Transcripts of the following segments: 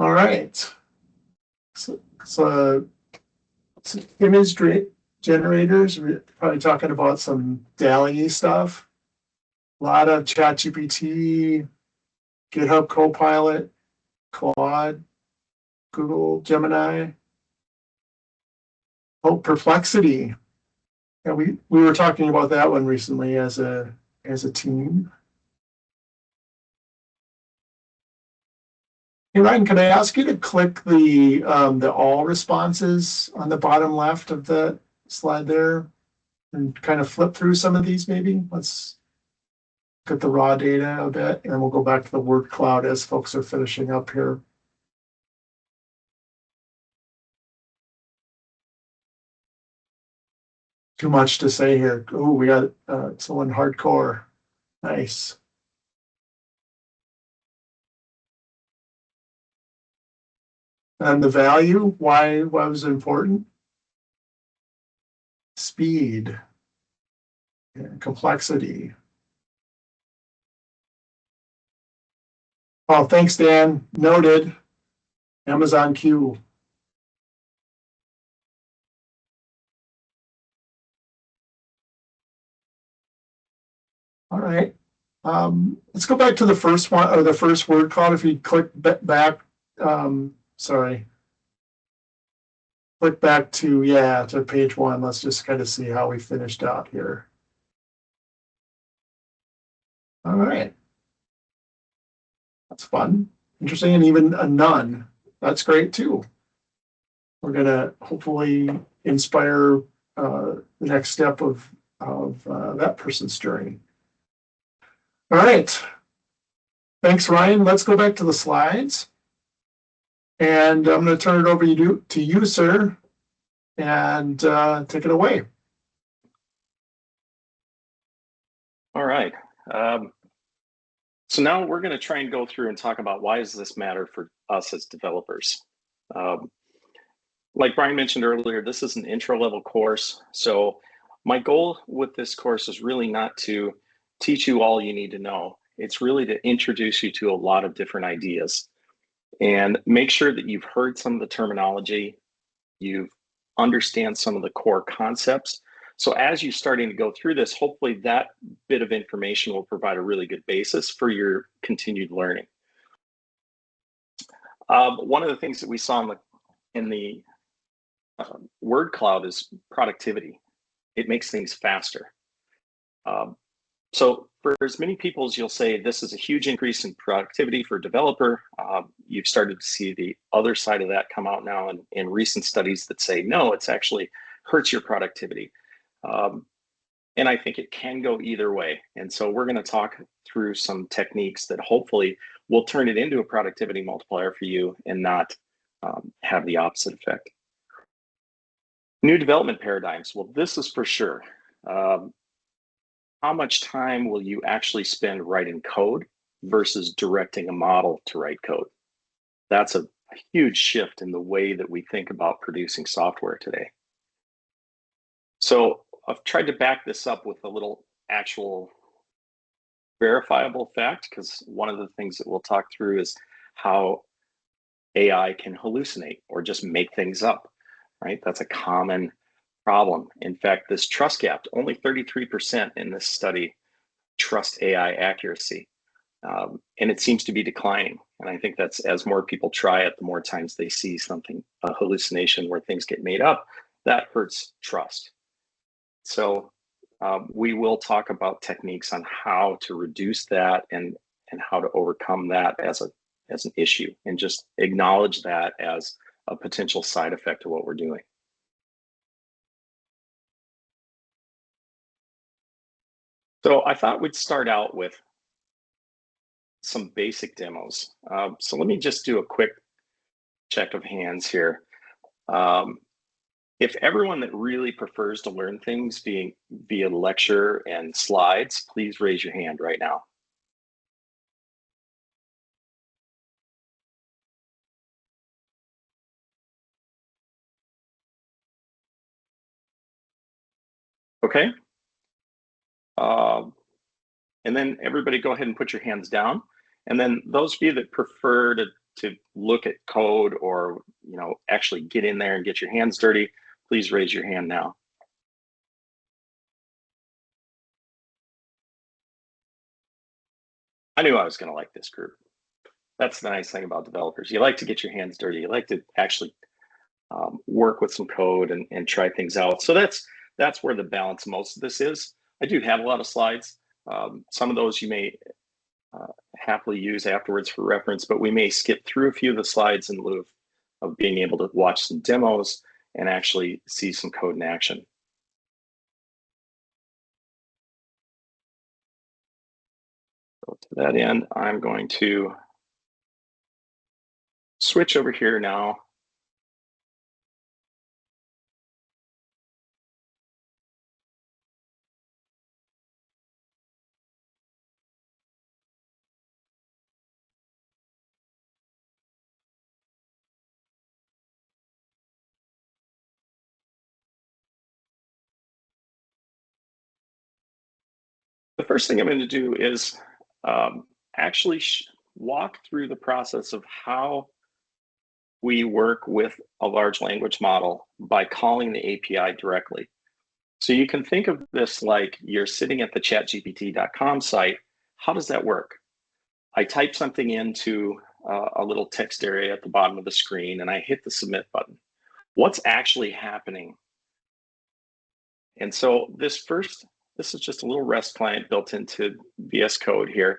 All right. So image generators, we're probably talking about some DALL-E stuff. A lot of ChatGPT, GitHub Copilot, Claude, Google Gemini. Oh, Perplexity. Yeah, we were talking about that one recently as a team. Hey Ryan, can I ask you to click the all responses on the bottom left of the slide there and kind of flip through some of these maybe? Let's look at the raw data a bit, and we'll go back to the word cloud as folks are finishing up here. Too much to say here. Oh, we got someone hardcore. Nice. And the value, why was it important? Speed, and complexity. Oh, thanks, Dan. Noted. Amazon Q. All right. Let's go back to the first one, or the first word cloud. If you click back, sorry. Click back to, yeah, to page one. Let's just kind of see how we finished out here. All right. That's fun. Interesting, and even a none. That's great too. We're gonna hopefully inspire the next step of that person's journey. All right. Thanks, Ryan. Let's go back to the slides. And I'm going to turn it over to you, sir, and take it away. All right. So now we're going to try and go through and talk about why does this matter for us as developers. Like Brian mentioned earlier, this is an intro-level course. So my goal with this course is really not to teach you all you need to know. It's really to introduce you to a lot of different ideas and make sure that you've heard some of the terminology, you understand some of the core concepts. So as you're starting to go through this, hopefully that bit of information will provide a really good basis for your continued learning. One of the things that we saw in the word cloud is productivity. It makes things faster. So for as many people as you'll say, this is a huge increase in productivity for a developer. You've started to see the other side of that come out now in recent studies that say, no, it's actually hurts your productivity. And I think it can go either way. And so we're going to talk through some techniques that hopefully will turn it into a productivity multiplier for you and not have the opposite effect. New development paradigms. Well, this is for sure. How much time will you actually spend writing code versus directing a model to write code? That's a huge shift in the way that we think about producing software today. So I've tried to back this up with a little actual verifiable fact, because one of the things that we'll talk through is how AI can hallucinate or just make things up, right? That's a common problem. In fact, this trust gap, only 33% in this study trust AI accuracy. And it seems to be declining. And I think that's as more people try it, the more times they see something, a hallucination where things get made up, that hurts trust. So we will talk about techniques on how to reduce that and how to overcome that as an issue, and just acknowledge that as a potential side effect of what we're doing. So I thought we'd start out with some basic demos. So let me just do a quick check of hands here. If everyone that really prefers to learn things via lecture and slides, please raise your hand right now. Okay. And then everybody go ahead and put your hands down. And then those of you that prefer to to look at code or actually get in there and get your hands dirty, please raise your hand now. I knew I was going to like this group. That's the nice thing about developers. You like to get your hands dirty. You like to actually work with some code and try things out. So that's where the balance of most of this is. I do have a lot of slides. Some of those you may happily use afterwards for reference, but we may skip through a few of the slides in lieu of being able to watch some demos and actually see some code in action. So to that end, I'm going to switch over here now. The first thing I'm going to do is actually walk through the process of how we work with a large language model by calling the API directly. So you can think of this like you're sitting at the chatgpt.com site. How does that work? I type something into a little text area at the bottom of the screen and I hit the submit button. What's actually happening? And so this is just a little REST client built into VS Code here.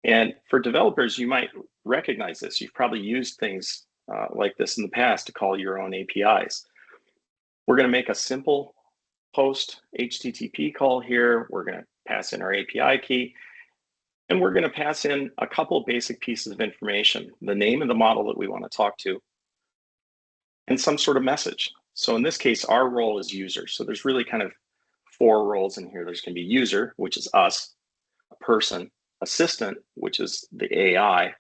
And for developers, you might recognize this. You've probably used things like this in the past to call your own APIs. We're going to make a simple post HTTP call here. We're going to pass in our API key, and we're going to pass in a couple of basic pieces of information, the name of the model that we want to talk to, and some sort of message. So in this case, our role is user. So there's really kind of 4 roles in here. There's going to be user, which is us, a person, assistant, which is the AI,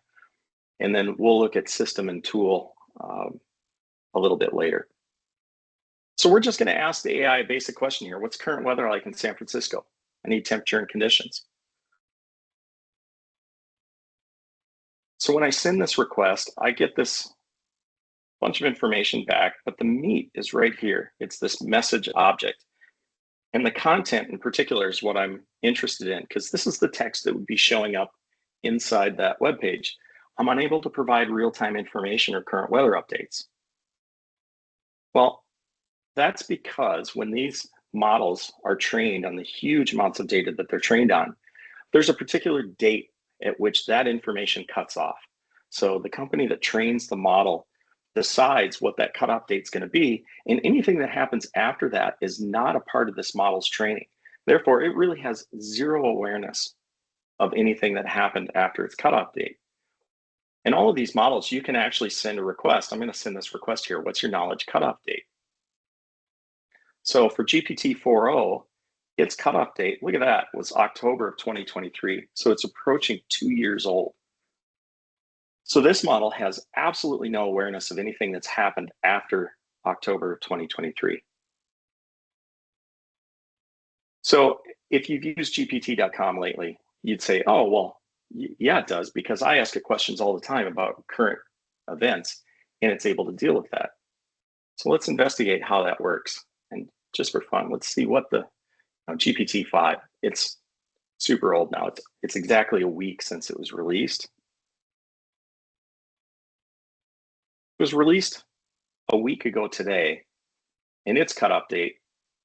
and then we'll look at system and tool a little bit later. So we're just going to ask the AI a basic question here. What's current weather like in San Francisco? I need temperature and conditions. So when I send this request, I get this bunch of information back, but the meat is right here. It's this message object. And the content in particular is what I'm interested in, because this is the text that would be showing up inside that web page. I'm unable to provide real-time information or current weather updates. Well, that's because when these models are trained on the huge amounts of data that they're trained on, there's a particular date at which that information cuts off. So the company that trains the model decides what that cutoff date is going to be, and anything that happens after that is not a part of this model's training. Therefore, it really has zero awareness of anything that happened after its cutoff date. In all of these models, you can actually send a request. I'm going to send this request here. What's your knowledge cutoff date? So for GPT-4o, its cutoff date, look at that, was October of 2023. So it's approaching 2 years old. So this model has absolutely no awareness of anything that's happened after October of 2023. So if you've used GPT.com lately, you'd say, oh, well, yeah, it does, because I ask it questions all the time about current events, and it's able to deal with that. So let's investigate how that works. And just for fun, let's see what the GPT-5, it's super old now. It's exactly a week since it was released. It was released a week ago today, and its cutoff date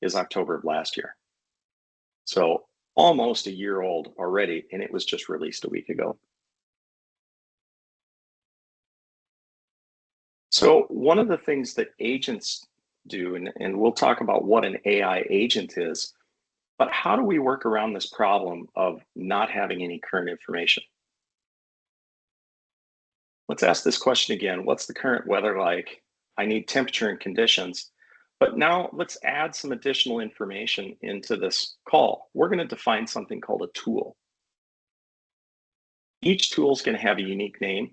is October of last year. So almost a year old already, and it was just released a week ago. So one of the things that agents do, and we'll talk about what an AI agent is, but how do we work around this problem of not having any current information? Let's ask this question again. What's the current weather like? I need temperature and conditions. But now let's add some additional information into this call. We're going to define something called a tool. Each tool is going to have a unique name.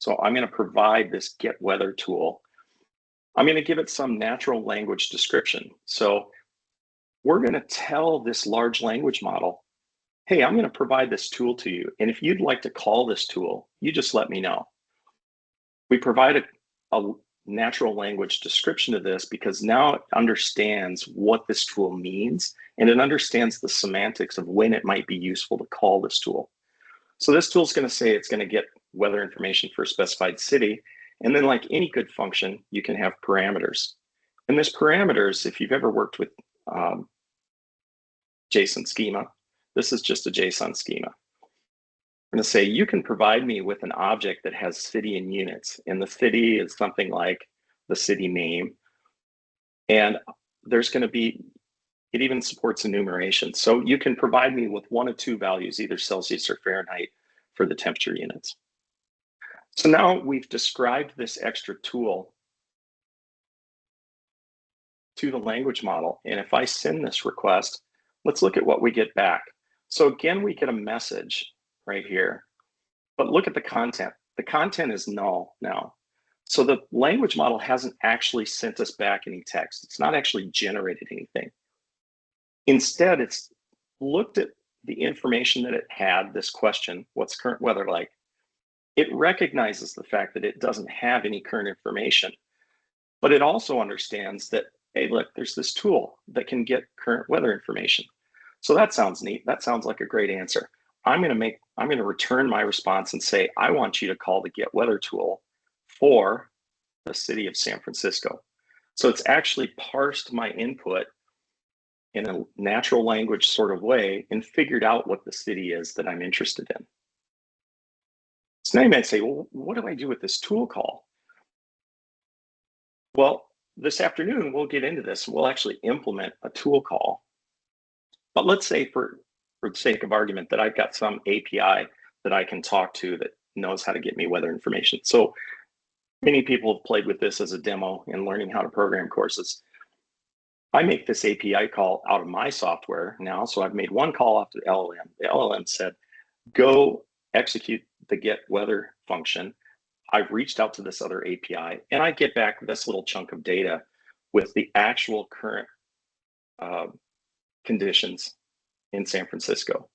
So I'm going to provide this get weather tool. I'm going to give it some natural language description. So we're going to tell this large language model, hey, I'm going to provide this tool to you. And if you'd like to call this tool, you just let me know. We provide a natural language description of this because now it understands what this tool means, and it understands the semantics of when it might be useful to call this tool. So this tool is going to say it's going to get weather information for a specified city. And then like any good function, you can have parameters. And this parameters, if you've ever worked with JSON schema, this is just a JSON schema. I'm going to say you can provide me with an object that has city in units, and the city is something like the city name. And there's going to be, it even supports enumeration. So you can provide me with one of two values, either Celsius or Fahrenheit, for the temperature units. So now we've described this extra tool to the language model. And if I send this request, let's look at what we get back. So again, we get a message right here, but look at the content. The content is null now. So the language model hasn't actually sent us back any text. It's not actually generated anything. Instead, it's looked at the information that it had, this question, what's current weather like? It recognizes the fact that it doesn't have any current information, but it also understands that, hey, look, there's this tool that can get current weather information. So that sounds neat. That sounds like a great answer. I'm going to return my response and say, I want you to call the get weather tool for the city of San Francisco. So it's actually parsed my input in a natural language sort of way and figured out what the city is that I'm interested in. So now you might say, well, what do I do with this tool call? Well, this afternoon, we'll get into this. We'll actually implement a tool call. But let's say for the sake of argument that I've got some API that I can talk to that knows how to get me weather information. So many people have played with this as a demo in learning how to program courses. I make this API call out of my software now. So I've made one call off to the LLM. The LLM said, go execute the get weather function. I've reached out to this other API and I get back this little chunk of data with the actual current conditions in San Francisco.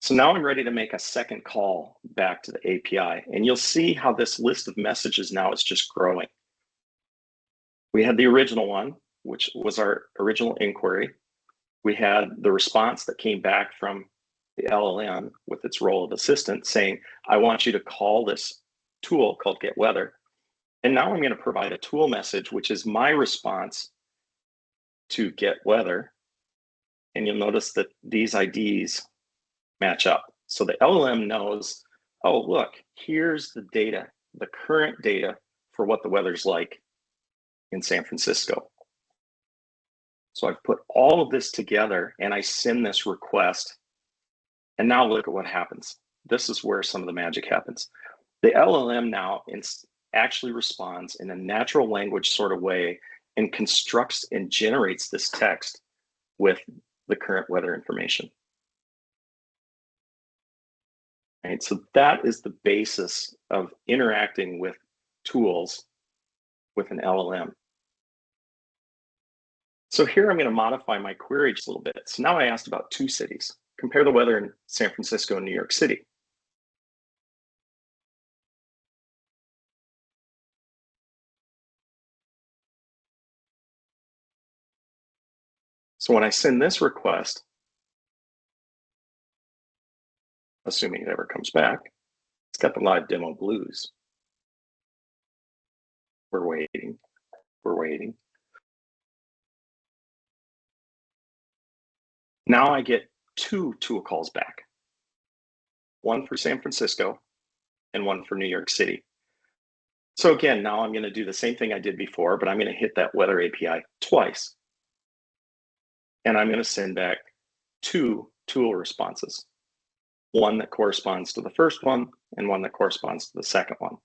So now I'm ready to make a second call back to the API, and you'll see how this list of messages now is just growing. We had the original one, which was our original inquiry. We had the response that came back from the LLM with its role of assistant saying, I want you to call this tool called Get Weather. And now I'm going to provide a tool message, which is my response to Get Weather. And you'll notice that these IDs match up. So the LLM knows, oh, look, here's the data, the current data for what the weather's like in San Francisco. So I've put all of this together and I send this request. And now look at what happens. This is where some of the magic happens. The LLM now actually responds in a natural language sort of way and constructs and generates this text with the current weather information. Right, so that is the basis of interacting with tools with an LLM. So here I'm going to modify my query just a little bit. So now I asked about two cities. Compare the weather in San Francisco and New York City. So when I send this request, assuming it ever comes back, it's got the live demo blues. We're waiting. We're waiting. Now I get two tool calls back. One for San Francisco and one for New York City. So again, now I'm going to do the same thing I did before, but I'm going to hit that weather API twice. And I'm going to send back two tool responses. One that corresponds to the first one and one that corresponds to the second one.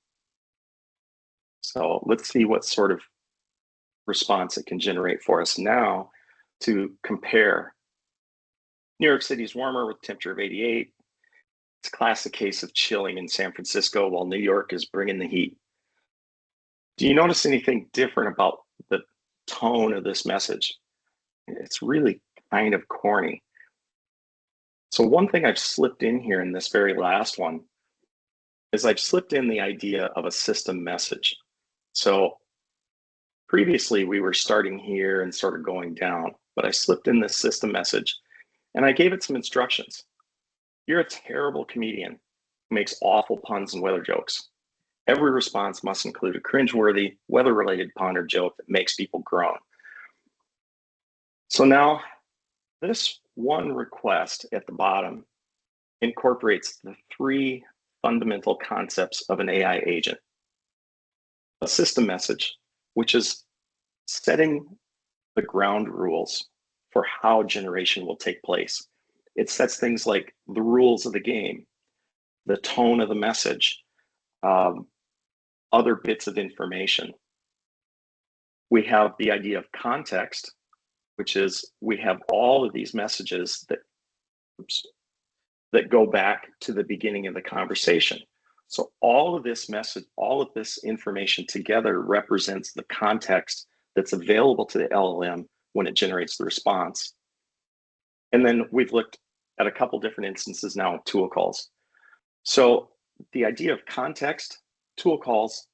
So let's see what sort of response it can generate for us now to compare. New York City's warmer with a temperature of 88. It's a classic case of chilling in San Francisco while New York is bringing the heat. Do you notice anything different about the tone of this message? It's really kind of corny. So one thing I've slipped in here in this very last one is I've slipped in the idea of a system message. So previously we were starting here and sort of going down, but I slipped in this system message and I gave it some instructions. You're a terrible comedian who makes awful puns and weather jokes. Every response must include a cringeworthy, weather-related pun or joke that makes people groan. So now this one request at the bottom incorporates the three fundamental concepts of an AI agent. A system message, which is setting the ground rules for how generation will take place. It sets things like the rules of the game, the tone of the message, other bits of information. We have the idea of context, which is we have all of these messages that go back to the beginning of the conversation. So all of this message, all of this information together represents the context that's available to the LLM when it generates the response. And then we've looked at a couple different instances now of tool calls. So the idea of context, tool calls,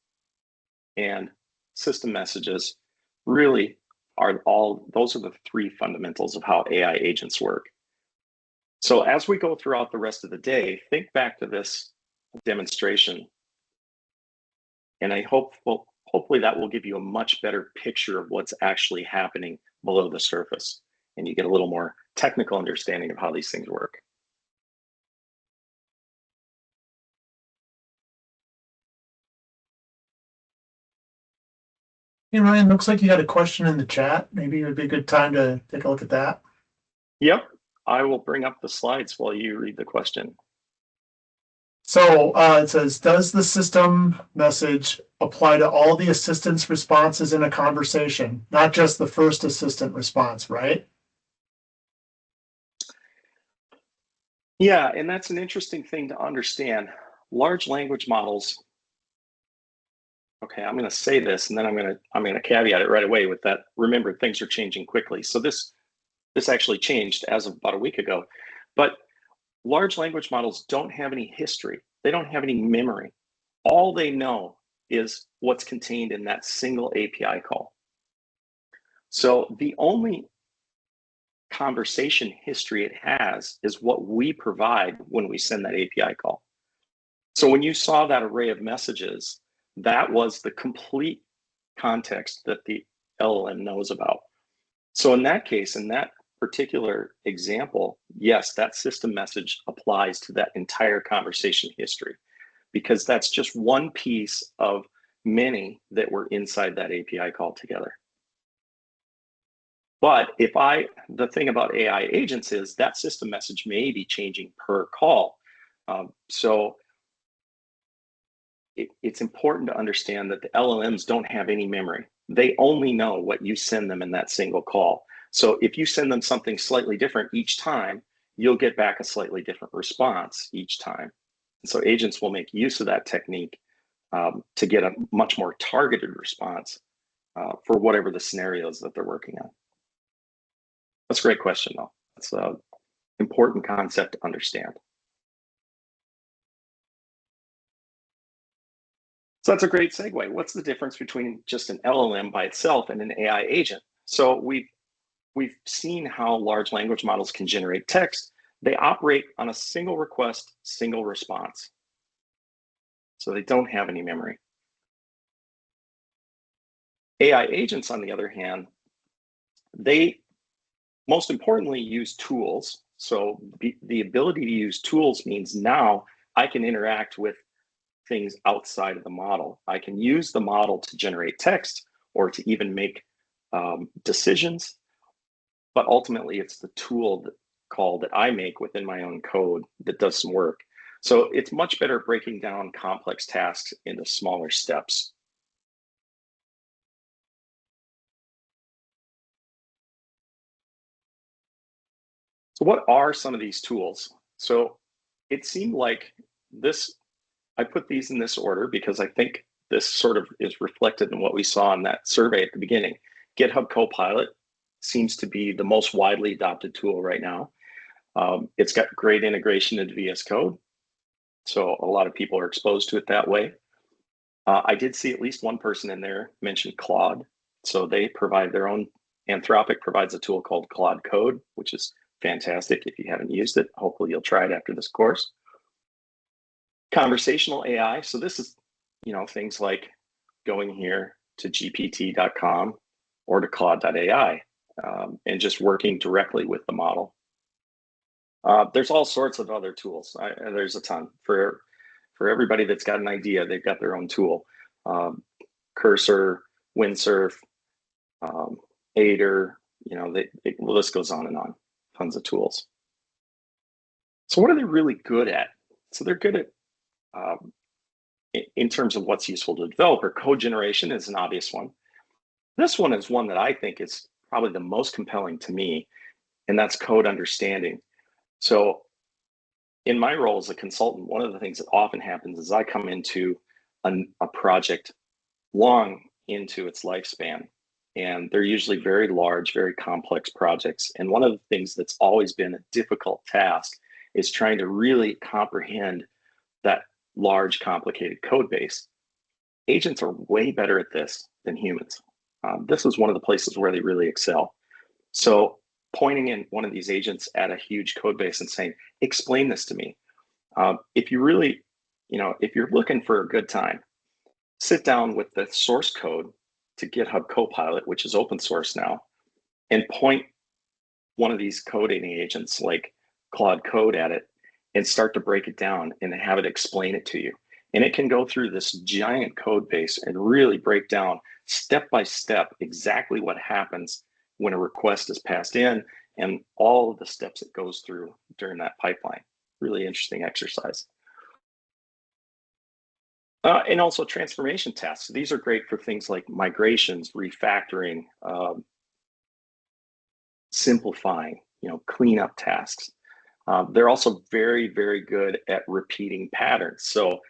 and system messages really are those are the three fundamentals of how AI agents work. So as we go throughout the rest of the day, think back to this demonstration, and hopefully that will give you a much better picture of what's actually happening below the surface, and you get a little more technical understanding of how these things work. Hey, Ryan, looks like you had a question in the chat. Maybe it would be a good time to take a look at that. Yep, I will bring up the slides while you read the question. So it says, does the system message apply to all the assistance responses in a conversation, not just the first assistant response, right? Yeah, and that's an interesting thing to understand. Large language models, okay, I'm going to say this, and then I'm going to caveat it right away with that. Remember, things are changing quickly. So this actually changed as of about a week ago. But large language models don't have any history. They don't have any memory. All they know is what's contained in that single API call. So the only conversation history it has is what we provide when we send that API call. So when you saw that array of messages, that was the complete context that the LLM knows about. So in that case, in that particular example, yes, that system message applies to that entire conversation history, because that's just one piece of many that were inside that API call together. But the thing about AI agents is that system message may be changing per call. So it's important to understand that the LLMs don't have any memory. They only know what you send them in that single call. So if you send them something slightly different each time, you'll get back a slightly different response each time. And so agents will make use of that technique to get a much more targeted response for whatever the scenarios that they're working on. That's a great question, though. It's an important concept to understand. So that's a great segue. What's the difference between just an LLM by itself and an AI agent? So we've seen how large language models can generate text. They operate on a single request, single response. So they don't have any memory. AI agents, on the other hand, they most importantly use tools. So the ability to use tools means now I can interact with things outside of the model. I can use the model to generate text or to even make decisions, but ultimately it's the tool call that I make within my own code that does some work. So it's much better breaking down complex tasks into smaller steps. So what are some of these tools? So it seemed like I put these in this order because I think this sort of is reflected in what we saw in that survey at the beginning. GitHub Copilot seems to be the most widely adopted tool right now. It's got great integration into VS Code. So a lot of people are exposed to it that way. I did see at least one person in there mention Claude. So they provide their own, Anthropic provides a tool called Claude Code, which is fantastic. If you haven't used it, hopefully you'll try it after this course. Conversational AI. So this is, things like going here to gpt.com or to claude.ai and just working directly with the model. There's all sorts of other tools. There's a ton for everybody that's got an idea. They've got their own tool. Cursor, Windsurf, Aider. The list goes on and on. Tons of tools. So what are they really good at? So they're good at, in terms of what's useful to a developer, code generation is an obvious one. This one is one that I think is probably the most compelling to me, and that's code understanding. So in my role as a consultant, one of the things that often happens is I come into a project long into its lifespan, and they're usually very large, very complex projects. And one of the things that's always been a difficult task is trying to really comprehend that large, complicated code base. Agents are way better at this than humans. This is one of the places where they really excel. So pointing in one of these agents at a huge code base and saying, explain this to me. If you really, if you're looking for a good time, sit down with the source code to GitHub Copilot, which is open source now, and point one of these coding agents like Claude Code at it and start to break it down and have it explain it to you. And it can go through this giant code base and really break down step by step exactly what happens when a request is passed in and all of the steps it goes through during that pipeline. Really interesting exercise. And also transformation tasks. These are great for things like migrations, refactoring, simplifying, cleanup tasks. They're also very, very good at repeating patterns. So,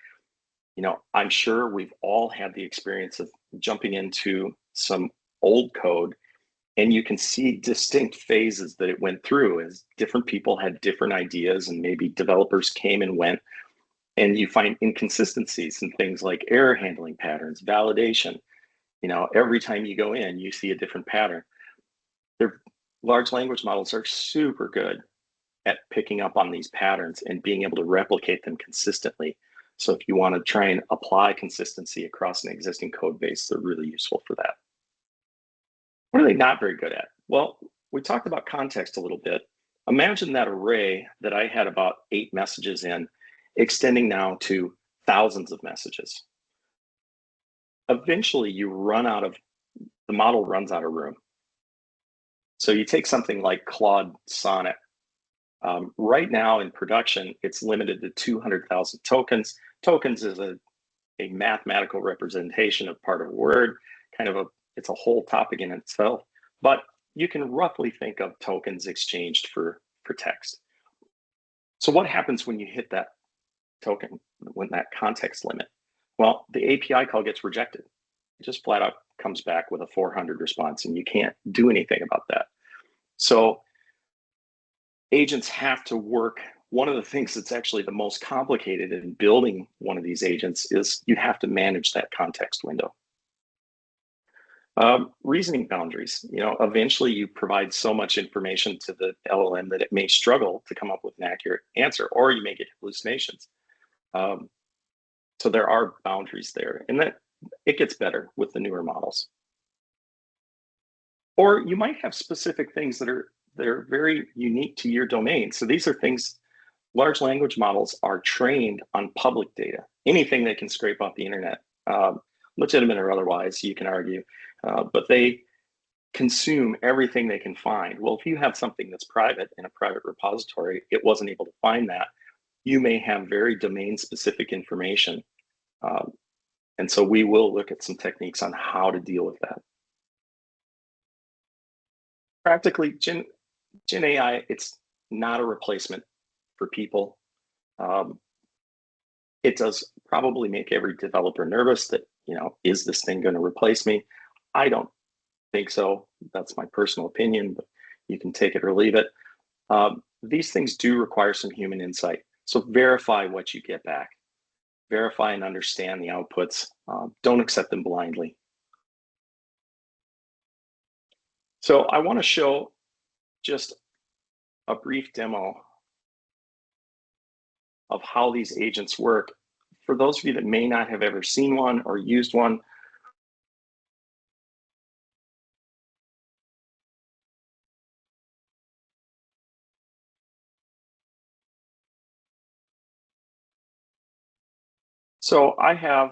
I'm sure we've all had the experience of jumping into some old code and you can see distinct phases that it went through as different people had different ideas and maybe developers came and went. And you find inconsistencies in things like error handling patterns, validation. Every time you go in, you see a different pattern. Their large language models are super good at picking up on these patterns and being able to replicate them consistently. So if you want to try and apply consistency across an existing code base, they're really useful for that. What are they not very good at? Well, we talked about context a little bit. Imagine that array that I had about 8 messages in, extending now to thousands of messages. Eventually, the model runs out of room. So you take something like Claude Sonnet. Right now in production, it's limited to 200,000 tokens. Tokens is a mathematical representation of part of a word, it's a whole topic in itself, but you can roughly think of tokens exchanged for text. So what happens when you hit that token, when that context limit? Well, the API call gets rejected. It just flat out comes back with a 400 response and you can't do anything about that. So agents have to work. One of the things that's actually the most complicated in building one of these agents is you have to manage that context window. Reasoning boundaries. Eventually you provide so much information to the LLM that it may struggle to come up with an accurate answer, or you may get hallucinations. So there are boundaries there, and that it gets better with the newer models. Or you might have specific things that are very unique to your domain. So these are things, large language models are trained on public data, anything they can scrape off the internet, legitimate or otherwise, you can argue, but they consume everything they can find. Well, if you have something that's private in a private repository, it wasn't able to find that, you may have very domain specific information. And so we will look at some techniques on how to deal with that. Practically, Gen AI, it's not a replacement for people. It does probably make every developer nervous that, is this thing going to replace me? I don't think so. That's my personal opinion, but you can take it or leave it. These things do require some human insight. So verify what you get back. Verify and understand the outputs. Don't accept them blindly. So I want to show just a brief demo of how these agents work. For those of you that may not have ever seen one or used one, so I have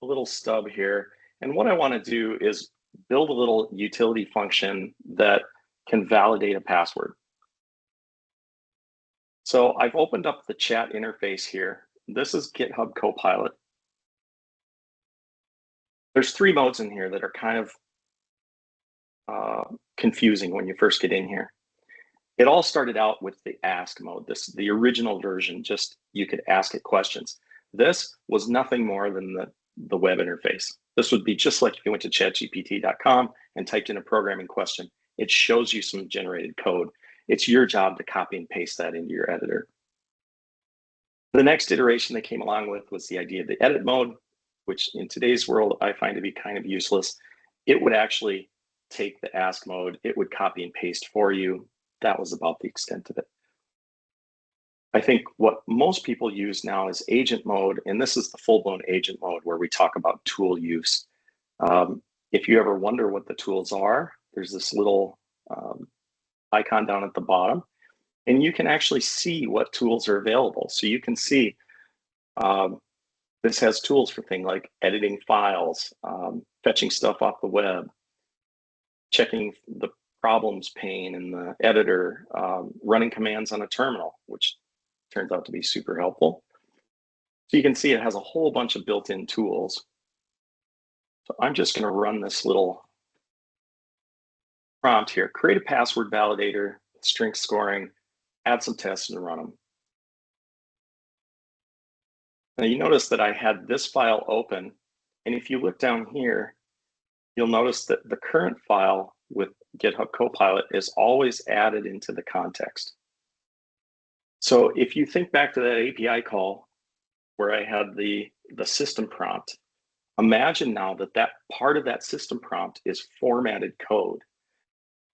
a little stub here, and what I want to do is build a little utility function that can validate a password. So I've opened up the chat interface here. This is GitHub Copilot. There's 3 modes in here that are kind of confusing when you first get in here. It all started out with the ask mode, the original version, just you could ask it questions. This was nothing more than the web interface. This would be just like if you went to chatgpt.com and typed in a programming question. It shows you some generated code. It's your job to copy and paste that into your editor. The next iteration that came along with was the idea of the edit mode, which in today's world I find to be kind of useless. It would actually take the ask mode, it would copy and paste for you. That was about the extent of it. I think what most people use now is agent mode, and this is the full-blown agent mode where we talk about tool use. If you ever wonder what the tools are, there's this little icon down at the bottom, and you can actually see what tools are available. So you can see this has tools for things like editing files, fetching stuff off the web, checking the problems pane in the editor, running commands on a terminal, which turns out to be super helpful. So you can see it has a whole bunch of built-in tools. So I'm just going to run this little prompt here. Create a password validator, strength scoring, add some tests and run them. Now you notice that I had this file open, and if you look down here, you'll notice that the current file with GitHub Copilot is always added into the context. So if you think back to that API call where I had the system prompt, imagine now that that part of that system prompt is formatted code.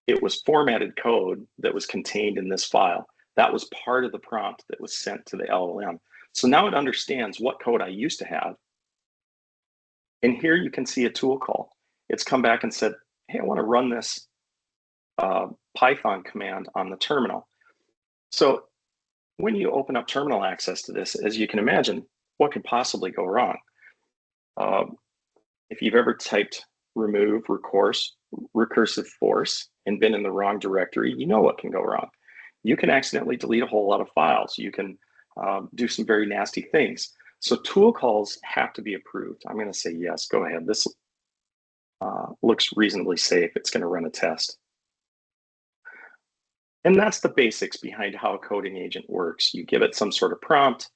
It was formatted code that was contained in this file. That was part of the prompt that was sent to the LLM. So now it understands what code I used to have. And here you can see a tool call. It's come back and said, hey, I want to run this Python command on the terminal. So when you open up terminal access to this, as you can imagine, what could possibly go wrong? If you've ever typed remove recursive force and been in the wrong directory, you know what can go wrong. You can accidentally delete a whole lot of files. You can do some very nasty things. So tool calls have to be approved. I'm going to say yes, go ahead. This looks reasonably safe. It's going to run a test. And that's the basics behind how a coding agent works. You give it some sort of prompt.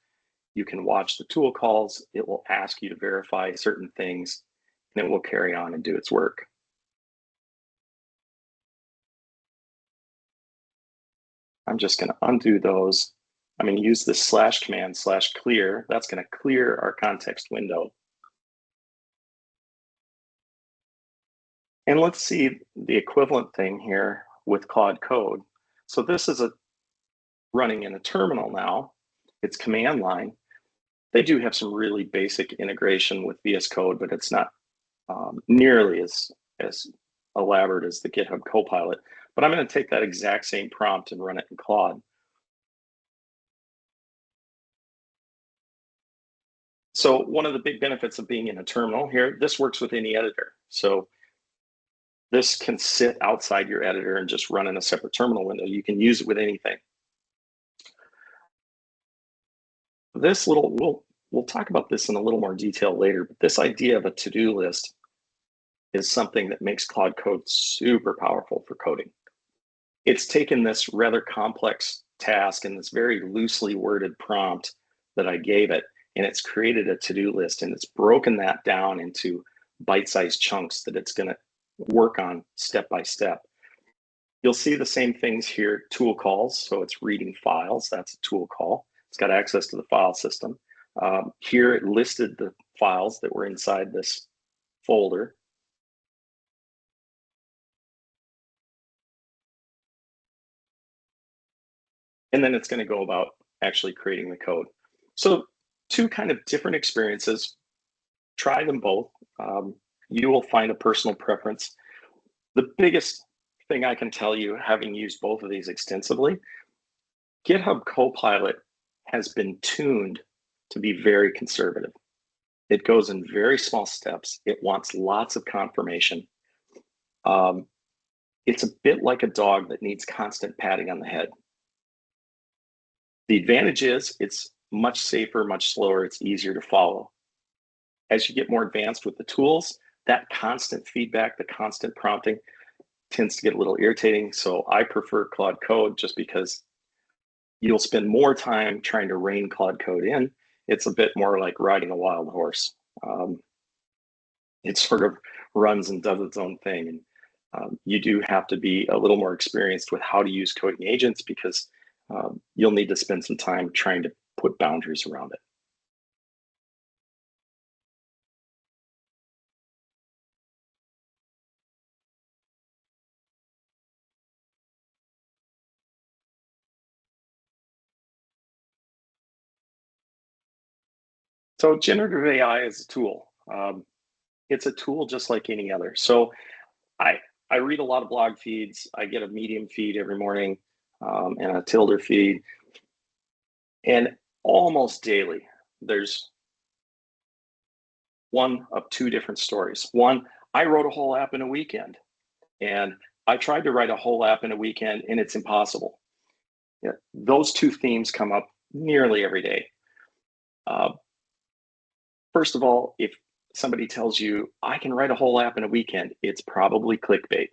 You can watch the tool calls. It will ask you to verify certain things, and it will carry on and do its work. I'm just going to undo those. I'm going to use this / command / clear. That's going to clear our context window. And let's see the equivalent thing here with Claude Code. So this is running in a terminal now. It's command line. They do have some really basic integration with VS Code, but it's not nearly as elaborate as the GitHub Copilot. But I'm going to take that exact same prompt and run it in Claude. So one of the big benefits of being in a terminal here, this works with any editor. So this can sit outside your editor and just run in a separate terminal window. You can use it with anything. This little, we'll talk about this in a little more detail later, but this idea of a to-do list is something that makes Claude Code super powerful for coding. It's taken this rather complex task and this very loosely worded prompt that I gave it, and it's created a to-do list, and it's broken that down into bite-sized chunks that it's going to work on step by step. You'll see the same things here, tool calls. So it's reading files. That's a tool call. It's got access to the file system. Here it listed the files that were inside this folder. And then it's going to go about actually creating the code. So two kind of different experiences. Try them both. You will find a personal preference. The biggest thing I can tell you, having used both of these extensively, GitHub Copilot has been tuned to be very conservative. It goes in very small steps. It wants lots of confirmation. It's a bit like a dog that needs constant patting on the head. The advantage is it's much safer, much slower, it's easier to follow. As you get more advanced with the tools, that constant feedback, the constant prompting tends to get a little irritating. So I prefer Claude Code just because you'll spend more time trying to rein Claude Code in. It's a bit more like riding a wild horse. It sort of runs and does its own thing. And you do have to be a little more experienced with how to use coding agents because you'll need to spend some time trying to put boundaries around it. So generative AI is a tool. It's a tool just like any other. So I read a lot of blog feeds. I get a Medium feed every morning and a Tilder feed. And almost daily, there's one of two different stories. One, I wrote a whole app in a weekend. And I tried to write a whole app in a weekend and it's impossible. Yeah, those two themes come up nearly every day. First of all, if somebody tells you, I can write a whole app in a weekend, it's probably clickbait.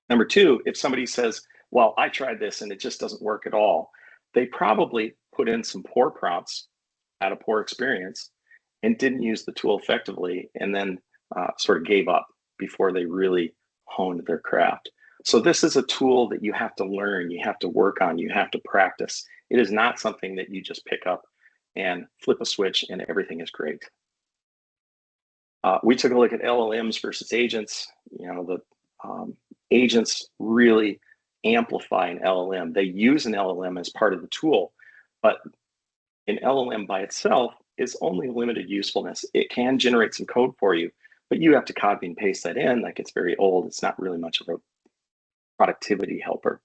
Number two, if somebody says, well, I tried this and it just doesn't work at all, they probably put in some poor prompts, had a poor experience, and didn't use the tool effectively, and then sort of gave up before they really honed their craft. So this is a tool that you have to learn, you have to work on, you have to practice. It is not something that you just pick up and flip a switch and everything is great. We took a look at LLMs versus agents. You know, the agents really amplify an LLM. They use an LLM as part of the tool, but an LLM by itself is only limited usefulness. It can generate some code for you, but you have to copy and paste that in. Like it's very old. It's not really much of a productivity helper.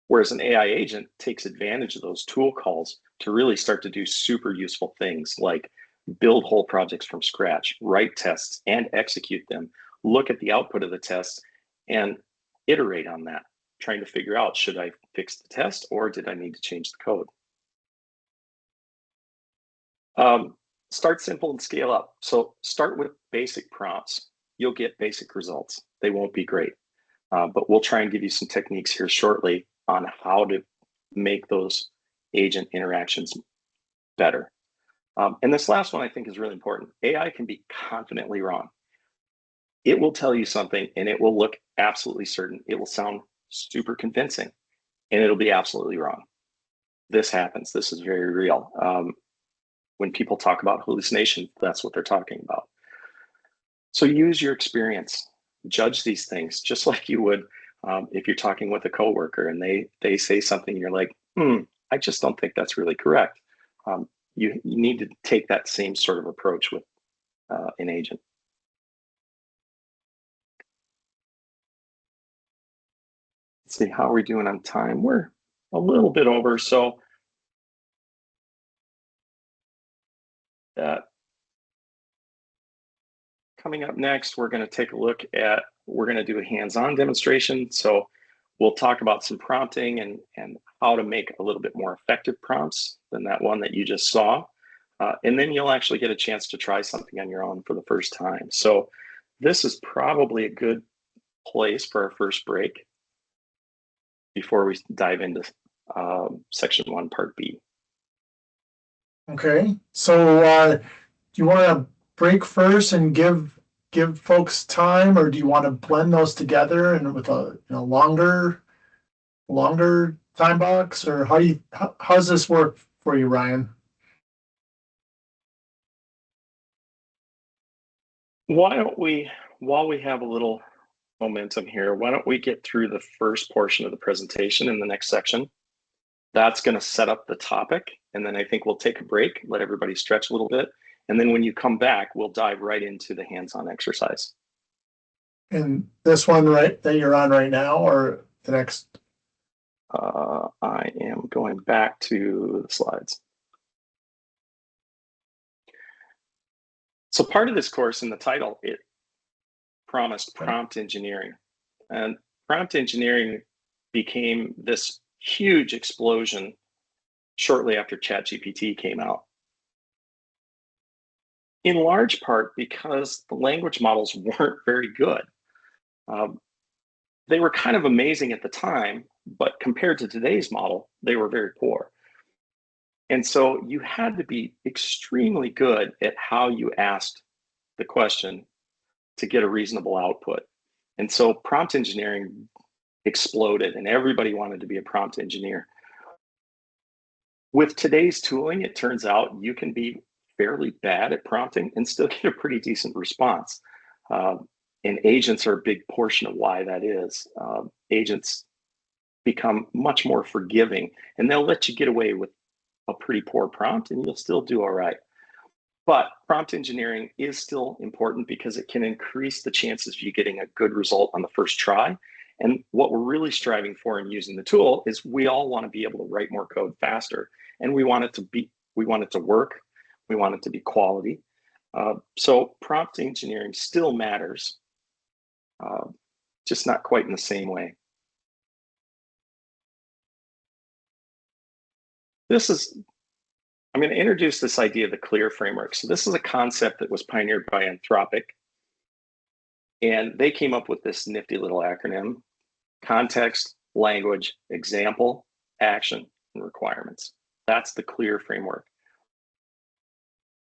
Whereas an AI agent takes advantage of those tool calls to really start to do super useful things like build whole projects from scratch, write tests and execute them, look at the output of the tests and iterate on that, trying to figure out, should I fix the test or did I need to change the code? Start simple and scale up. So start with basic prompts. You'll get basic results. They won't be great, but we'll try and give you some techniques here shortly on how to make those agent interactions better. And this last one I think is really important. AI can be confidently wrong. It will tell you something and it will look absolutely certain. It will sound super convincing and it'll be absolutely wrong. This happens. This is very real. When people talk about hallucination, that's what they're talking about. So use your experience, judge these things just like you would if you're talking with a coworker and they say something, you're like, I just don't think that's really correct. You need to take that same sort of approach with an agent. Let's see, how are we doing on time? We're a little bit over, so coming up next, we're going to take a look at, we're going to do a hands-on demonstration. So we'll talk about some prompting and how to make a little bit more effective prompts than that one that you just saw. And then you'll actually get a chance to try something on your own for the first time. So this is probably a good place for our first break before we dive into section 1, part B. Okay, so do you want to break first and give give folks time, or do you want to blend those together and with a longer time box, or how does this work for you, Ryan? Why don't we, while we have a little momentum here, why don't we get through the first portion of the presentation in the next section? That's going to set up the topic, and then I think we'll take a break, let everybody stretch a little bit, and then when you come back, we'll dive right into the hands-on exercise. And this one right that you're on right now, or the next? I am going back to the slides. So part of this course in the title, it promised prompt engineering. And prompt engineering became this huge explosion shortly after ChatGPT came out. In large part because the language models weren't very good. They were kind of amazing at the time, but compared to today's model, they were very poor. And so you had to be extremely good at how you asked the question to get a reasonable output. And so prompt engineering exploded and everybody wanted to be a prompt engineer. With today's tooling, it turns out you can be fairly bad at prompting and still get a pretty decent response. And agents are a big portion of why that is. Agents become much more forgiving and they'll let you get away with a pretty poor prompt and you'll still do all right. But prompt engineering is still important because it can increase the chances of you getting a good result on the first try. And what we're really striving for in using the tool is we all want to be able to write more code faster, and we want it to work, we want it to be quality. So prompt engineering still matters, just not quite in the same way. I'm going to introduce this idea of the CLEAR framework. So this is a concept that was pioneered by Anthropic. And they came up with this nifty little acronym: context, language, example, action, and requirements. That's the CLEAR framework.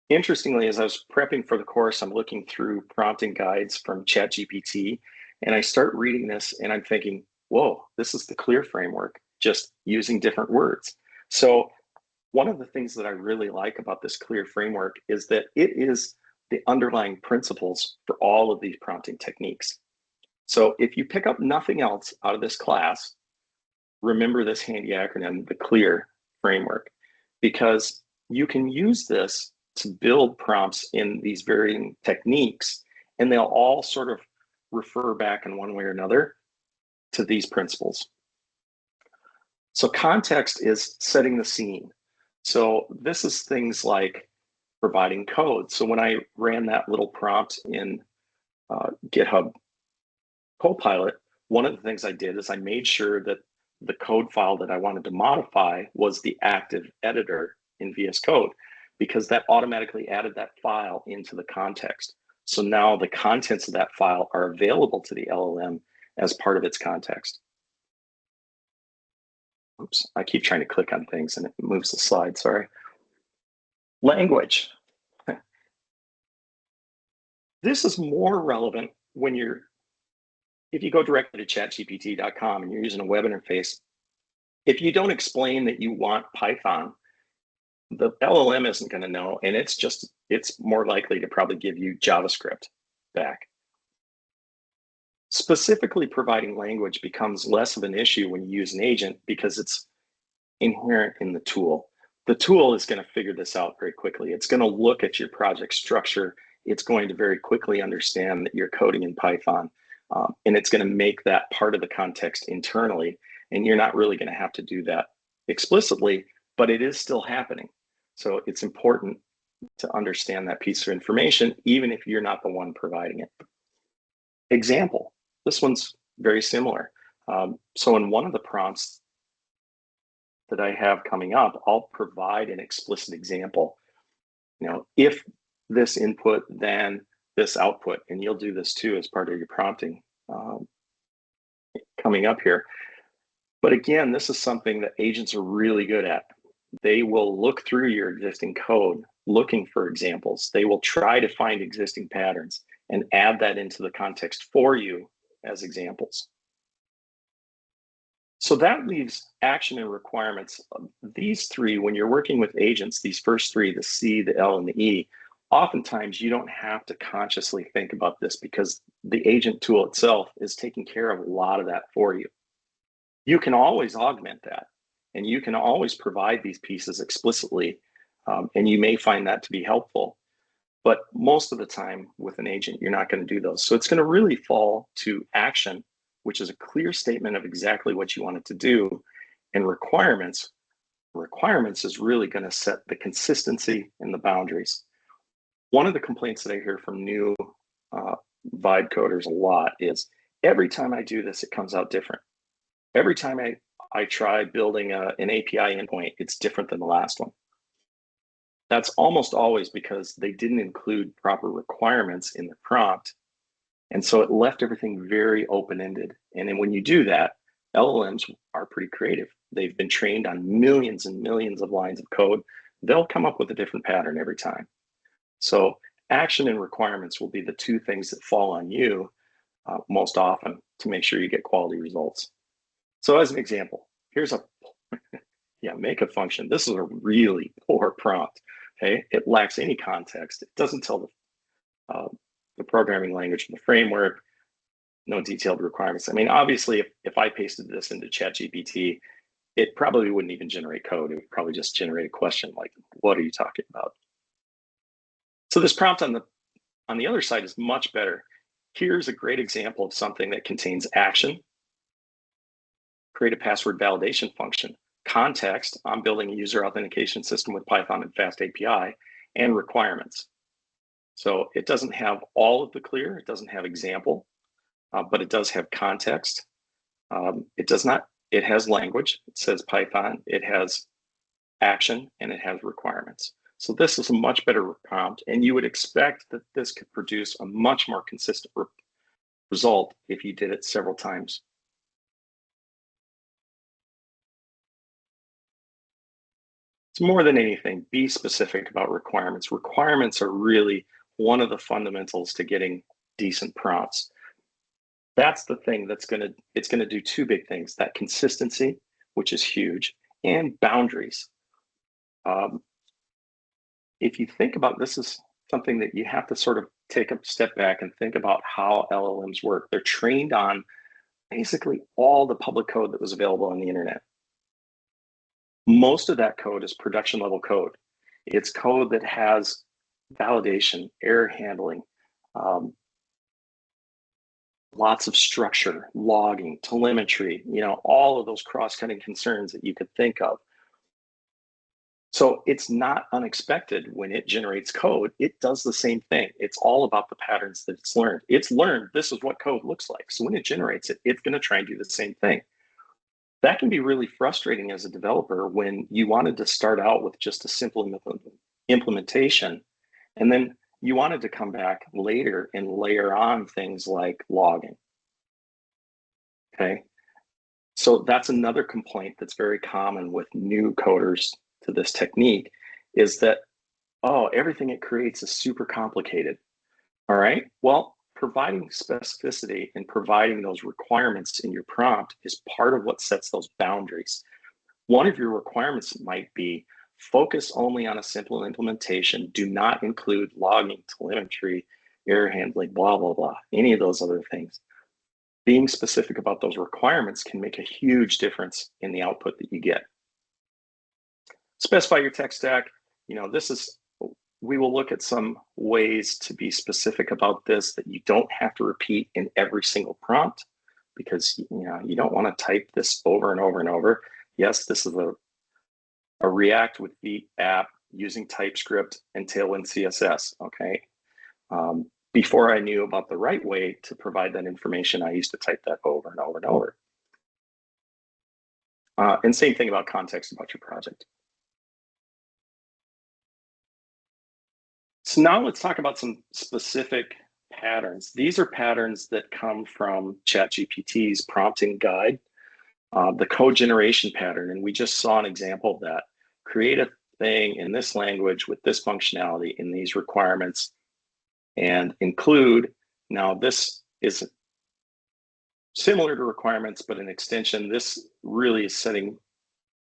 Interestingly, as I was prepping for the course, I'm looking through prompting guides from ChatGPT, and I start reading this and I'm thinking, whoa, this is the CLEAR framework, just using different words. So one of the things that I really like about this CLEAR framework is that it is the underlying principles for all of these prompting techniques. So if you pick up nothing else out of this class, remember this handy acronym, the CLEAR framework, because you can use this to build prompts in these varying techniques, and they'll all sort of refer back in one way or another to these principles. So context is setting the scene. So this is things like providing code. So when I ran that little prompt in GitHub Copilot, one of the things I did is I made sure that the code file that I wanted to modify was the active editor in VS Code, because that automatically added that file into the context. So now the contents of that file are available to the LLM as part of its context. Oops, I keep trying to click on things and it moves the slide, sorry. Language. This is more relevant when if you go directly to chatgpt.com and you're using a web interface. If you don't explain that you want Python, the LLM isn't going to know, and it's more likely to probably give you JavaScript back. Specifically providing language becomes less of an issue when you use an agent because it's inherent in the tool. The tool is going to figure this out very quickly. It's going to look at your project structure. It's going to very quickly understand that you're coding in Python, and it's going to make that part of the context internally. And you're not really going to have to do that explicitly, but it is still happening. So it's important to understand that piece of information, even if you're not the one providing it. Example. This one's very similar. So in one of the prompts that I have coming up, I'll provide an explicit example. If this input, then this output, and you'll do this too as part of your prompting coming up here. But again, this is something that agents are really good at. They will look through your existing code, looking for examples. They will try to find existing patterns, and add that into the context for you as examples. So that leaves action and requirements. These three, when you're working with agents, these first three, the C, the L, and the E, oftentimes you don't have to consciously think about this because the agent tool itself is taking care of a lot of that for you. You can always augment that, and you can always provide these pieces explicitly, and you may find that to be helpful. But most of the time with an agent, you're not going to do those. So it's going to really fall to action, which is a clear statement of exactly what you want it to do, and requirements. Requirements is really going to set the consistency and the boundaries. One of the complaints that I hear from new Vibe coders a lot is every time I do this, it comes out different. Every time I try building an API endpoint, it's different than the last one. That's almost always because they didn't include proper requirements in the prompt. And so it left everything very open-ended. And then when you do that, LLMs are pretty creative. They've been trained on millions and millions of lines of code. They'll come up with a different pattern every time. So action and requirements will be the two things that fall on you most often to make sure you get quality results. So as an example, here's a make a function. This is a really poor prompt. Okay, it lacks any context. It doesn't tell the programming language and the framework. No detailed requirements. I mean, obviously, if I pasted this into ChatGPT, it probably wouldn't even generate code. It would probably just generate a question like, "What are you talking about?" So this prompt on the other side is much better. Here's a great example of something that contains action. Create a password validation function. Context, I'm building a user authentication system with Python and Fast API, and requirements. So it doesn't have all of the clear, it doesn't have example, but it does have context. It has language, it says Python, it has action, and it has requirements. So this is a much better prompt, and you would expect that this could produce a much more consistent result if you did it several times. It's more than anything, be specific about requirements. Requirements are really one of the fundamentals to getting decent prompts. That's the thing it's gonna do two big things, that consistency, which is huge, and boundaries. If you think about, this is something that you have to sort of take a step back and think about how LLMs work. They're trained on basically all the public code that was available on the internet. Most of that code is production level code. It's code that has validation, error handling, lots of structure, logging, telemetry, all of those cross-cutting concerns that you could think of. So it's not unexpected when it generates code, it does the same thing. It's all about the patterns that it's learned. It's learned this is what code looks like. So when it generates it, it's going to try and do the same thing. That can be really frustrating as a developer when you wanted to start out with just a simple implementation, and then you wanted to come back later and layer on things like logging. Okay, so that's another complaint that's very common with new coders to this technique, is that, oh, everything it creates is super complicated. All right, well, providing specificity and providing those requirements in your prompt is part of what sets those boundaries. One of your requirements might be focus only on a simple implementation. Do not include logging, telemetry, error handling, blah, blah, blah, any of those other things. Being specific about those requirements can make a huge difference in the output that you get. Specify your tech stack. We will look at some ways to be specific about this that you don't have to repeat in every single prompt, because you don't want to type this over and over and over. Yes, this is a React with the app using TypeScript and Tailwind CSS. Okay. Before I knew about the right way to provide that information, I used to type that over and over and over. And same thing about context about your project. So now let's talk about some specific patterns. These are patterns that come from ChatGPT's prompting guide, the code generation pattern. And we just saw an example of that. Create a thing in this language with this functionality in these requirements. and include. Now this is similar to requirements, but an extension. This really is setting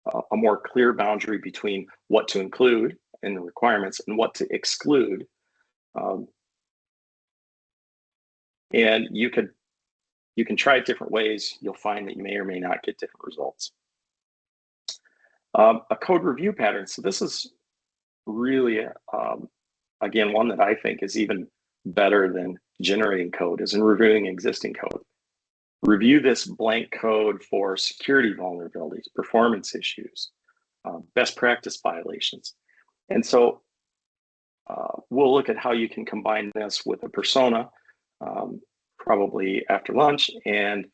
a more clear boundary between what to include in the requirements and what to exclude. And you can try it different ways. You'll find that you may or may not get different results. A code review pattern. So this is really, again, one that I think is even better than generating code, is in reviewing existing code. Review this blank code for security vulnerabilities, performance issues, best practice violations. And so we'll look at how you can combine this with a persona, probably after lunch, and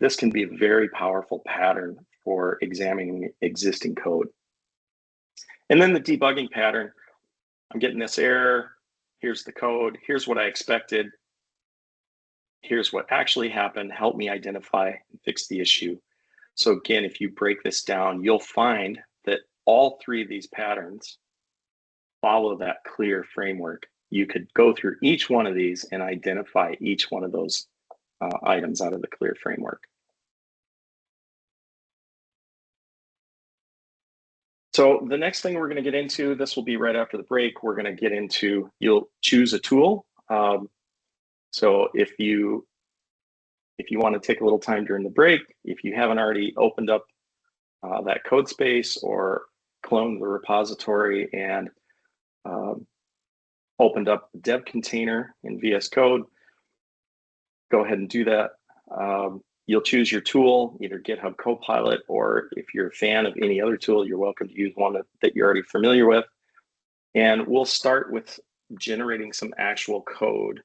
this can be a very powerful pattern for examining existing code. And then the debugging pattern. I'm getting this error. Here's the code. Here's what I expected. Here's what actually happened. Help me identify and fix the issue. So again, if you break this down, you'll find that all three of these patterns follow that clear framework. You could go through each one of these and identify each one of those items out of the clear framework. So the next thing we're going to get into, this will be right after the break, we're going to get into, you'll choose a tool. So if you want to take a little time during the break, if you haven't already opened up that code space or cloned the repository and opened up the dev container in VS Code, go ahead and do that. You'll choose your tool, either GitHub Copilot, or if you're a fan of any other tool, you're welcome to use one that you're already familiar with. And we'll start with generating some actual code.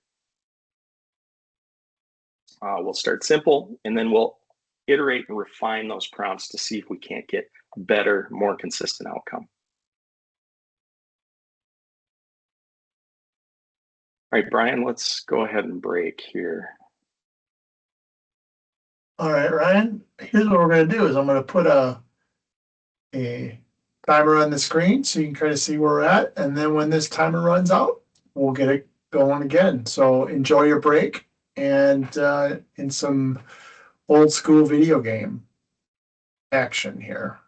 We'll start simple, and then we'll iterate and refine those prompts to see if we can't get better, more consistent outcome. All right, Brian, let's go ahead and break here. All right, Ryan, here's what we're going to do is I'm going to put a timer on the screen so you can kind of see where we're at. And then when this timer runs out, we'll get it going again. So enjoy your break and in some old school video game action here.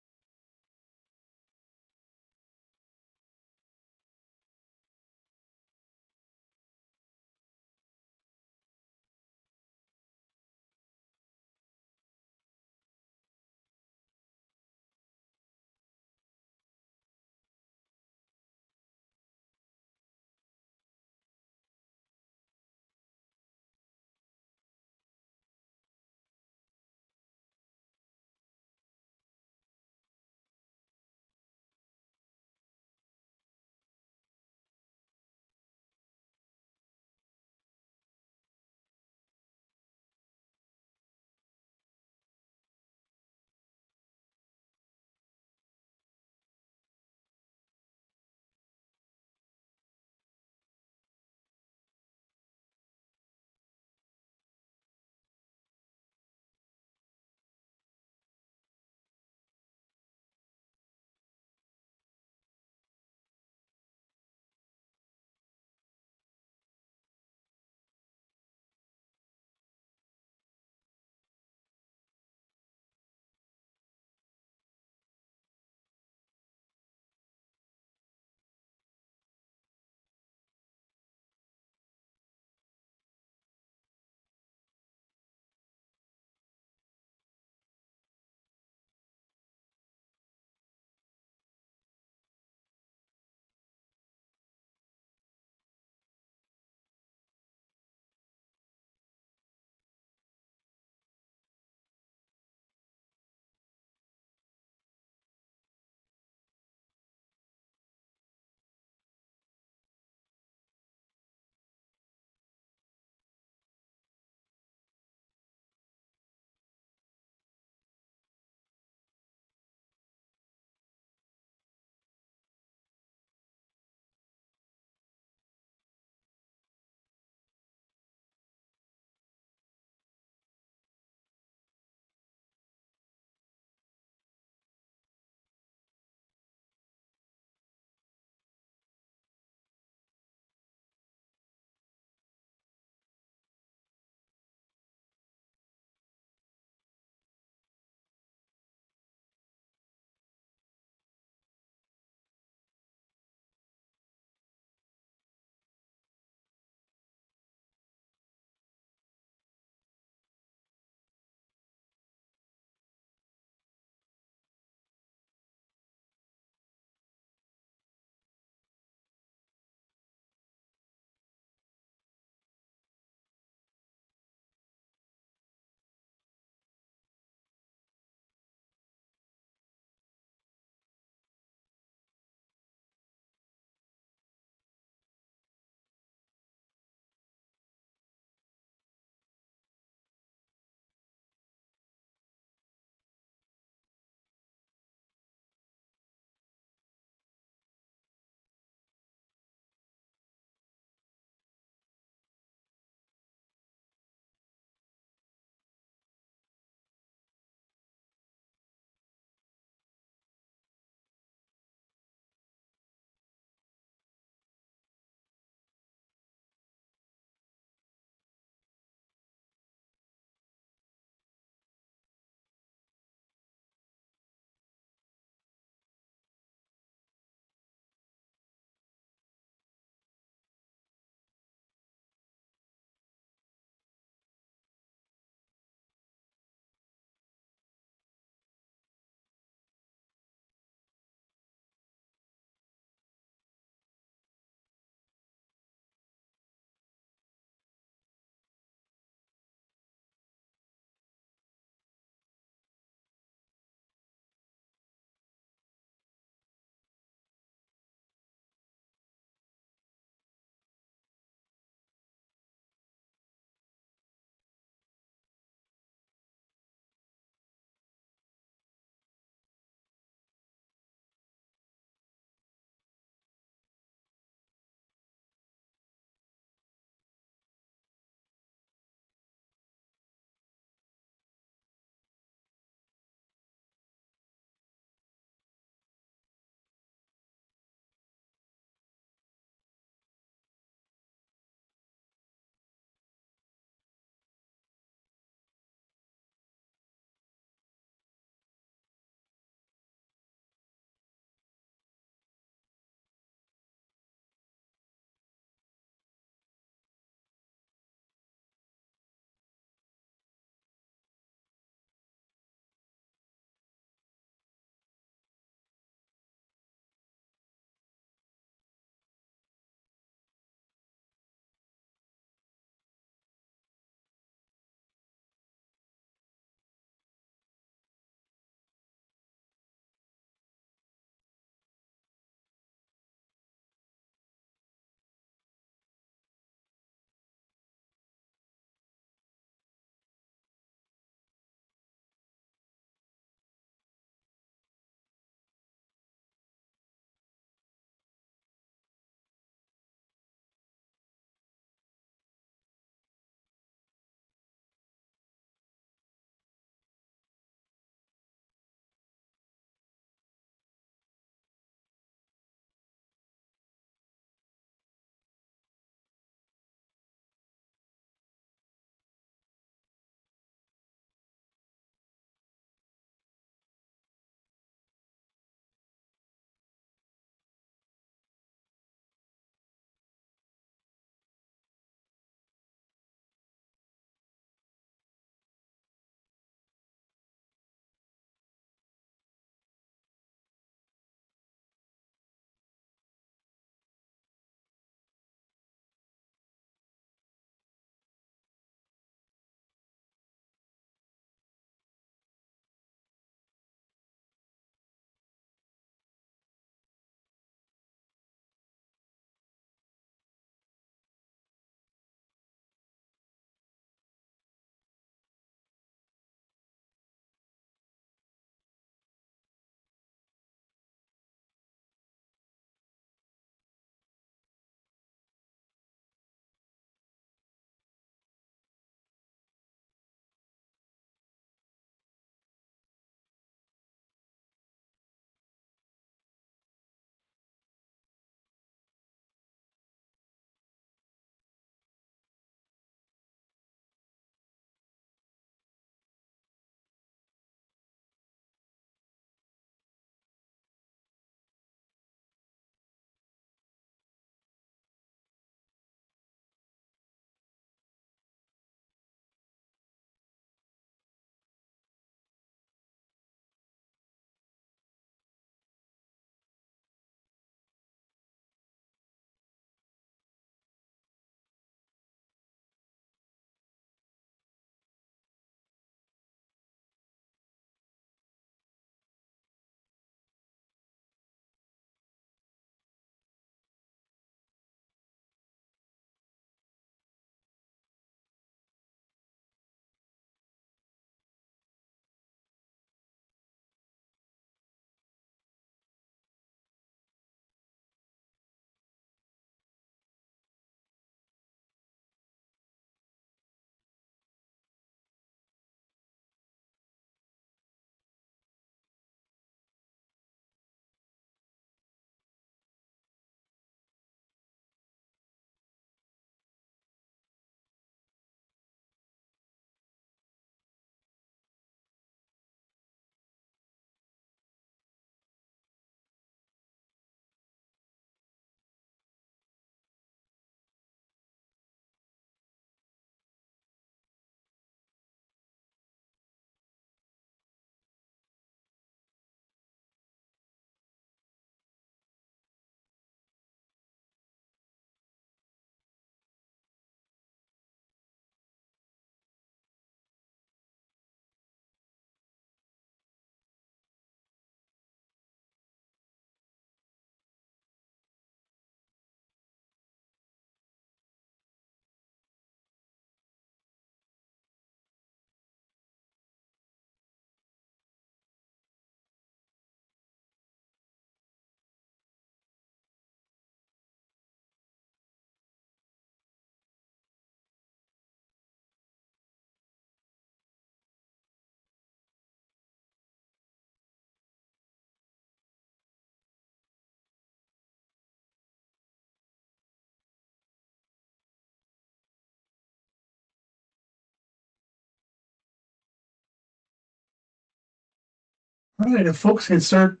All right, if folks can start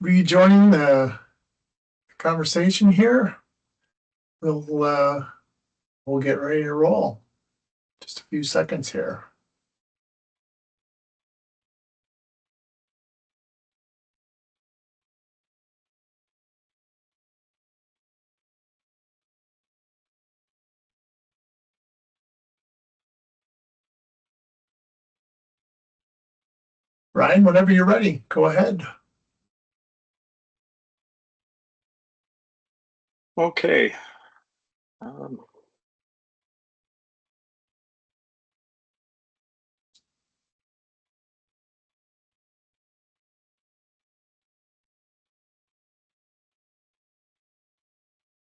rejoining the conversation here, we'll get ready to roll. Just a few seconds here. Ryan, whenever you're ready, go ahead. Okay.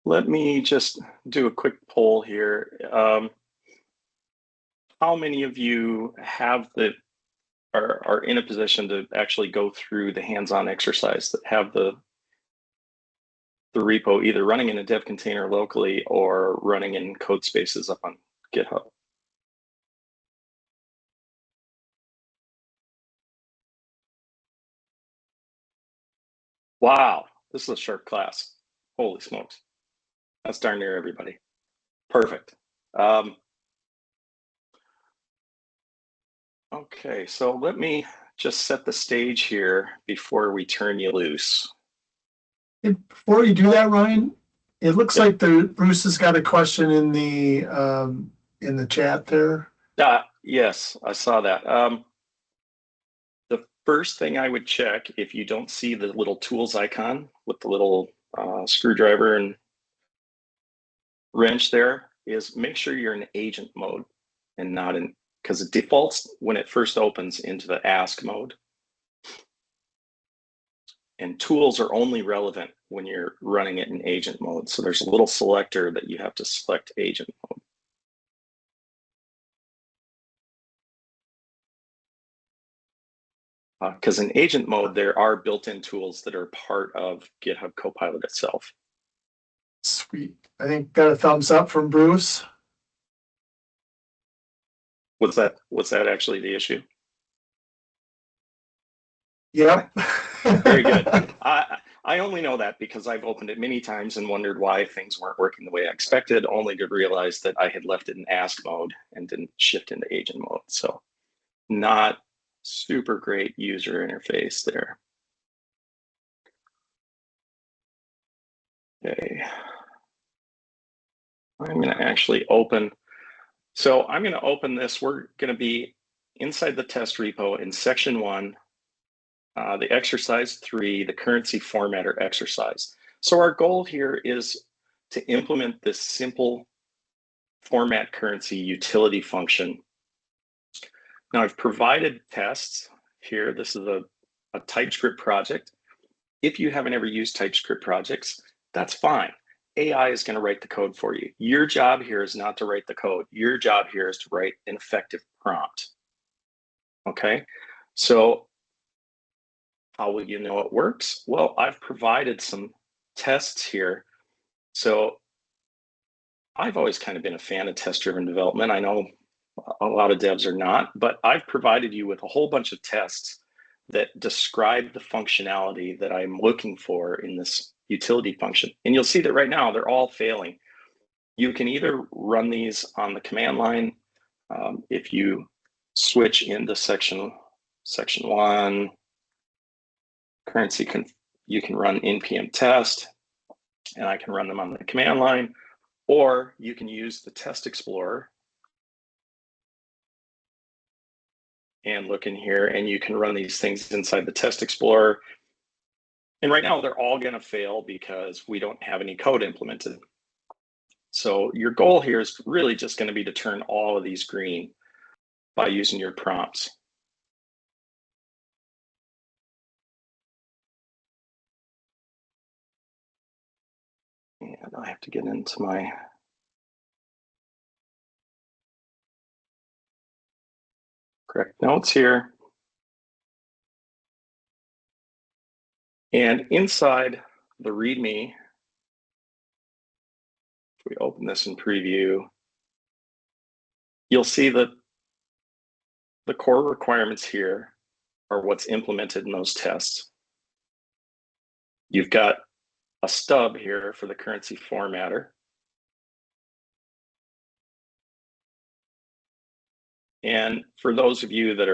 Let me just do a quick poll here. How many of you are in a position to actually go through the hands-on exercise, that have the repo either running in a dev container locally or running in code spaces up on GitHub? Wow, this is a short class. Holy smokes. That's darn near everybody. Perfect. Okay, so let me just set the stage here before we turn you loose. Before you do that, Ryan, it looks like Bruce has got a question in the chat there. Yes, I saw that. The first thing I would check, if you don't see the little tools icon with the little screwdriver and wrench there, is make sure you're in agent mode and not in, because it defaults when it first opens into the ask mode. And tools are only relevant when you're running it in agent mode. So there's a little selector that you have to select agent mode. Because in agent mode, there are built-in tools that are part of GitHub Copilot itself. Sweet. I think got a thumbs up from Bruce. Was that actually the issue? Yep. Very good. I only know that because I've opened it many times and wondered why things weren't working the way I expected, only to realize that I had left it in ask mode and didn't shift into agent mode. So not super great user interface there. Okay. I'm going to actually open. So I'm going to open this. We're going to be inside the test repo in section 1, the exercise 3, the currency formatter exercise. So our goal here is to implement this simple format currency utility function. Now I've provided tests here. This is a TypeScript project. If you haven't ever used TypeScript projects, that's fine. AI is going to write the code for you. Your job here is not to write the code. Your job here is to write an effective prompt. Okay, so how will you know it works? Well, I've provided some tests here. So I've always kind of been a fan of test-driven development. I know a lot of devs are not, but I've provided you with a whole bunch of tests that describe the functionality that I'm looking for in this utility function. And you'll see that right now they're all failing. You can either run these on the command line. If you switch into section 1, currency, you can run npm test, and I can run them on the command line, or you can use the test explorer and look in here, and you can run these things inside the test explorer. And right now they're all going to fail because we don't have any code implemented. So your goal here is really just going to be to turn all of these green by using your prompts. And I have to get into my correct notes here. And inside the README, if we open this in preview, you'll see that the core requirements here are what's implemented in those tests. You've got a stub here for the currency formatter. And for those of you that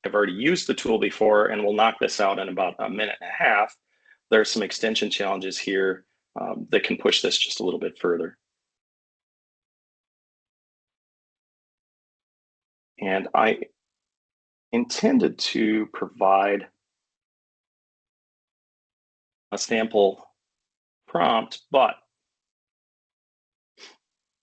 have already used the tool before and will knock this out in about a minute and a half, there's some extension challenges here that can push this just a little bit further. And I intended to provide a sample prompt, but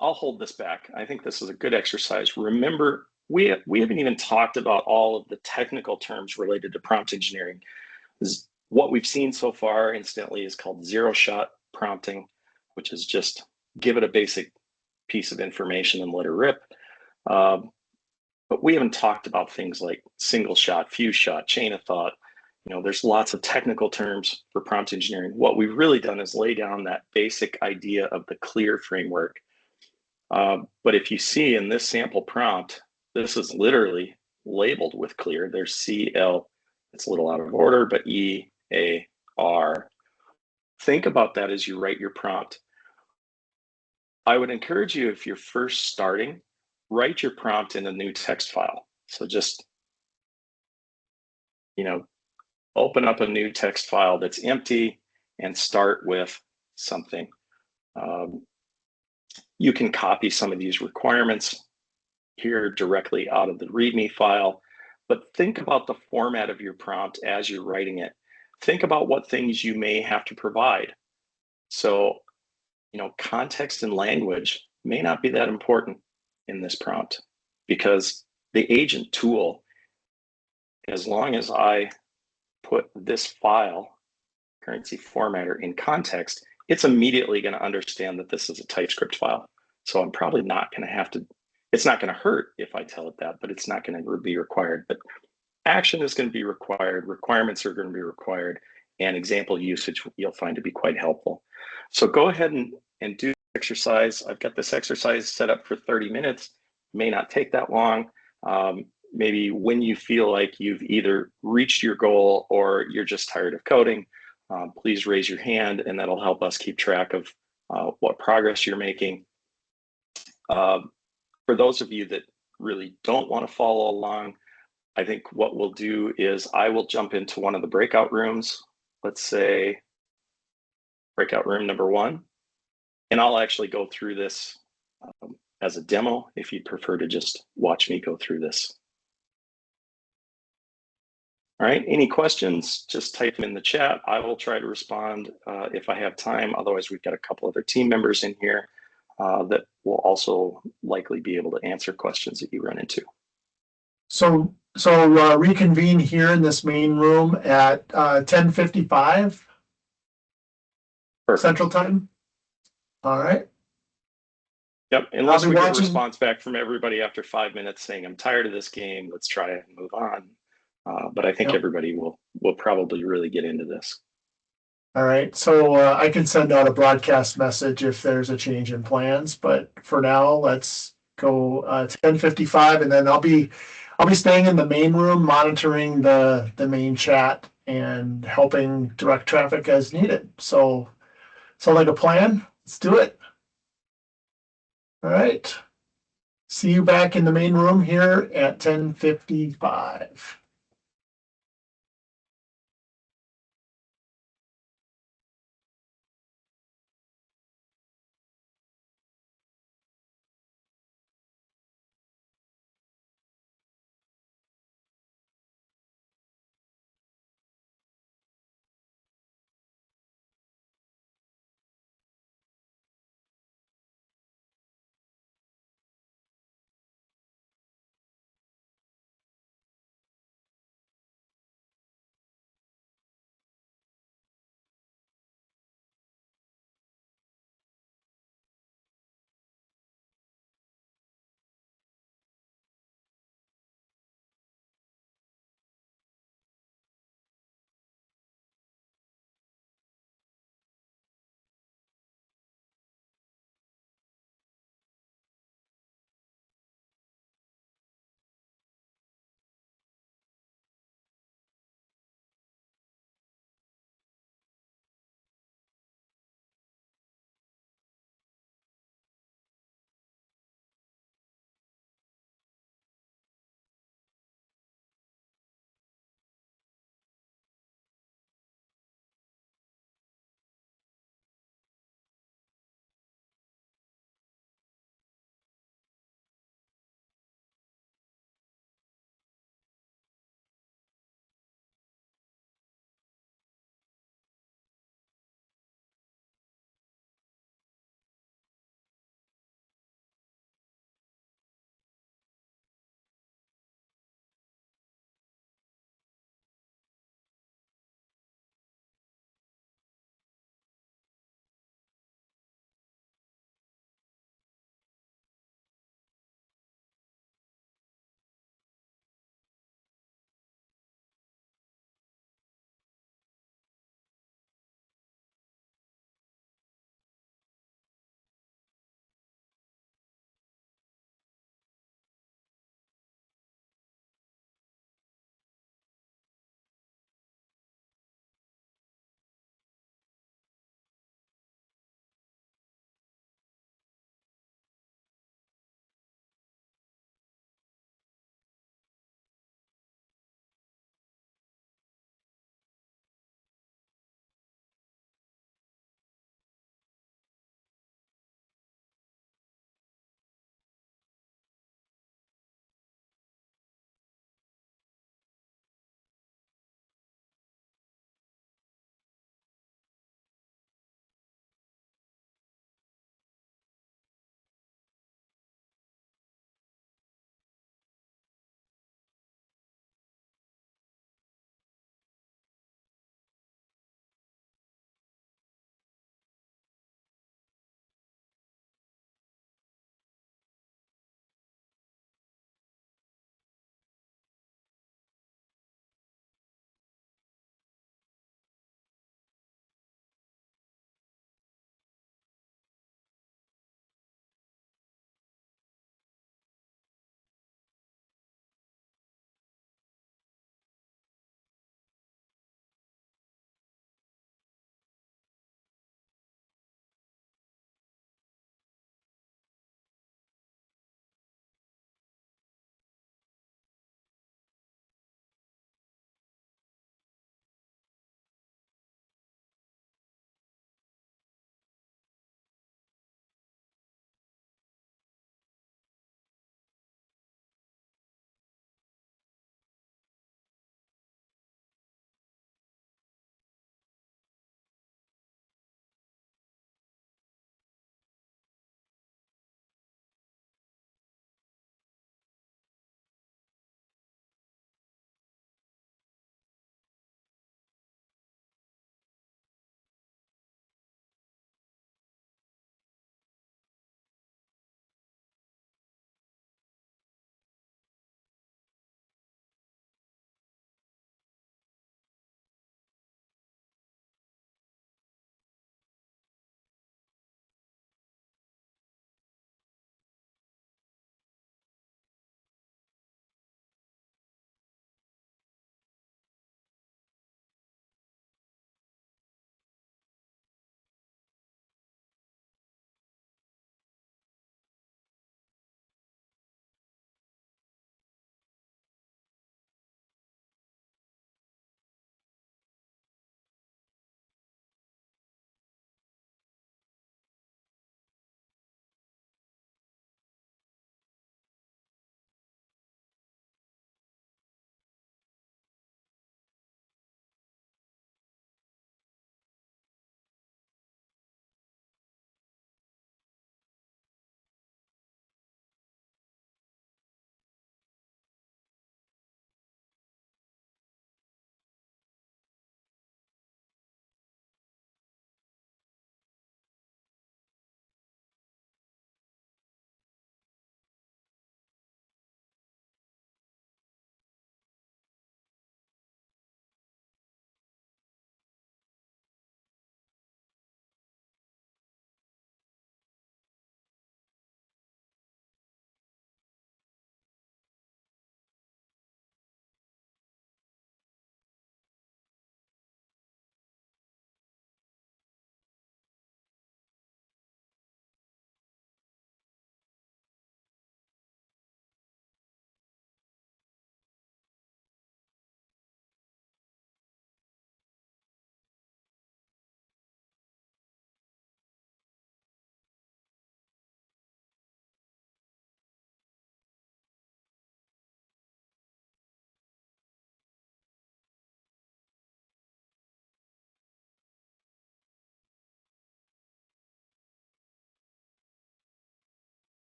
I'll hold this back. I think this is a good exercise. Remember, we haven't even talked about all of the technical terms related to prompt engineering. What we've seen so far, incidentally, is called zero-shot prompting, which is just give it a basic piece of information and let it rip. But we haven't talked about things like single shot, few shot, chain of thought. There's lots of technical terms for prompt engineering. What we've really done is lay down that basic idea of the clear framework. But if you see in this sample prompt, this is literally labeled with clear. There's CL, it's a little out of order, but EAR. Think about that as you write your prompt. I would encourage you, if you're first starting, write your prompt in a new text file. So just, open up a new text file that's empty and start with something. You can copy some of these requirements here directly out of the README file, but think about the format of your prompt as you're writing it. Think about what things you may have to provide. So, context and language may not be that important in this prompt, because the agent tool, as long as I put this file, currency formatter, in context, it's immediately going to understand that this is a TypeScript file. So I'm probably not going to have to, it's not going to hurt if I tell it that, but it's not going to be required. But action is going to be required, requirements are going to be required, and example usage you'll find to be quite helpful. So go ahead and do the exercise. I've got this exercise set up for 30 minutes. May not take that long. Maybe when you feel like you've either reached your goal or you're just tired of coding, please raise your hand, and that'll help us keep track of what progress you're making. For those of you that really don't want to follow along, I think what we'll do is I will jump into one of the breakout rooms, let's say breakout room number 1, and I'll actually go through this as a demo if you'd prefer to just watch me go through this. All right, any questions, just type them in the chat. I will try to respond if I have time. Otherwise, we've got a couple other team members in here that will also likely be able to answer questions that you run into. So reconvene here in this main room at 10:55 Central Time. All right. Yep, unless we get a response back from everybody after 5 minutes saying, I'm tired of this game, let's try it and move on. But I think everybody will probably really get into this. All right, so I can send out a broadcast message if there's a change in plans, but for now, let's go 10:55, and then I'll be staying in the main room, monitoring the main chat and helping direct traffic as needed. So, sound like a plan? Let's do it. All right. See you back in the main room here at 10:55.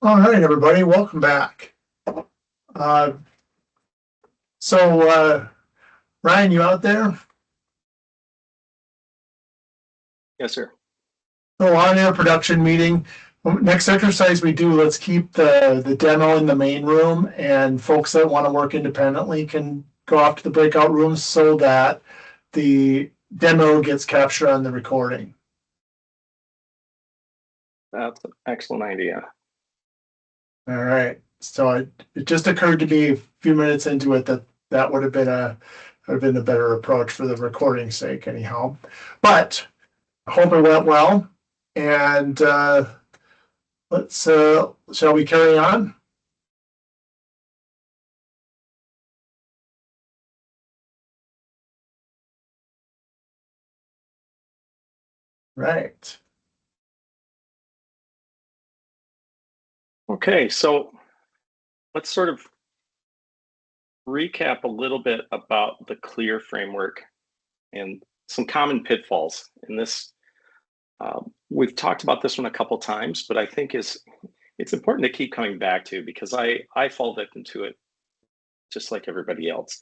All right, everybody, welcome back. So, Ryan, you out there? Yes, sir. So on-air production meeting. Next exercise we do, let's keep the demo in the main room, and folks that want to work independently can go off to the breakout rooms so that the demo gets captured on the recording. That's an excellent idea. All right. So it just occurred to me a few minutes into it that would have been a better approach for the recording's sake, anyhow. But I hope it went well. And let's shall we carry on? Right. Okay, so let's sort of recap a little bit about the CLEAR framework and some common pitfalls in this. We've talked about this one a couple times, but I think it's important to keep coming back to, because I fall victim to it just like everybody else,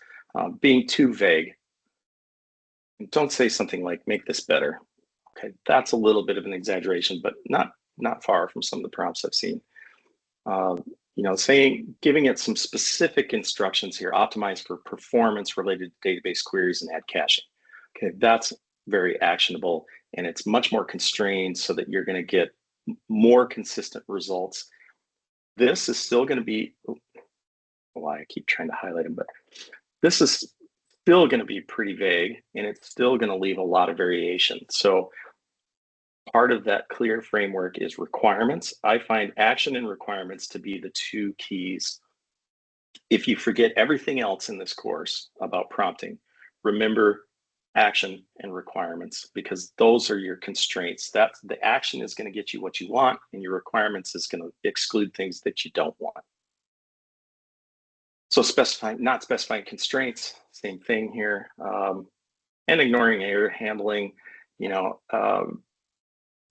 being too vague. And don't say something like "make this better." Okay, that's a little bit of an exaggeration, but not far from some of the prompts I've seen. Giving it some specific instructions here: optimize for performance related to database queries and add caching. Okay, that's very actionable, and it's much more constrained so that you're going to get more consistent results. This is still going to be, well, I keep trying to highlight them, but this is still going to be pretty vague, and it's still going to leave a lot of variation. So part of that CLEAR framework is requirements. I find action and requirements to be the two keys. If you forget everything else in this course about prompting, remember action and requirements, because those are your constraints. That's the action is going to get you what you want, and your requirements is going to exclude things that you don't want. So not specifying constraints, same thing here, and ignoring error handling,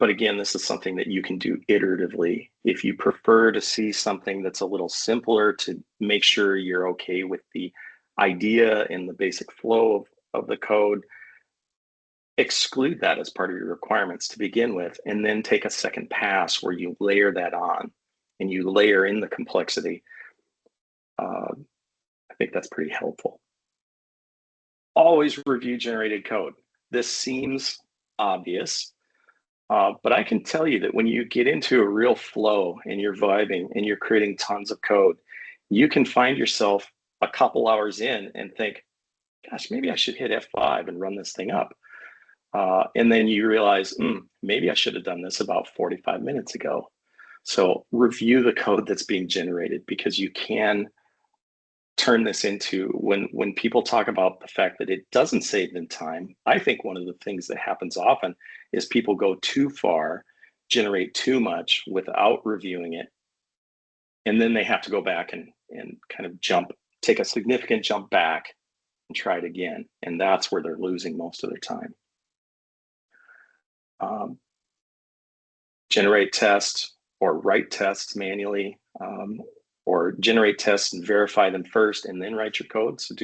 but again, this is something that you can do iteratively. If you prefer to see something that's a little simpler to make sure you're okay with the idea and the basic flow of the code, exclude that as part of your requirements to begin with, and then take a second pass where you layer that on and you layer in the complexity. I think that's pretty helpful. Always review generated code. This seems obvious, but I can tell you that when you get into a real flow and you're vibing and you're creating tons of code, you can find yourself a couple hours in and think, gosh, maybe I should hit F5 and run this thing up. And then you realize, maybe I should have done this about 45 minutes ago. So review the code that's being generated, because you can turn this into, when people talk about the fact that it doesn't save them time, I think one of the things that happens often is people go too far, generate too much without reviewing it, and then they have to go back and kind of take a significant jump back and try it again, and that's where they're losing most of their time. Generate tests or write tests manually, or generate tests and verify them first and then write your code. So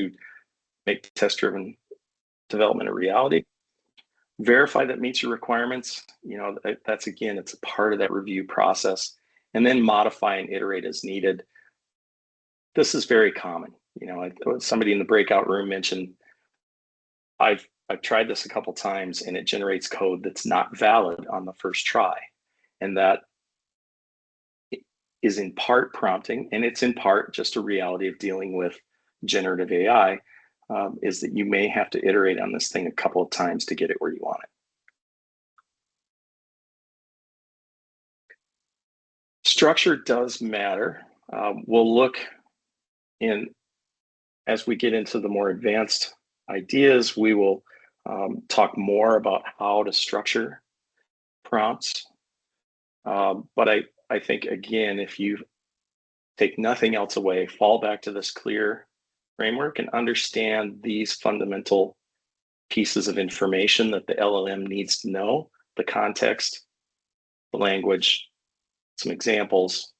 make test-driven development a reality. Verify that meets your requirements. That's, again, it's a part of that review process. And then modify and iterate as needed. This is very common. Somebody in the breakout room mentioned, I've tried this a couple times and it generates code that's not valid on the first try. And that is in part prompting, and it's in part just a reality of dealing with generative AI, is that you may have to iterate on this thing a couple of times to get it where you want it. Structure does matter. We'll look as we get into the more advanced ideas, we will talk more about how to structure prompts. But I think, again, if you take nothing else away, fall back to this CLEAR framework and understand these fundamental pieces of information that the LLM needs to know: the context, the language, some examples,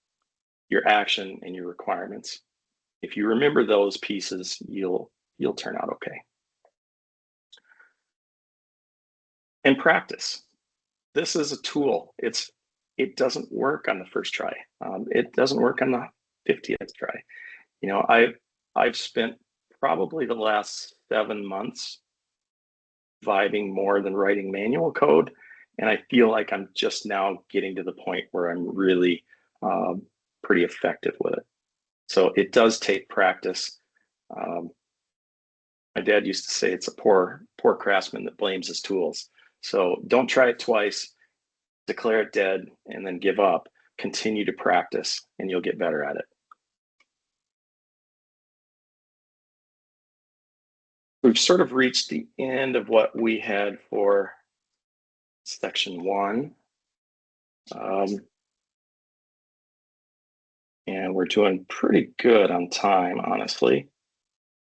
your action, and your requirements. If you remember those pieces, you'll turn out okay. And practice. This is a tool. It doesn't work on the first try. It doesn't work on the 50th try. You know, I've spent probably the last 7 months vibing more than writing manual code, and I feel like I'm just now getting to the point where I'm really pretty effective with it. So it does take practice. My dad used to say it's a poor craftsman that blames his tools. So don't try it twice, declare it dead, and then give up. Continue to practice, and you'll get better at it. We've sort of reached the end of what we had for section 1. And we're doing pretty good on time, honestly.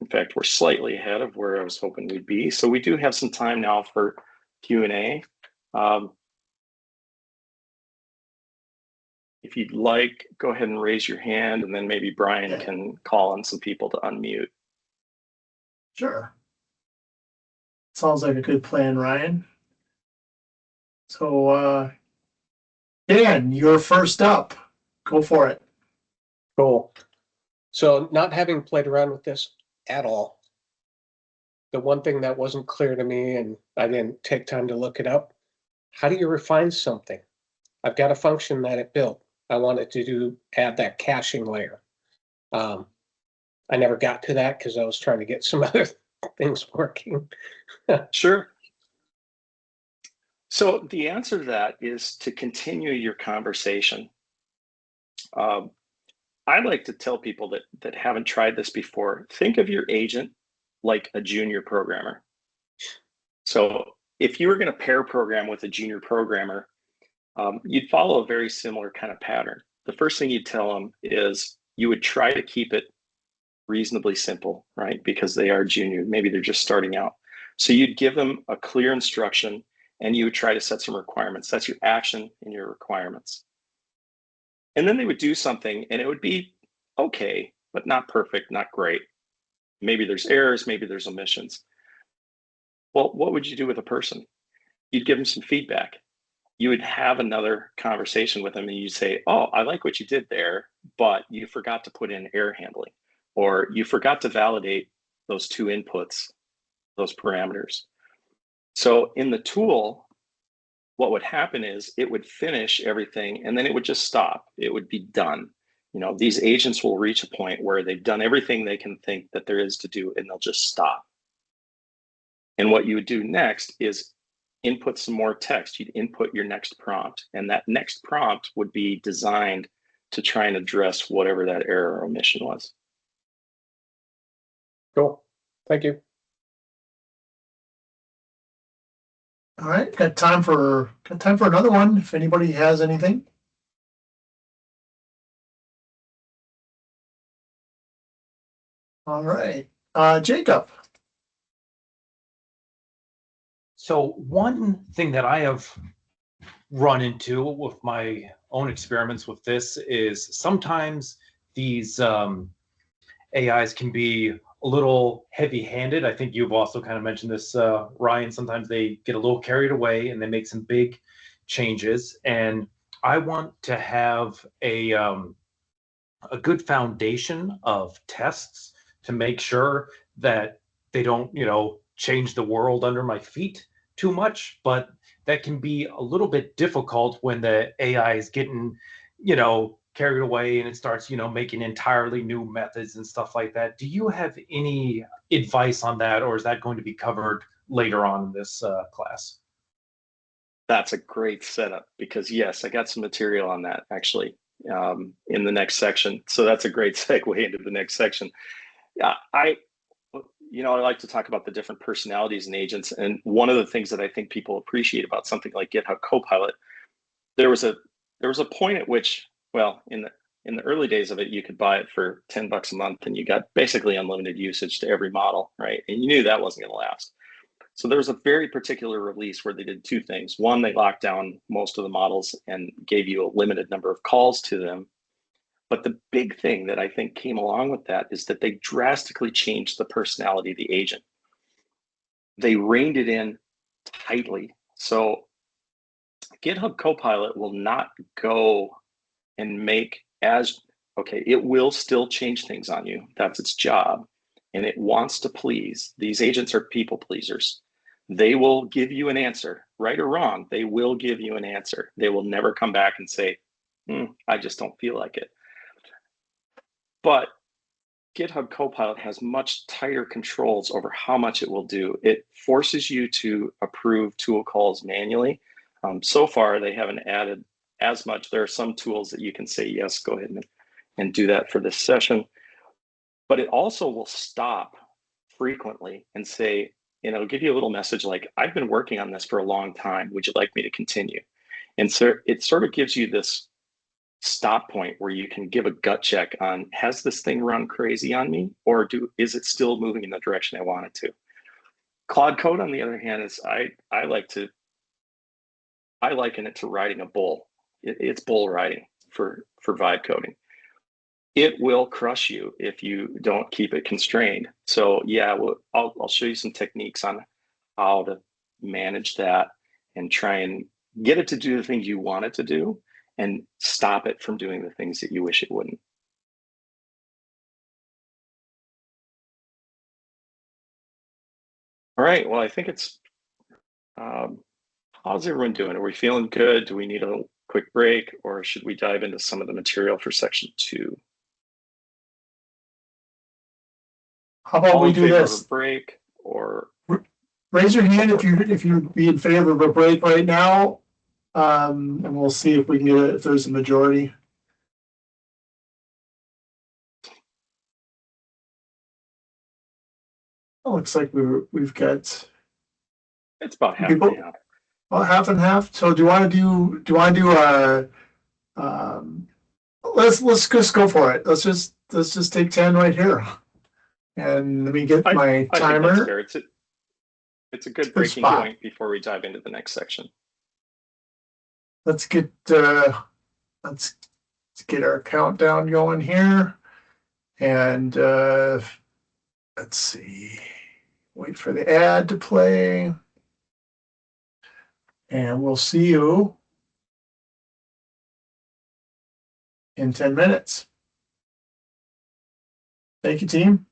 In fact, we're slightly ahead of where I was hoping we'd be. So we do have some time now for Q&A. If you'd like, go ahead and raise your hand, and then maybe Brian can call on some people to unmute. Sure. Sounds like a good plan, Ryan. So, Dan, you're first up. Go for it. Cool. So not having played around with this at all, the one thing that wasn't clear to me, and I didn't take time to look it up, how do you refine something? I've got a function that it built. I wanted to add that caching layer. I never got to that because I was trying to get some other things working. Sure. So the answer to that is to continue your conversation. I like to tell people that haven't tried this before, think of your agent like a junior programmer. So if you were going to pair program with a junior programmer, you'd follow a very similar kind of pattern. The first thing you'd tell them is you would try to keep it reasonably simple, right? Because they are junior, maybe they're just starting out. So you'd give them a clear instruction, and you would try to set some requirements. That's your action and your requirements. And then they would do something, and it would be okay, but not perfect, not great. Maybe there's errors, maybe there's omissions. Well, what would you do with a person? You'd give them some feedback. You would have another conversation with them, and you'd say, oh, I like what you did there, but you forgot to put in error handling, or you forgot to validate those 2 inputs, those parameters. So in the tool, what would happen is it would finish everything, and then it would just stop. It would be done. You know, these agents will reach a point where they've done everything they can think that there is to do, and they'll just stop. And what you would do next is input some more text. You'd input your next prompt, and that next prompt would be designed to try and address whatever that error or omission was. Cool. Thank you. All right, got time for another one if anybody has anything. All right, Jacob. So one thing that I have run into with my own experiments with this is sometimes these AIs can be a little heavy-handed. I think you've also kind of mentioned this, Ryan. Sometimes they get a little carried away and they make some big changes. And I want to have a good foundation of tests to make sure that they don't, change the world under my feet too much. But that can be a little bit difficult when the AI is getting, carried away and it starts, making entirely new methods and stuff like that. Do you have any advice on that, or is that going to be covered later on in this class? That's a great setup, because yes, I got some material on that actually in the next section. So that's a great segue into the next section. Yeah, I like to talk about the different personalities and agents. And one of the things that I think people appreciate about something like GitHub Copilot, there was a point at which, well, in the early days of it, you could buy it for $10 a month, and you got basically unlimited usage to every model, right? And you knew that wasn't going to last. So there was a very particular release where they did 2 things. One, they locked down most of the models and gave you a limited number of calls to them. But the big thing that I think came along with that is that they drastically changed the personality of the agent. They reined it in tightly. So GitHub Copilot will not go and make as, okay, it will still change things on you. That's its job. And it wants to please. These agents are people pleasers. They will give you an answer, right or wrong. They will give you an answer. They will never come back and say, I just don't feel like it. But GitHub Copilot has much tighter controls over how much it will do. It forces you to approve tool calls manually. So far, they haven't added as much. There are some tools that you can say, yes, go ahead and do that for this session. But it also will stop frequently and say, it'll give you a little message like, I've been working on this for a long time. Would you like me to continue? And so it sort of gives you this stop point where you can give a gut check on, has this thing run crazy on me, or is it still moving in the direction I want it to? Claude Code, on the other hand, is I liken it to riding a bull. It's bull riding for vibe coding. It will crush you if you don't keep it constrained. So yeah, I'll show you some techniques on how to manage that and try and get it to do the things you want it to do and stop it from doing the things that you wish it wouldn't. All right, well, I think it's, how's everyone doing? Are we feeling good? Do we need a quick break, or should we dive into some of the material for section 2? How about All we in do favor this? of a break, or Raise your hand if you'd be in favor of a break right now, and we'll see if we can get it, if there's a majority. It looks like we've got it's about half people, and half. well, half and half. So do you want to do a let's just go for it. Let's just take 10 right here. And let me get my I think that's timer. fair. It's a good Good breaking spot. point before we dive into the next section. Let's get let's get our countdown going here. And let's see. Wait for the ad to play. And we'll see you in 10 minutes. Thank you, team.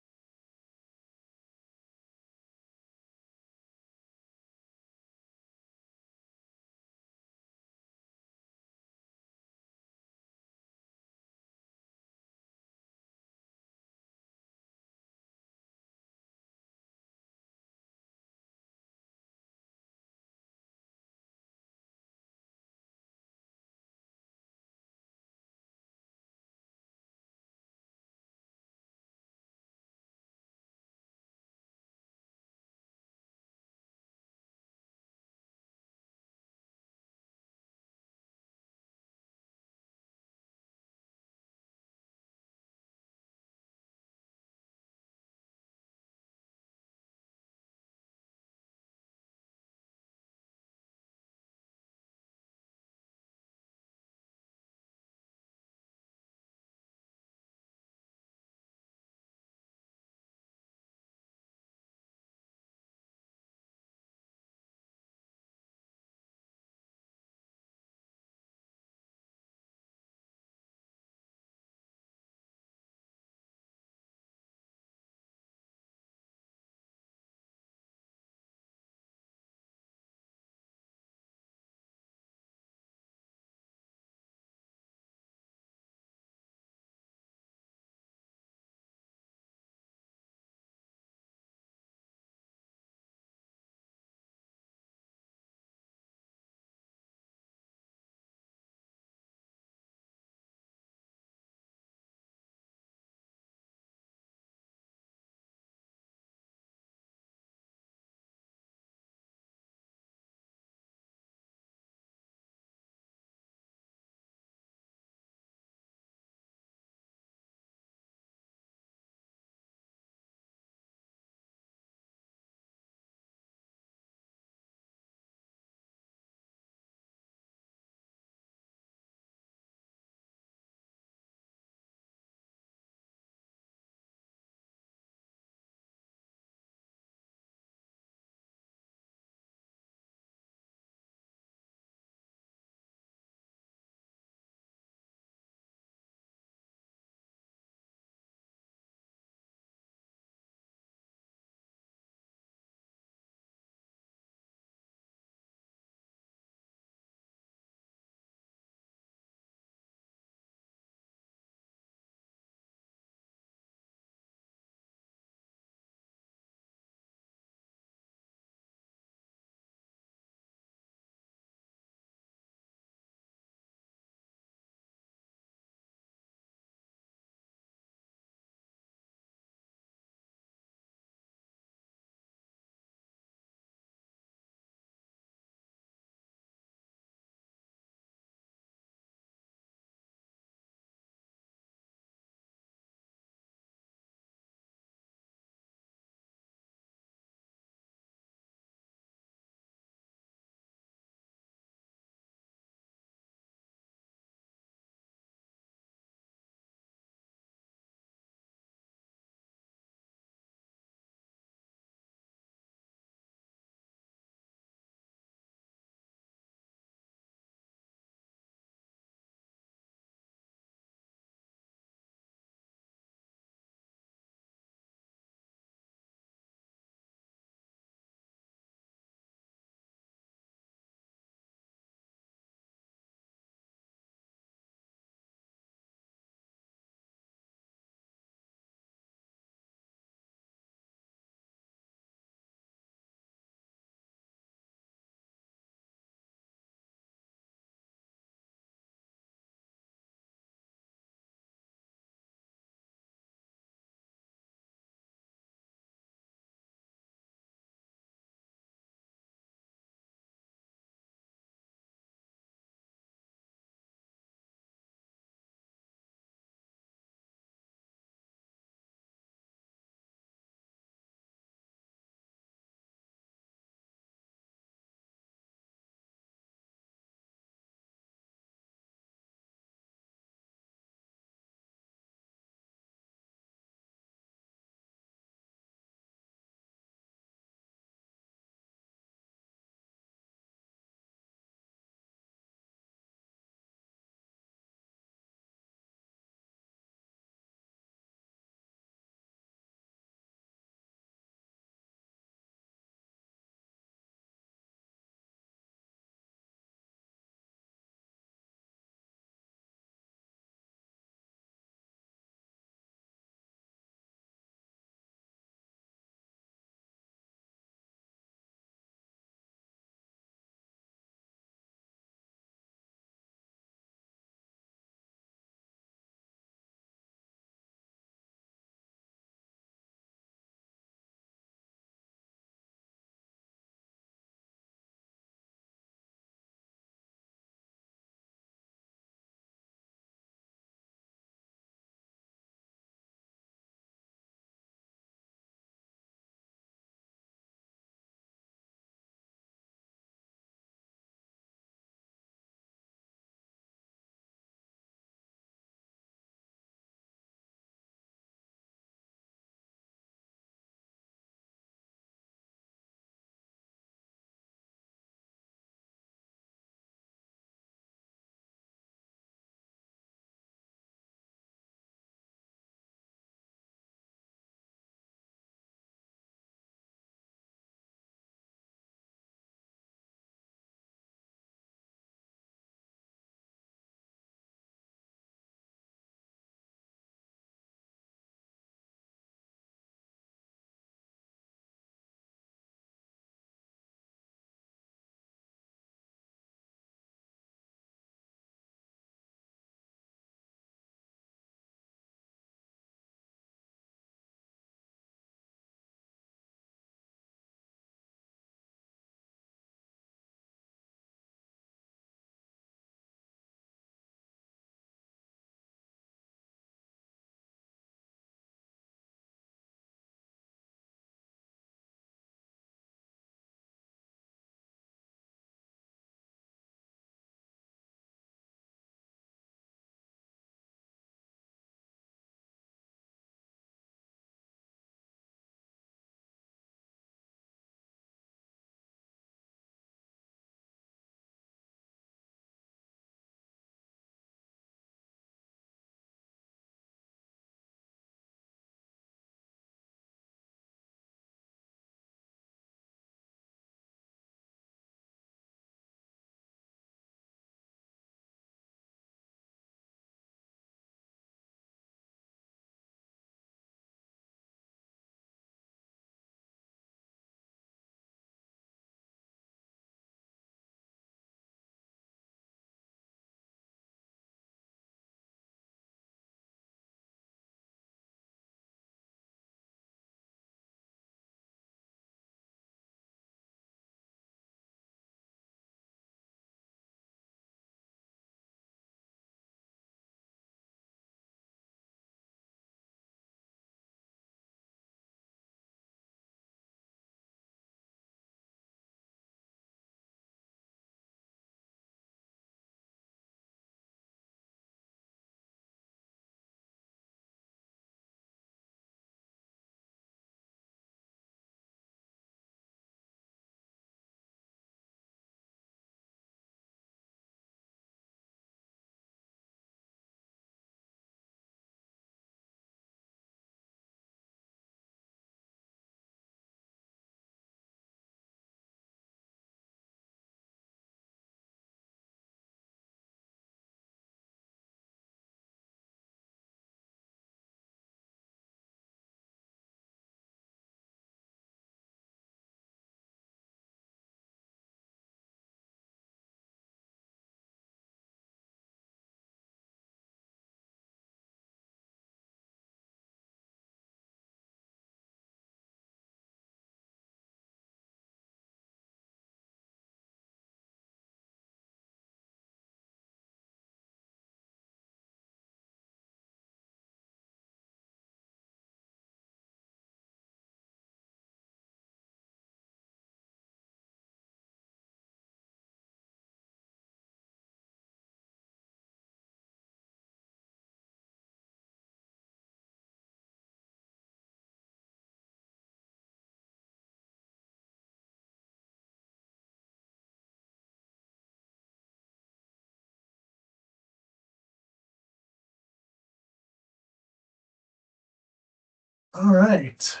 All right.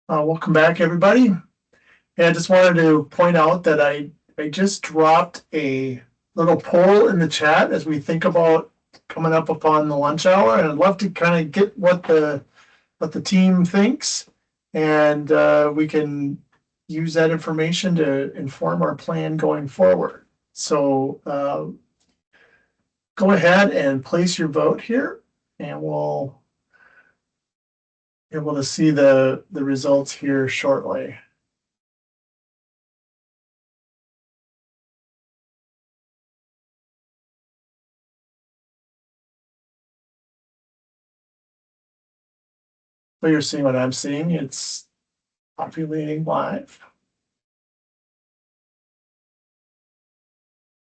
Welcome back, everybody. And I just wanted to point out that I just dropped a little poll in the chat as we think about coming up upon the lunch hour, and I'd love to kind of get what the team thinks, and we can use that information to inform our plan going forward. So go ahead and place your vote here, and we'll be able to see the results here shortly. So you're seeing what I'm seeing. It's populating live.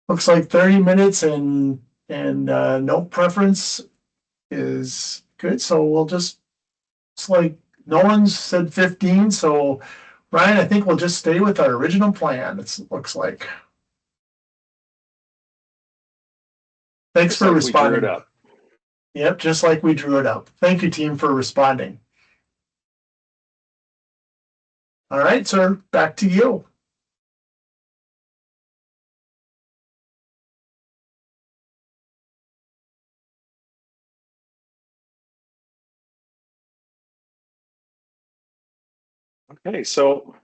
Looks like 30 minutes and no preference is good. So we'll just, it's like no one's said 15. So Ryan, I think we'll just stay with our original plan. It looks like. Thanks Just for like responding. We drew it up. Yep, just like we drew it up. Thank you, team, for responding. All right, sir, back to you. Okay, so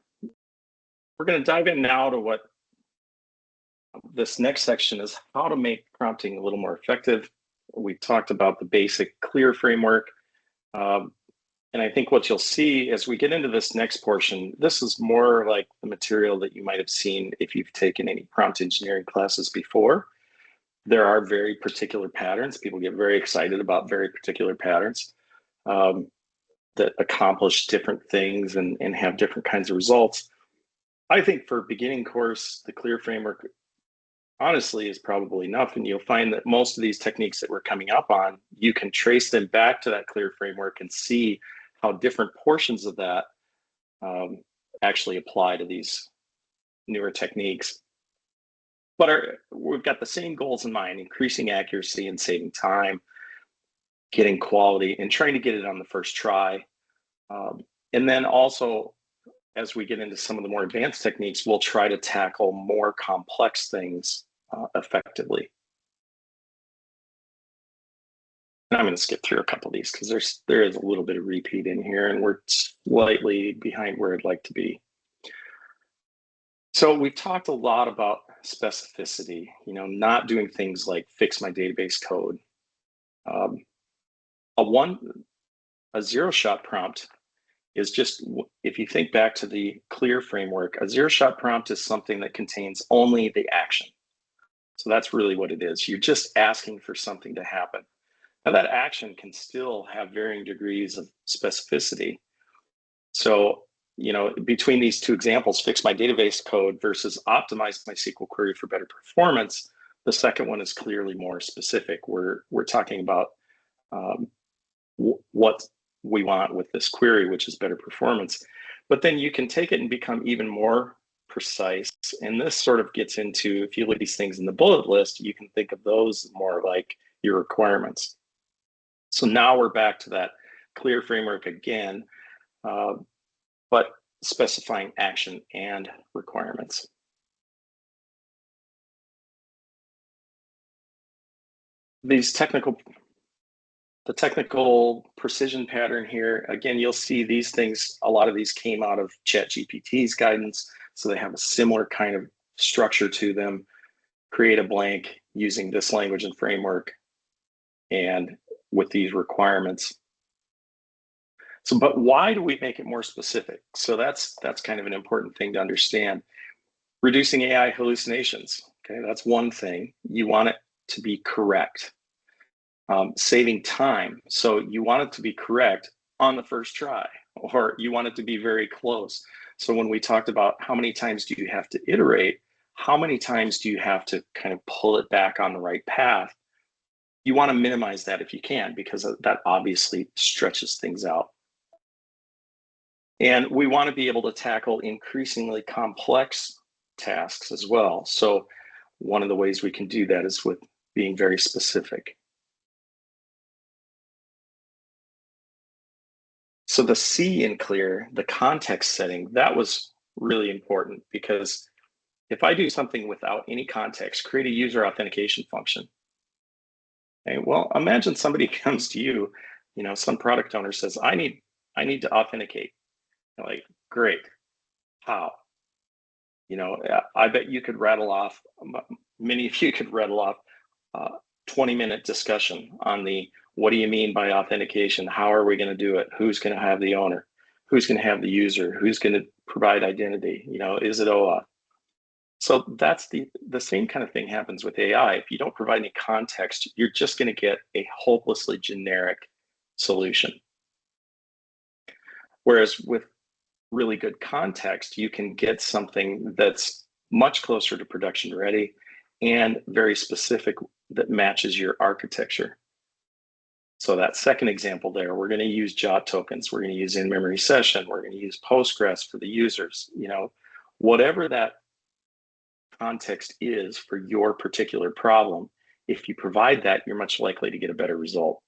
we're going to dive in now to what this next section is, how to make prompting a little more effective. We talked about the basic CLEAR framework. And I think what you'll see as we get into this next portion, this is more like the material that you might have seen if you've taken any prompt engineering classes before. There are very particular patterns. People get very excited about very particular patterns that accomplish different things and have different kinds of results. I think for beginning course, the CLEAR framework honestly is probably enough. And you'll find that most of these techniques that we're coming up on, you can trace them back to that CLEAR framework and see how different portions of that actually apply to these newer techniques. But we've got the same goals in mind: increasing accuracy and saving time, getting quality, and trying to get it on the first try. And then also, as we get into some of the more advanced techniques, we'll try to tackle more complex things effectively. And I'm going to skip through a couple of these because there is a little bit of repeat in here, and we're slightly behind where I'd like to be. So we've talked a lot about specificity, not doing things like fix my database code. A zero-shot prompt is just, if you think back to the CLEAR framework, a zero-shot prompt is something that contains only the action. So that's really what it is. You're just asking for something to happen. Now that action can still have varying degrees of specificity. So, between these two examples, fix my database code versus optimize my SQL query for better performance, the second one is clearly more specific. We're talking about what we want with this query, which is better performance. But then you can take it and become even more precise. And this sort of gets into, if you look at these things in the bullet list, you can think of those more like your requirements. So now we're back to that CLEAR framework again, but specifying action and requirements. The technical precision pattern here, again, you'll see these things, a lot of these came out of ChatGPT's guidance, so they have a similar kind of structure to them. Create a blank using this language and framework and with these requirements. So, but why do we make it more specific? So that's kind of an important thing to understand. Reducing AI hallucinations, okay, that's one thing. You want it to be correct. Saving time, so you want it to be correct on the first try, or you want it to be very close. So when we talked about how many times do you have to iterate, how many times do you have to kind of pull it back on the right path? You want to minimize that if you can, because that obviously stretches things out. And we want to be able to tackle increasingly complex tasks as well. So one of the ways we can do that is with being very specific. So the C in clear, the context setting, that was really important, because if I do something without any context, create a user authentication function. Okay, well, imagine somebody comes to you, some product owner says, I need to authenticate. You're like, great, how? I bet you could rattle off, many of you could rattle off 20-minute discussion on what do you mean by authentication? How are we going to do it? Who's going to have the owner? Who's going to have the user? Who's going to provide identity? Is it OAuth? So that's the same kind of thing happens with AI. If you don't provide any context, you're just going to get a hopelessly generic solution. Whereas with really good context, you can get something that's much closer to production ready and very specific, that matches your architecture. So that second example there, we're going to use JOT tokens, we're going to use in-memory session, we're going to use Postgres for the users, whatever that context is for your particular problem, if you provide that, you're much likely to get a better result.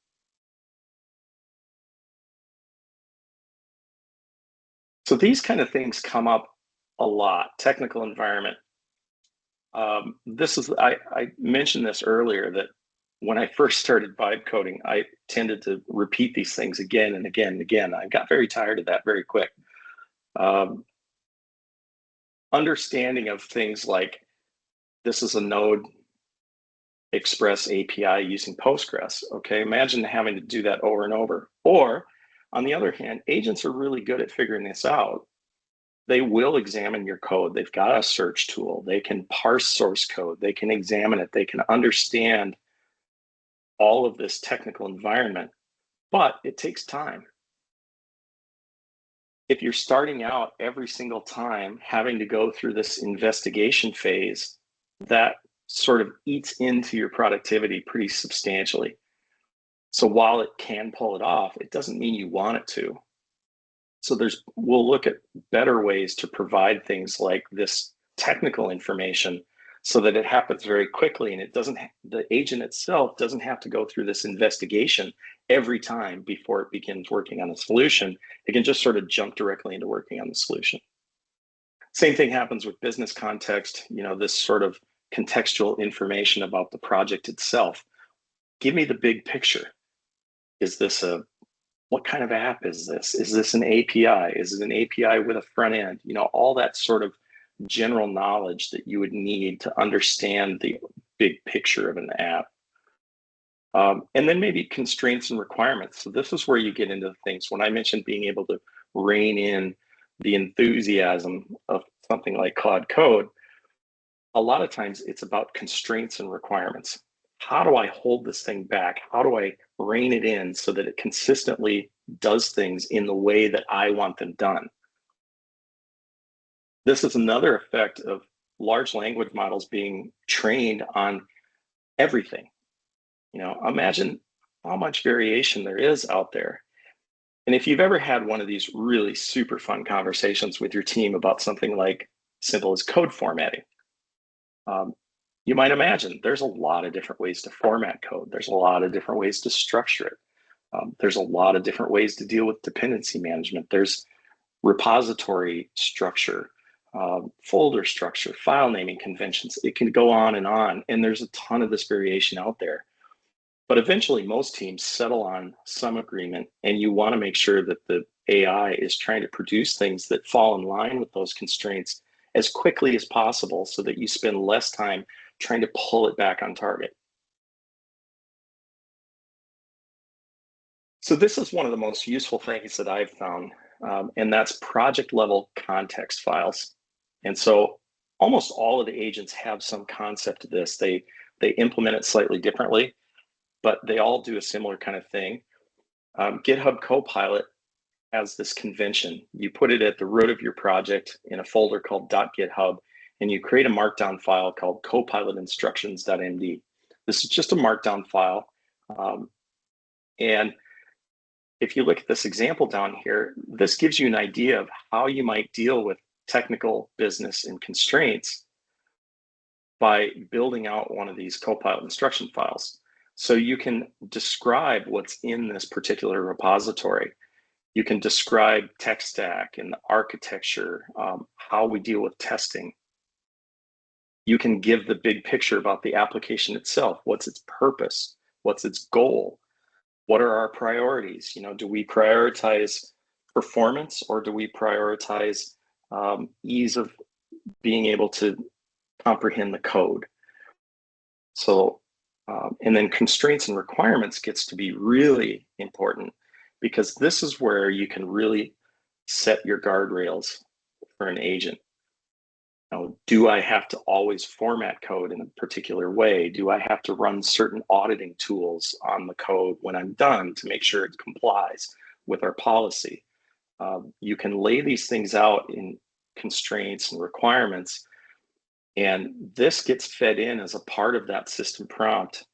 So these kind of things come up a lot. Technical environment. I mentioned this earlier, that when I first started vibe coding, I tended to repeat these things again and again and again. I got very tired of that very quick. Understanding of things like, this is a Node Express API using Postgres. Okay, imagine having to do that over and over. Or on the other hand, agents are really good at figuring this out. They will examine your code. They've got a search tool. They can parse source code. They can examine it. They can understand all of this technical environment, but it takes time. If you're starting out every single time having to go through this investigation phase, that sort of eats into your productivity pretty substantially. So while it can pull it off, it doesn't mean you want it to. So we'll look at better ways to provide things like this technical information so that it happens very quickly, and the agent itself doesn't have to go through this investigation every time before it begins working on a solution. It can just sort of jump directly into working on the solution. Same thing happens with business context, this sort of contextual information about the project itself. Give me the big picture. What kind of app is this? Is this an API? Is it an API with a front end? All that sort of general knowledge that you would need to understand the big picture of an app. And then maybe constraints and requirements. So this is where you get into things. When I mentioned being able to rein in the enthusiasm of something like Claude Code, a lot of times it's about constraints and requirements. How do I hold this thing back? How do I rein it in so that it consistently does things in the way that I want them done? This is another effect of large language models being trained on everything. Imagine how much variation there is out there. And if you've ever had one of these really super fun conversations with your team about something like simple as code formatting, you might imagine there's a lot of different ways to format code. There's a lot of different ways to structure it. There's a lot of different ways to deal with dependency management. There's repository structure, folder structure, file naming conventions. It can go on, and there's a ton of this variation out there. But eventually, most teams settle on some agreement, and you want to make sure that the AI is trying to produce things that fall in line with those constraints as quickly as possible so that you spend less time trying to pull it back on target. So this is one of the most useful things that I've found, and that's project level context files. And so almost all of the agents have some concept of this. They implement it slightly differently, but they all do a similar kind of thing. GitHub Copilot has this convention. You put it at the root of your project in a folder called .github, and you create a markdown file called copilotinstructions.md. This is just a markdown file. And if you look at this example down here, this gives you an idea of how you might deal with technical, business, and constraints by building out one of these Copilot instruction files. So you can describe what's in this particular repository. You can describe tech stack and the architecture, how we deal with testing. You can give the big picture about the application itself. What's its purpose? What's its goal? What are our priorities? You know, do we prioritize performance, or do we prioritize ease of being able to comprehend the code? So, and then constraints and requirements gets to be really important, because this is where you can really set your guardrails for an agent. Now, do I have to always format code in a particular way? Do I have to run certain auditing tools on the code when I'm done to make sure it complies with our policy? You can lay these things out in constraints and requirements, and this gets fed in as a part of that system prompt,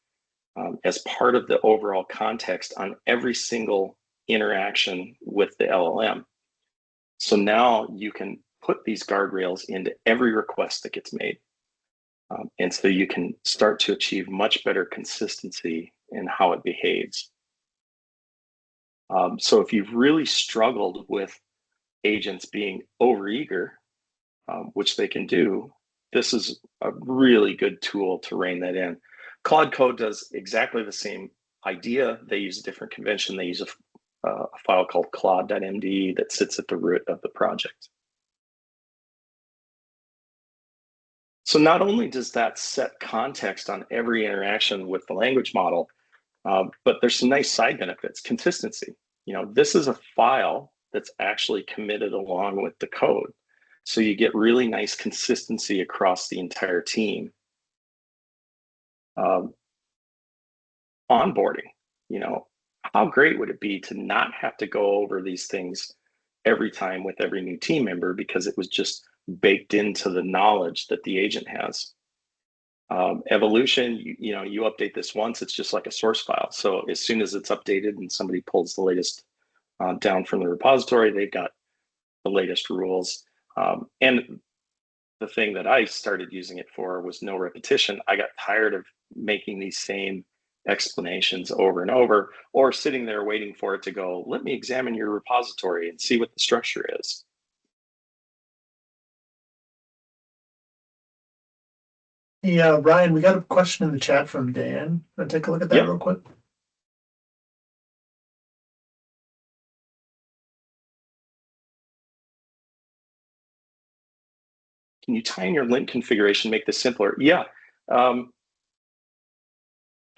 as part of the overall context on every single interaction with the LLM. So now you can put these guardrails into every request that gets made. And so you can start to achieve much better consistency in how it behaves. So if you've really struggled with agents being overeager, which they can do, this is a really good tool to rein that in. Claude Code does exactly the same idea. They use a different convention. They use a file called claude.md that sits at the root of the project. So not only does that set context on every interaction with the language model, but there's some nice side benefits. Consistency. You know, this is a file that's actually committed along with the code. So you get really nice consistency across the entire team. Onboarding, you know, how great would it be to not have to go over these things every time with every new team member, because it was just baked into the knowledge that the agent has. Evolution, you know, you update this once, it's just like a source file. So as soon as it's updated and somebody pulls the latest down from the repository, they've got the latest rules. And the thing that I started using it for was no repetition. I got tired of making these same explanations over and over, or sitting there waiting for it to go, let me examine your repository and see what the structure is. Yeah, Ryan, we got a question in the chat from Dan. Want to take a look at that real quick? Can you tie in your lint configuration, make this simpler? Yeah.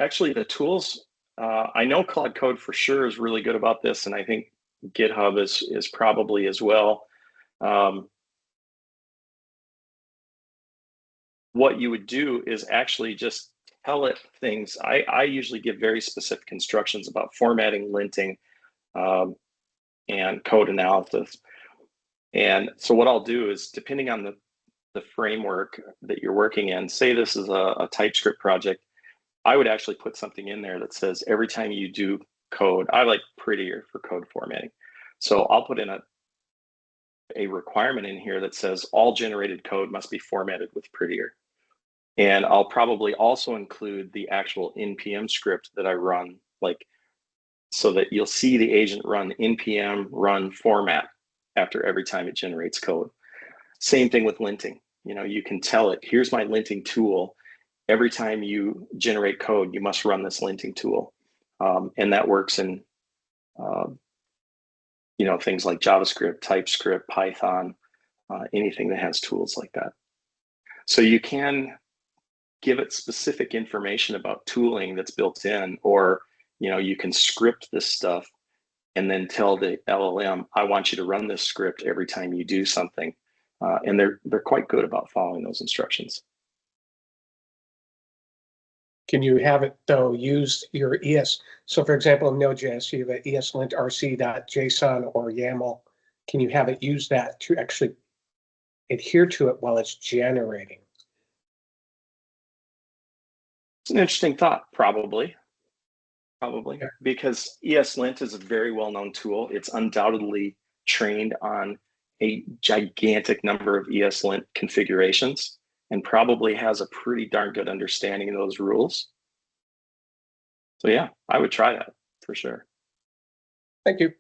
Actually, the tools, I know Claude Code for sure is really good about this, and I think GitHub is probably as well. What you would do is actually just tell it things. I usually give very specific instructions about formatting, linting, and code analysis. And so what I'll do is, depending on the framework that you're working in, say this is a TypeScript project, I would actually put something in there that says every time you do code, I like prettier for code formatting. So I'll put in a requirement in here that says all generated code must be formatted with prettier. And I'll probably also include the actual npm script that I run, like, so that you'll see the agent run npm run format after every time it generates code. Same thing with linting. You know, you can tell it, here's my linting tool. Every time you generate code, you must run this linting tool. And that works in, you know, things like JavaScript, TypeScript, Python, anything that has tools like that. So you can give it specific information about tooling that's built in, or, you know, you can script this stuff and then tell the LLM, I want you to run this script every time you do something. And they're quite good about following those instructions. Can you have it, though, use your ES? So, for example, in Node.js, you have an ESLint rc.json or YAML. Can you have it use that to actually adhere to it while it's generating? It's an interesting thought, probably, yeah. Because ESLint is a very well-known tool. It's undoubtedly trained on a gigantic number of ESLint configurations, and probably has a pretty darn good understanding of those rules. So yeah, I would try that for sure. Thank you.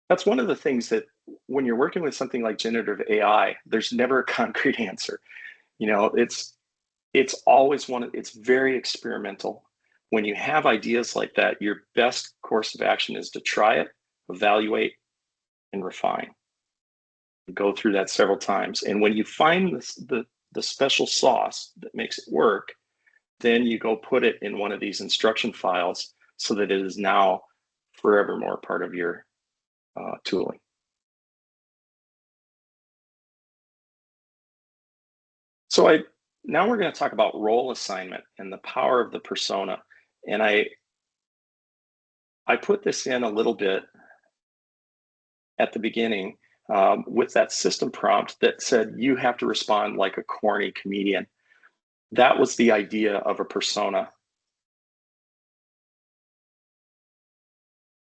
That's one of the things that when you're working with something like generative AI, there's never a concrete answer. It's always it's very experimental. When you have ideas like that, your best course of action is to try it, evaluate, and refine. Go through that several times. And when you find the special sauce that makes it work, then you go put it in one of these instruction files so that it is now forevermore part of your tooling. So now we're going to talk about role assignment and the power of the persona. And I put this in a little bit at the beginning with that system prompt that said you have to respond like a corny comedian. That was the idea of a persona.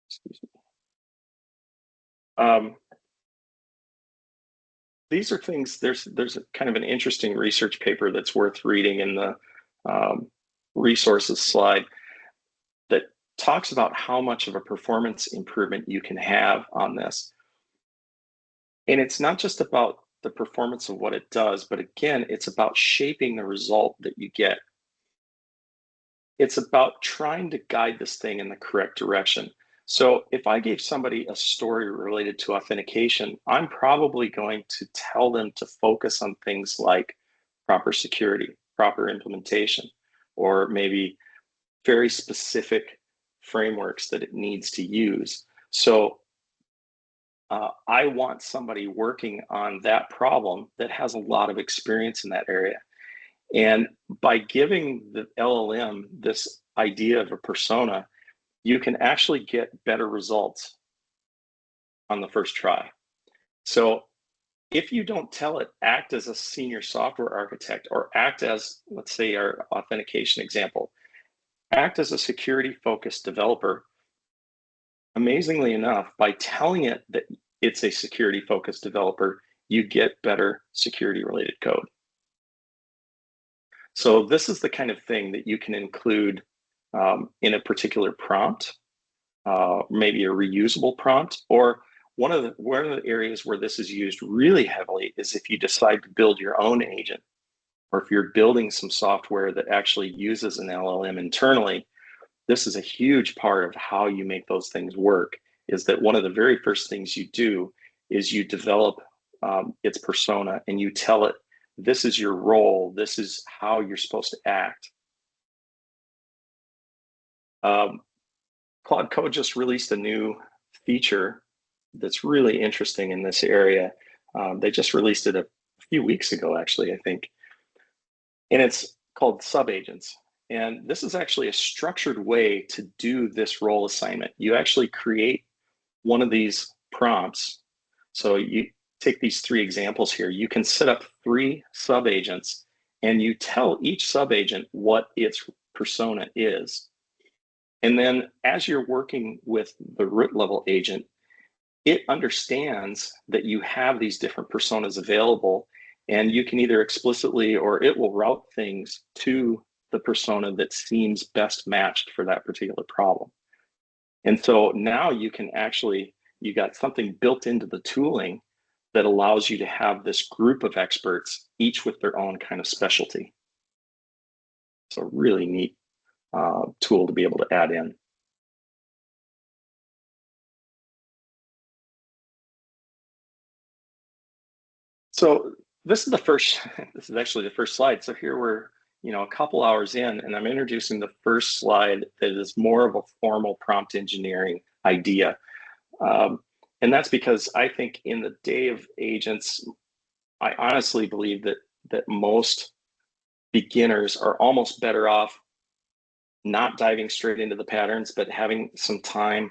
Excuse me. These are things, there's a kind of an interesting research paper that's worth reading in the resources slide that talks about how much of a performance improvement you can have on this. And it's not just about the performance of what it does, but again, it's about shaping the result that you get. It's about trying to guide this thing in the correct direction. So if I gave somebody a story related to authentication, I'm probably going to tell them to focus on things like proper security, proper implementation, or maybe very specific frameworks that it needs to use. So I want somebody working on that problem that has a lot of experience in that area. And by giving the LLM this idea of a persona, you can actually get better results on the first try. So if you don't tell it, act as a senior software architect, or act as, let's say our authentication example, act as a security-focused developer, amazingly enough, by telling it that it's a security-focused developer, you get better security-related code. So this is the kind of thing that you can include in a particular prompt, maybe a reusable prompt, or one of the areas where this is used really heavily is if you decide to build your own agent, or if you're building some software that actually uses an LLM internally. This is a huge part of how you make those things work, is that one of the very first things you do is you develop its persona, and you tell it, this is your role, this is how you're supposed to act. Claude Code just released a new feature that's really interesting in this area. They just released it a few weeks ago, actually, I think. And it's called subagents. And this is actually a structured way to do this role assignment. You actually create one of these prompts. So you take these 3 examples here. You can set up 3 subagents, and you tell each subagent what its persona is. And then as you're working with the root level agent, it understands that you have these different personas available, and you can either explicitly, or it will route things to the persona that seems best matched for that particular problem. And so now you can actually, you got something built into the tooling that allows you to have this group of experts, each with their own kind of specialty. It's a really neat tool to be able to add in. So this is the first, this is actually the first slide. So here we're, a couple hours in, and I'm introducing the first slide that is more of a formal prompt engineering idea. And that's because I think in the day of agents, I honestly believe that most beginners are almost better off not diving straight into the patterns, but having some time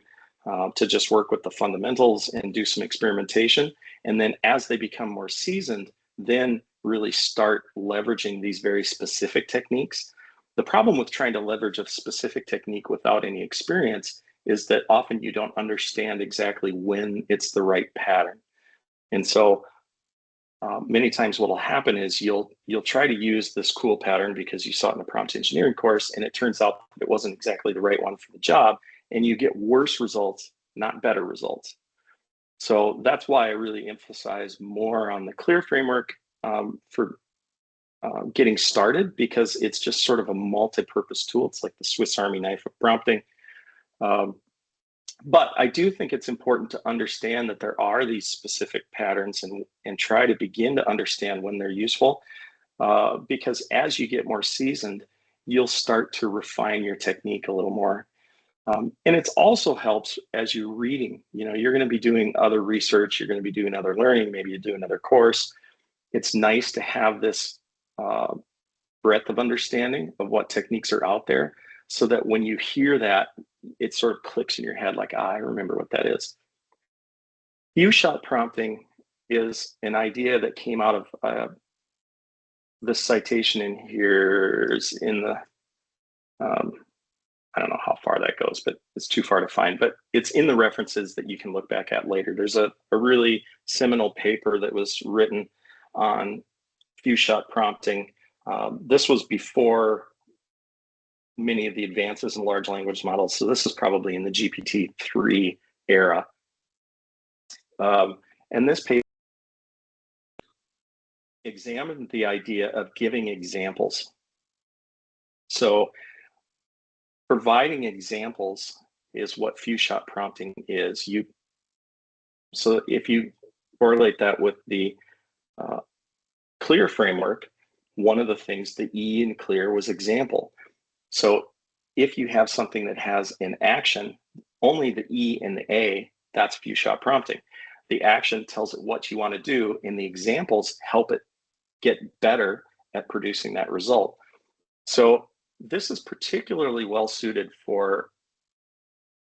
to just work with the fundamentals and do some experimentation. And then as they become more seasoned, then really start leveraging these very specific techniques. The problem with trying to leverage a specific technique without any experience is that often you don't understand exactly when it's the right pattern. And so many times what will happen is you'll try to use this cool pattern because you saw it in the prompt engineering course, and it turns out it wasn't exactly the right one for the job, and you get worse results, not better results. So that's why I really emphasize more on the CLEAR framework for getting started, because it's just sort of a multi-purpose tool. It's like the Swiss Army knife of prompting. But I do think it's important to understand that there are these specific patterns and try to begin to understand when they're useful, because as you get more seasoned, you'll start to refine your technique a little more. And it also helps as you're reading. You know, you're going to be doing other research, you're going to be doing other learning, maybe you do another course. It's nice to have this breadth of understanding of what techniques are out there, so that when you hear that, it sort of clicks in your head like, I remember what that is. Few-shot prompting is an idea that came out of this citation in here is in the, I don't know how far that goes, but it's too far to find, but it's in the references that you can look back at later. There's a really seminal paper that was written on few-shot prompting. This was before many of the advances in large language models. So this is probably in the GPT-3 era. And this paper examined the idea of giving examples. So providing examples is what few-shot prompting is. So if you correlate that with the CLEAR framework, one of the things, the E in CLEAR was example. So if you have something that has an action, only the E and the A, that's few-shot prompting. The action tells it what you want to do, and the examples help it get better at producing that result. So this is particularly well suited for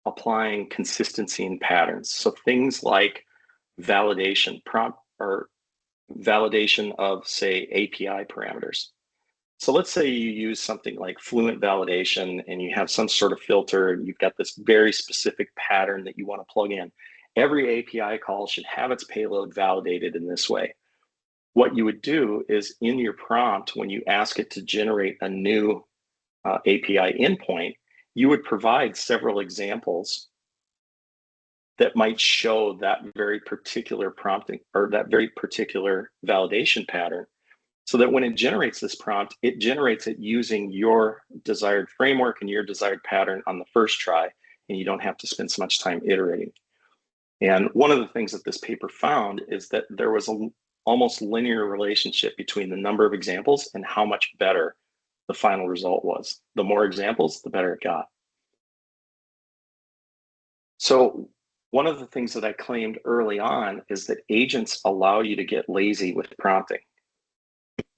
applying consistency in patterns. So things like validation, prompt or validation of, say, API parameters. So let's say you use something like fluent validation and you have some sort of filter and you've got this very specific pattern that you want to plug in. Every API call should have its payload validated in this way. What you would do is in your prompt, when you ask it to generate a new API endpoint, you would provide several examples that might show that very particular prompting or that very particular validation pattern, so that when it generates this prompt, it generates it using your desired framework and your desired pattern on the first try, and you don't have to spend so much time iterating. And one of the things that this paper found is that there was an almost linear relationship between the number of examples and how much better the final result was. The more examples, the better it got. So one of the things that I claimed early on is that agents allow you to get lazy with prompting.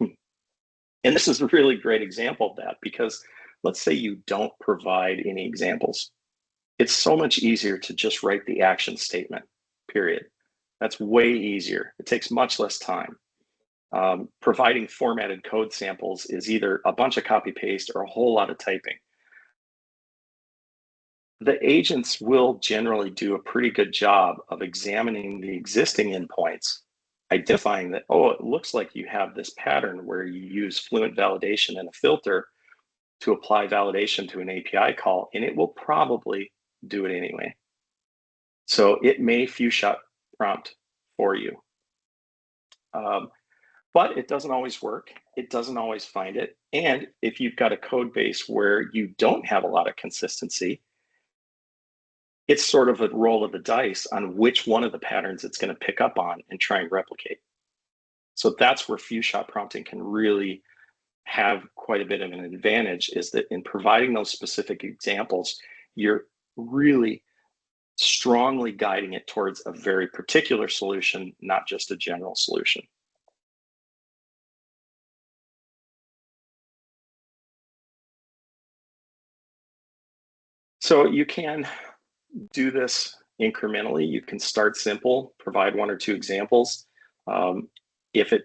And this is a really great example of that, because let's say you don't provide any examples. It's so much easier to just write the action statement, period. That's way easier. It takes much less time. Providing formatted code samples is either a bunch of copy paste or a whole lot of typing. The agents will generally do a pretty good job of examining the existing endpoints, identifying that, oh, it looks like you have this pattern where you use fluent validation and a filter to apply validation to an API call, and it will probably do it anyway. So it may few-shot prompt for you. But it doesn't always work. It doesn't always find it. And if you've got a code base where you don't have a lot of consistency, it's sort of a roll of the dice on which one of the patterns it's going to pick up on and try and replicate. So that's where few-shot prompting can really have quite a bit of an advantage, is that in providing those specific examples, you're really strongly guiding it towards a very particular solution, not just a general solution. So you can do this incrementally. You can start simple, provide one or two examples. If it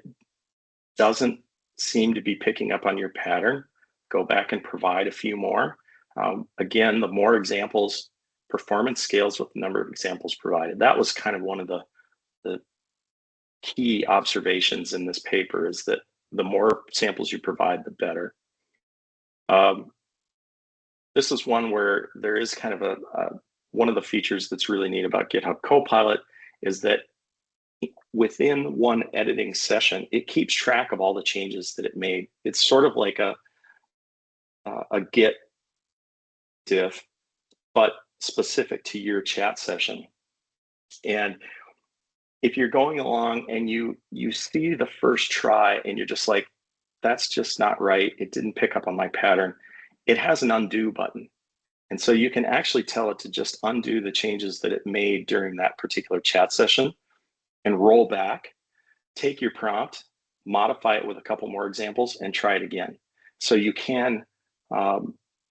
doesn't seem to be picking up on your pattern, go back and provide a few more. Again, the more examples, performance scales with the number of examples provided. That was kind of one of the key observations in this paper, is that the more samples you provide, the better. This is one where there is kind of one of the features that's really neat about GitHub Copilot is that within one editing session, it keeps track of all the changes that it made. It's sort of like a Git diff, but specific to your chat session. And if you're going along and you see the first try and you're just like, that's just not right, it didn't pick up on my pattern, it has an undo button. And so you can actually tell it to just undo the changes that it made during that particular chat session and roll back, take your prompt, modify it with a couple more examples, and try it again. So you can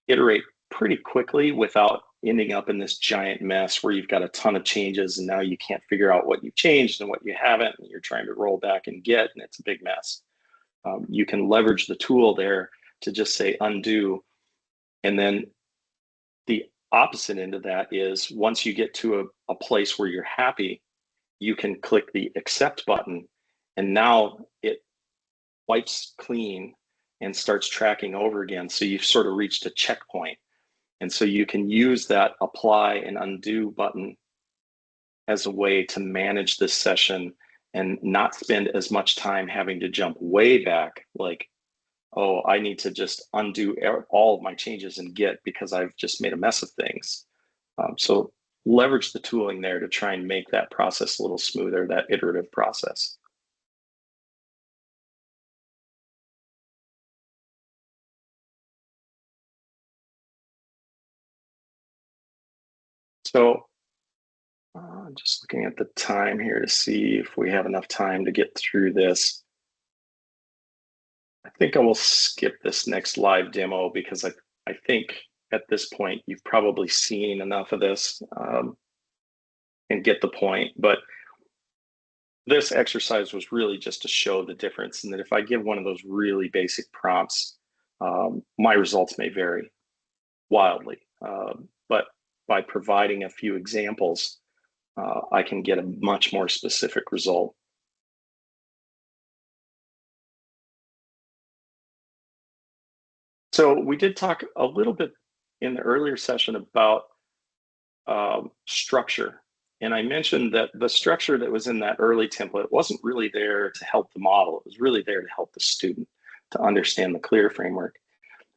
iterate pretty quickly without ending up in this giant mess where you've got a ton of changes and now you can't figure out what you've changed and what you haven't, and you're trying to roll back and get, and it's a big mess. You can leverage the tool there to just say undo, and then the opposite end of that is once you get to a place where you're happy, you can click the accept button, and now it wipes clean and starts tracking over again. So you've sort of reached a checkpoint. And so you can use that apply and undo button as a way to manage this session and not spend as much time having to jump way back, like, oh, I need to just undo all of my changes in Git because I've just made a mess of things. So leverage the tooling there to try and make that process a little smoother, that iterative process. So just looking at the time here to see if we have enough time to get through this. I think I will skip this next live demo because I think at this point you've probably seen enough of this and get the point. But this exercise was really just to show the difference, and that if I give one of those really basic prompts, my results may vary wildly. But by providing a few examples, I can get a much more specific result. So we did talk a little bit in the earlier session about structure. And I mentioned that the structure that was in that early template wasn't really there to help the model. It was really there to help the student to understand the CLEAR framework.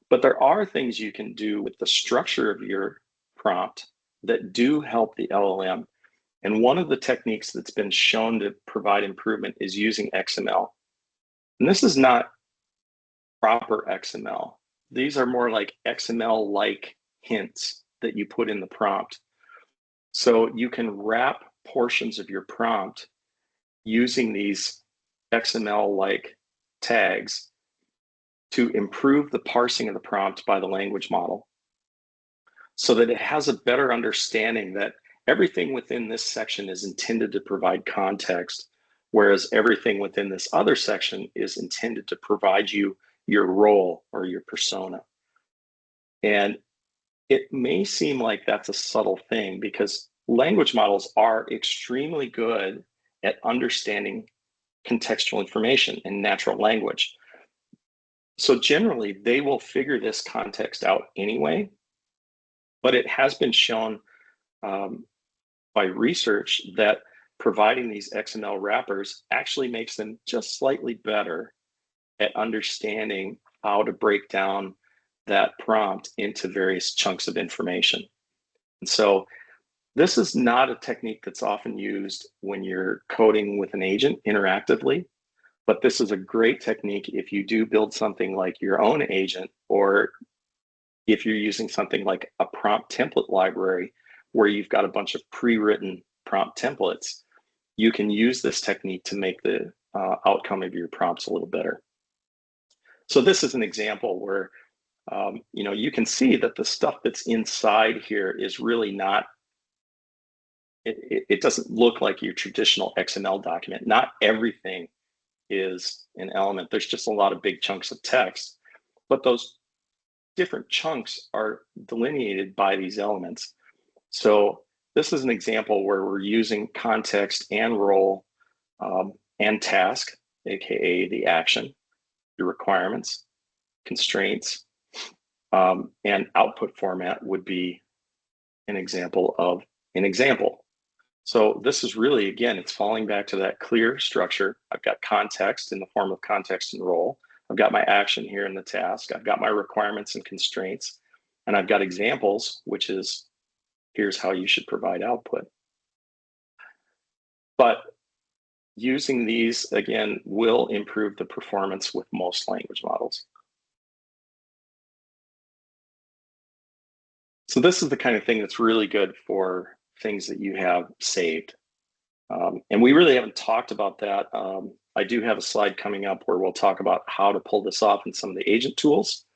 But there are things you can do with the structure of your prompt that do help the LLM. And one of the techniques that's been shown to provide improvement is using XML. And this is not proper XML. These are more like XML-like hints that you put in the prompt. So you can wrap portions of your prompt using these XML-like tags to improve the parsing of the prompt by the language model so that it has a better understanding that everything within this section is intended to provide context, whereas everything within this other section is intended to provide you your role or your persona. And it may seem like that's a subtle thing because language models are extremely good at understanding contextual information in natural language. So generally, they will figure this context out anyway, but it has been shown by research that providing these XML wrappers actually makes them just slightly better at understanding how to break down that prompt into various chunks of information. And so this is not a technique that's often used when you're coding with an agent interactively, but this is a great technique if you do build something like your own agent, or if you're using something like a prompt template library where you've got a bunch of pre-written prompt templates. You can use this technique to make the outcome of your prompts a little better. So this is an example where you can see that the stuff that's inside here is really not, it doesn't look like your traditional XML document. Not everything is an element. There's just a lot of big chunks of text, but those different chunks are delineated by these elements. So this is an example where we're using context and role and task, aka the action, the requirements, constraints, and output format would be an example of an example. So this is really, again, it's falling back to that clear structure. I've got context in the form of context and role. I've got my action here in the task. I've got my requirements and constraints. And I've got examples, which is here's how you should provide output. But using these, again, will improve the performance with most language models. So this is the kind of thing that's really good for things that you have saved. And we really haven't talked about that. I do have a slide coming up where we'll talk about how to pull this off in some of the agent tools.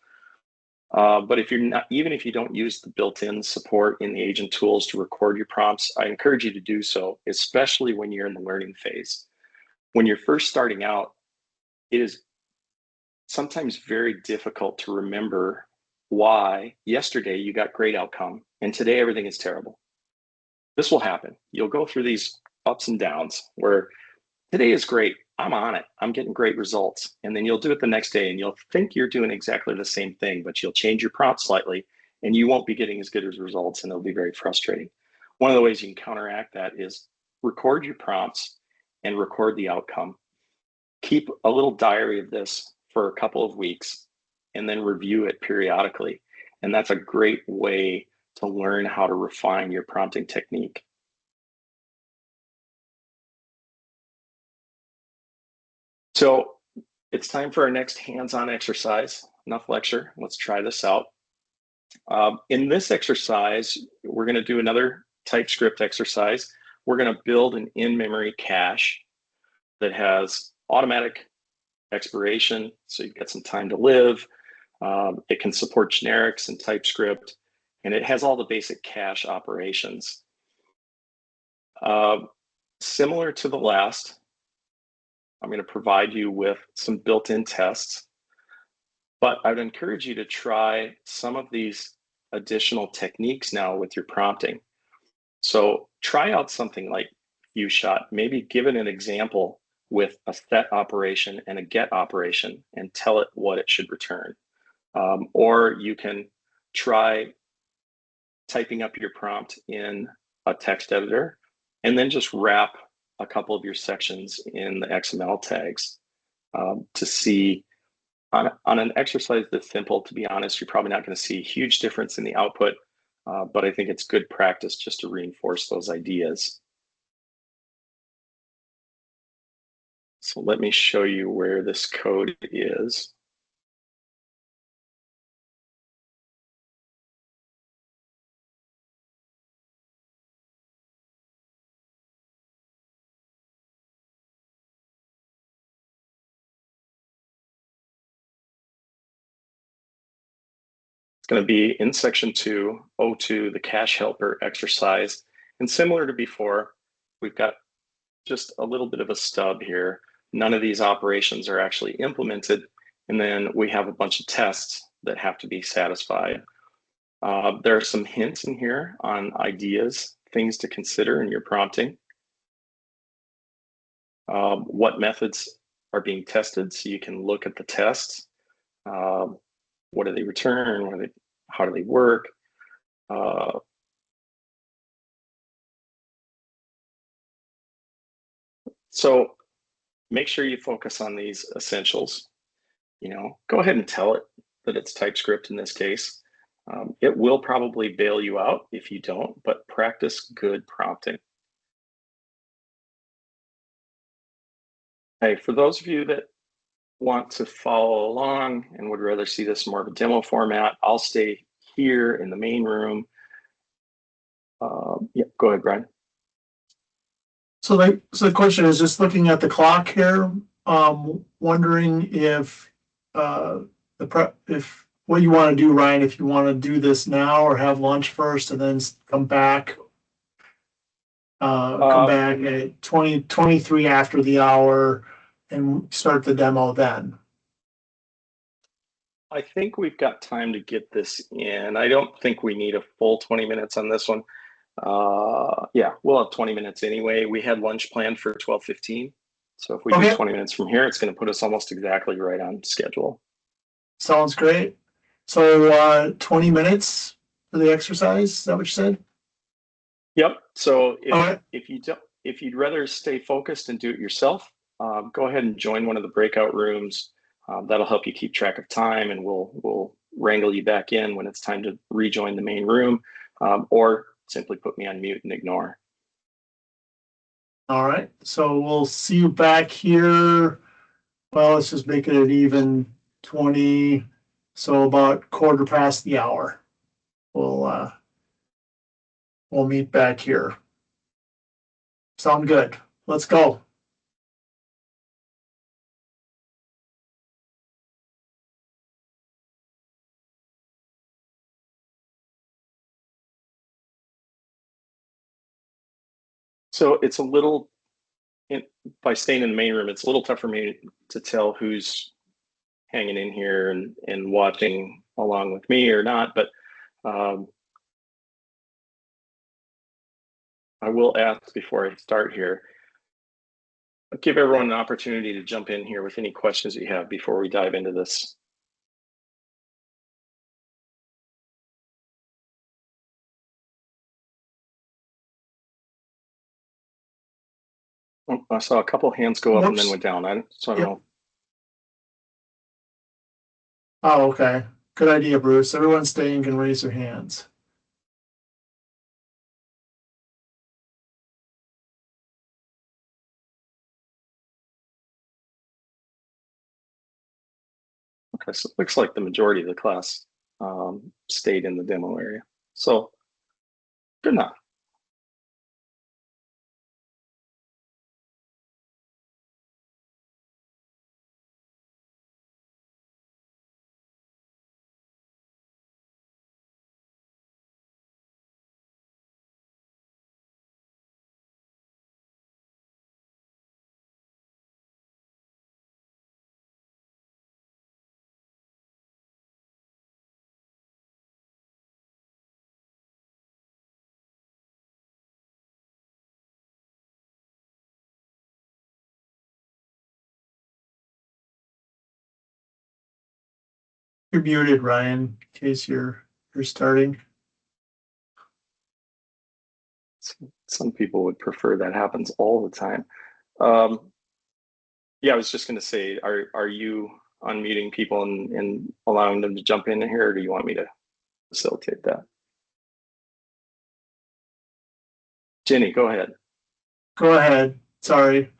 But if you're not, even if you don't use the built-in support in the agent tools to record your prompts, I encourage you to do so, especially when you're in the learning phase. When you're first starting out, it is sometimes very difficult to remember why yesterday you got great outcome and today everything is terrible. This will happen. You'll go through these ups and downs where today is great. I'm on it. I'm getting great results. And then you'll do it the next day and you'll think you're doing exactly the same thing, but you'll change your prompt slightly and you won't be getting as good as results and it'll be very frustrating. One of the ways you can counteract that is record your prompts and record the outcome. Keep a little diary of this for a couple of weeks and then review it periodically. And that's a great way to learn how to refine your prompting technique. So it's time for our next hands-on exercise. Enough lecture, let's try this out. In this exercise, we're gonna do another TypeScript exercise. We're gonna build an in-memory cache that has automatic expiration, so you've got some time to live. It can support generics and TypeScript, and it has all the basic cache operations. Similar to the last, I'm going to provide you with some built-in tests, but I would encourage you to try some of these additional techniques now with your prompting. So try out something like ViewShot, maybe give it an example with a set operation and a get operation and tell it what it should return. Or you can try typing up your prompt in a text editor and then just wrap a couple of your sections in the XML tags to see on an exercise that's simple. To be honest, you're probably not going to see a huge difference in the output, but I think it's good practice just to reinforce those ideas. So let me show you where this code is. It's going to be in section 202, the cache helper exercise. And similar to before, we've got just a little bit of a stub here. None of these operations are actually implemented. And then we have a bunch of tests that have to be satisfied. There are some hints in here on ideas, things to consider in your prompting. What methods are being tested, so you can look at the tests. What do they return? How do they work? So make sure you focus on these essentials. Go ahead and tell it that it's TypeScript in this case. It will probably bail you out if you don't, but practice good prompting. Hey, for those of you that want to follow along and would rather see this more of a demo format, I'll stay here in the main room. Yeah, go ahead, Brian. So the question is, just looking at the clock here, wondering if if what you want to do, Ryan, if you want to do this now or have lunch first and then come back at 23 after the hour and start the demo then. I think we've got time to get this in. I don't think we need a full 20 minutes on this one. Yeah, we'll have 20 minutes anyway. We had lunch planned for 12:15. So if we do 20 minutes from here, it's going to put us almost exactly right on schedule. Sounds great. So 20 minutes for the exercise, is that what you said? Yep. So All right. if you'd rather stay focused and do it yourself, go ahead and join one of the breakout rooms. That'll help you keep track of time, and we'll wrangle you back in when it's time to rejoin the main room, or simply put me on mute and ignore. All right. So we'll see you back here. Well, let's just make it an even 20. So about quarter past the hour. We'll meet back here. Sound good? Let's go. So it's a little, by staying in the main room, it's a little tough for me to tell who's hanging in here and watching along with me or not, but I will ask before I start here, give everyone an opportunity to jump in here with any questions you have before we dive into this. I saw a couple hands go up and then went down. I don't know. Oh, okay. Good idea, Bruce. Everyone staying can raise their hands. Okay, so it looks like the majority of the class stayed in the demo area. So good enough. You're muted, Ryan, in case you're starting. Some people would prefer that happens all the time. Yeah, I was just going to say, are you unmuting people and allowing them to jump in here, or do you want me to facilitate that? Jenny, go ahead. Go ahead. Sorry.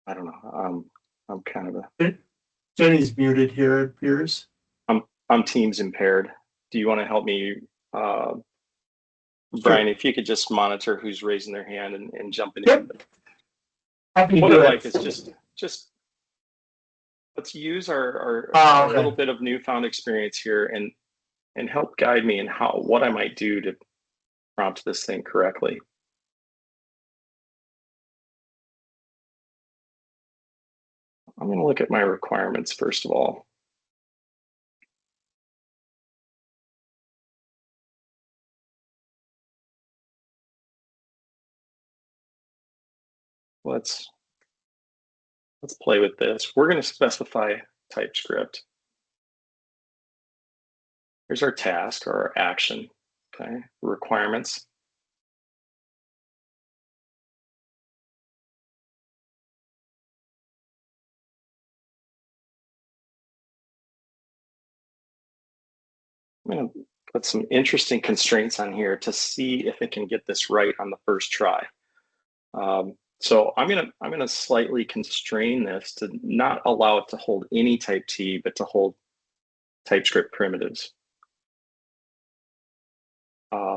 I don't know. I'm kind of a. Jenny's muted here, it appears. I'm Teams impaired. Do you want to help me, Brian? Sure. If you could just monitor who's raising their hand and jumping Yep. in. Happy to What do I it. like is just let's use our Okay. little bit of newfound experience here and help guide me in what I might do to prompt this thing correctly. I'm going to look at my requirements first of all. Let's play with this. We're going to specify TypeScript. Here's our task or our action. Okay, requirements. I'm going to put some interesting constraints on here to see if it can get this right on the first try. So I'm gonna slightly constrain this to not allow it to hold any type T, but to hold TypeScript primitives.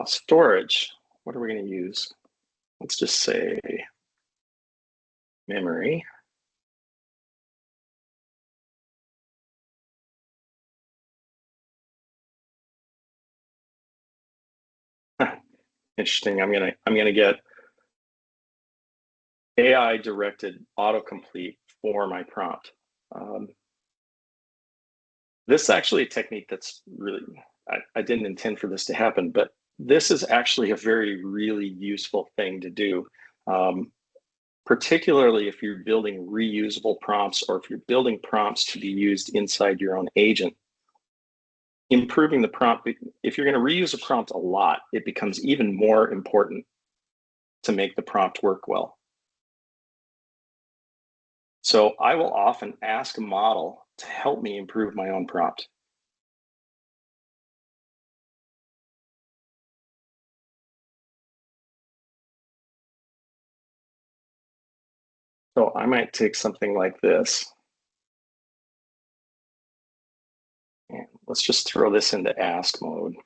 Storage, what are we going to use? Let's just say memory. Interesting. I'm gonna get AI directed autocomplete for my prompt. This is actually a technique that's really, I didn't intend for this to happen, but this is actually a really useful thing to do. particularly if you're building reusable prompts or if you're building prompts to be used inside your own agent. Improving the prompt, if you're going to reuse a prompt a lot, it becomes even more important to make the prompt work well. So I will often ask a model to help me improve my own prompt. So I might take something like this. And let's just throw this into ask mode.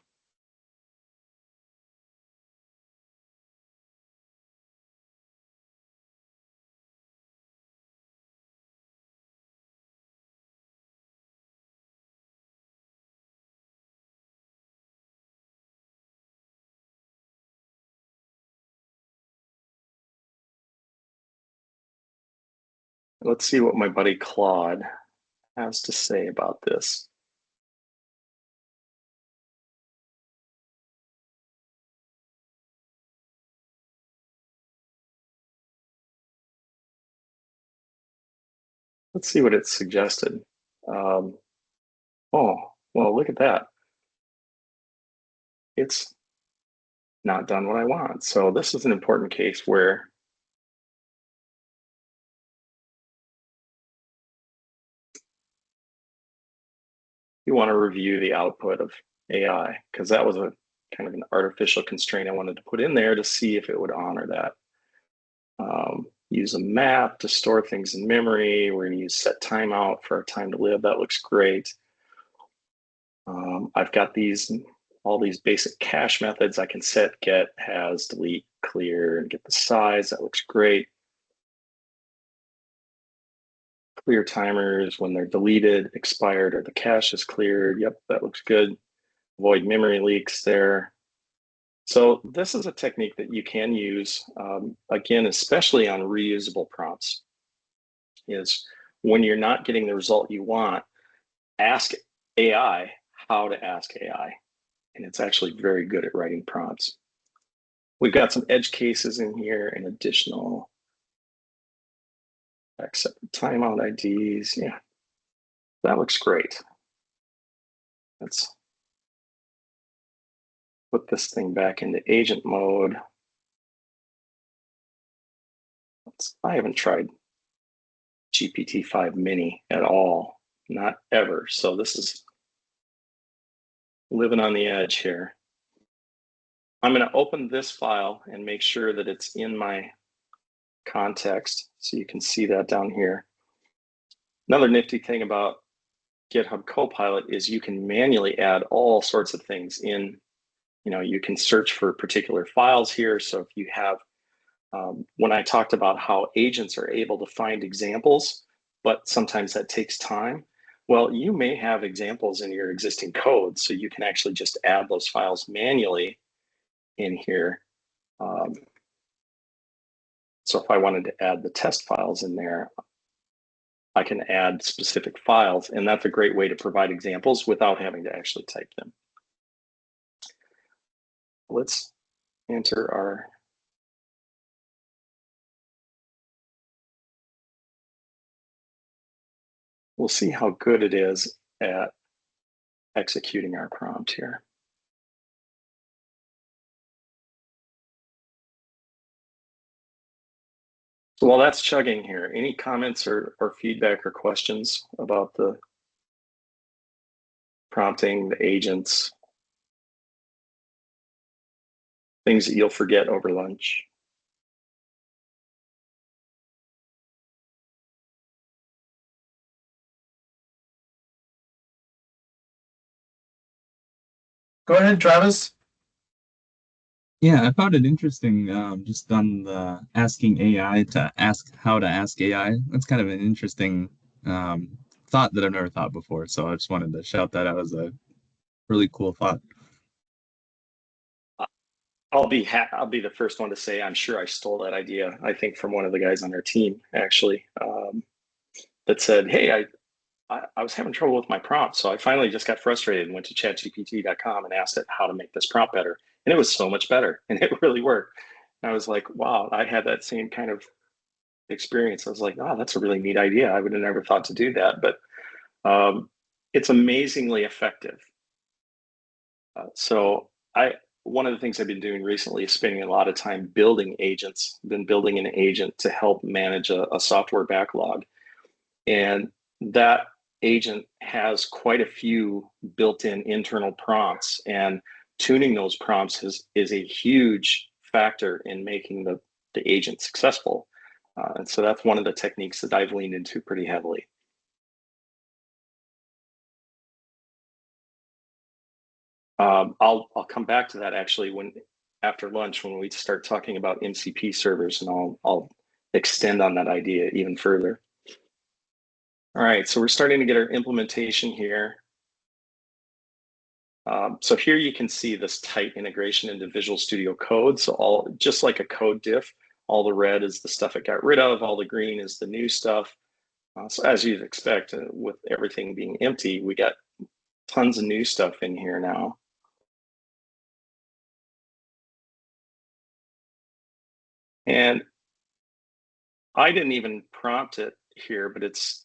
Let's see what my buddy Claude has to say about this. Let's see what it suggested. Oh, well, look at that. It's not done what I want. So this is an important case where you want to review the output of AI, because that was a kind of an artificial constraint I wanted to put in there to see if it would honor that. Use a map to store things in memory. We're going to use set timeout for our time to live. That looks great. I've got all these basic cache methods. I can set, get, has, delete, clear, and get the size. That looks great. Clear timers when they're deleted, expired, or the cache is cleared. Yep, that looks good. Avoid memory leaks there. So this is a technique that you can use, again, especially on reusable prompts, is when you're not getting the result you want, ask AI how to ask AI. And it's actually very good at writing prompts. We've got some edge cases in here and additional accept timeout IDs. Yeah, that looks great. Let's put this thing back into agent mode. I haven't tried GPT-5 mini at all, not ever. So this is living on the edge here. I'm going to open this file and make sure that it's in my context. So you can see that down here. Another nifty thing about GitHub Copilot is you can manually add all sorts of things in. You can search for particular files here. So if you have, when I talked about how agents are able to find examples, but sometimes that takes time. Well, you may have examples in your existing code, so you can actually just add those files manually in here. So if I wanted to add the test files in there, I can add specific files, and that's a great way to provide examples without having to actually type them. Let's enter our we'll see how good it is at executing our prompt here. So while that's chugging here, any comments or feedback or questions about the prompting, the agents, things that you'll forget over lunch? Go ahead, Travis. Yeah, I found it interesting, just on the asking AI to ask how to ask AI. That's kind of an interesting thought that I've never thought before. So I just wanted to shout that out as a really cool thought. I'll be the first one to say I'm sure I stole that idea. I think from one of the guys on our team actually, that said, "Hey, I was having trouble with my prompt, so I finally just got frustrated and went to ChatGPT.com and asked it how to make this prompt better, and it was so much better, and it really worked." And I was like, "Wow, I had that same kind of experience. I was like, oh, that's a really neat idea. I would have never thought to do that, but it's amazingly effective. One of the things I've been doing recently is spending a lot of time building agents. I've been building an agent to help manage a software backlog. And that agent has quite a few built-in internal prompts, and tuning those prompts is a huge factor in making the agent successful. And so that's one of the techniques that I've leaned into pretty heavily. I'll come back to that actually after lunch when we start talking about MCP servers, and I'll extend on that idea even further. All right, so we're starting to get our implementation here. So here you can see this tight integration into Visual Studio Code. So just like a code diff, all the red is the stuff it got rid of, all the green is the new stuff. So as you'd expect, with everything being empty, we got tons of new stuff in here now. And I didn't even prompt it here, but it's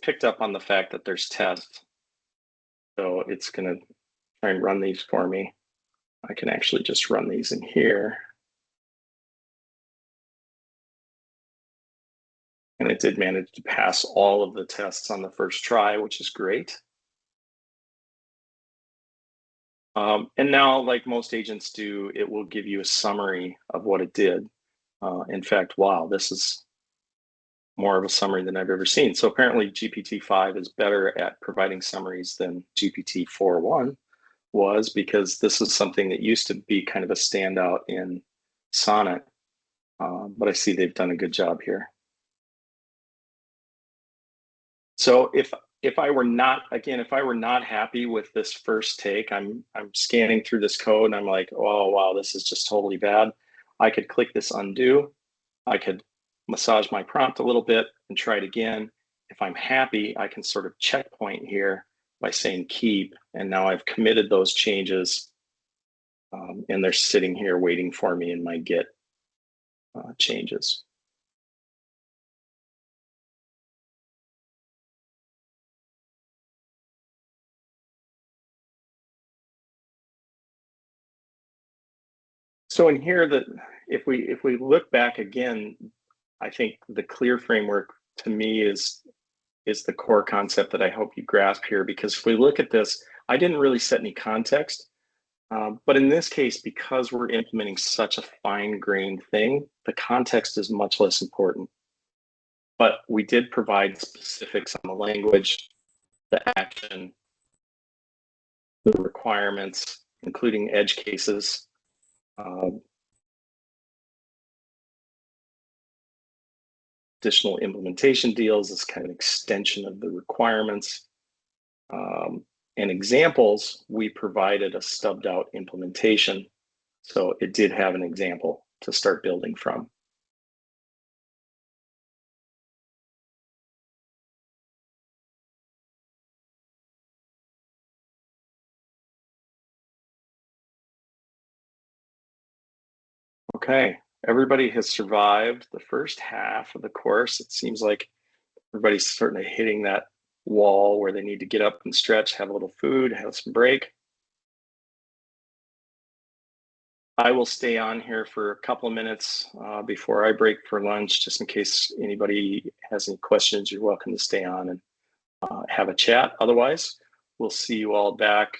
picked up on the fact that there's tests. So it's going to try and run these for me. I can actually just run these in here. And it did manage to pass all of the tests on the first try, which is great. And now, like most agents do, it will give you a summary of what it did. In fact, wow, this is more of a summary than I've ever seen. So apparently GPT-5 is better at providing summaries than GPT-4.1 was, because this is something that used to be kind of a standout in Sonnet. But I see they've done a good job here. So if I were not happy with this first take, I'm scanning through this code and I'm like, oh, wow, this is just totally bad. I could click this undo. I could massage my prompt a little bit and try it again. If I'm happy, I can sort of checkpoint here by saying keep. And now I've committed those changes and they're sitting here waiting for me in my Git changes. So in here, if we look back again, I think the clear framework to me is the core concept that I hope you grasp here, because if we look at this, I didn't really set any context, but in this case, because we're implementing such a fine-grained thing, the context is much less important. But we did provide specifics on the language, the action, the requirements, including edge cases, additional implementation deals is kind of an extension of the requirements. And examples, we provided a stubbed out implementation. So it did have an example to start building from. Okay, everybody has survived the first half of the course. It seems like everybody's starting to hitting that wall where they need to get up and stretch, have a little food, have some break. I will stay on here for a couple of minutes before I break for lunch, just in case anybody has any questions. You're welcome to stay on and have a chat. Otherwise, we'll see you all back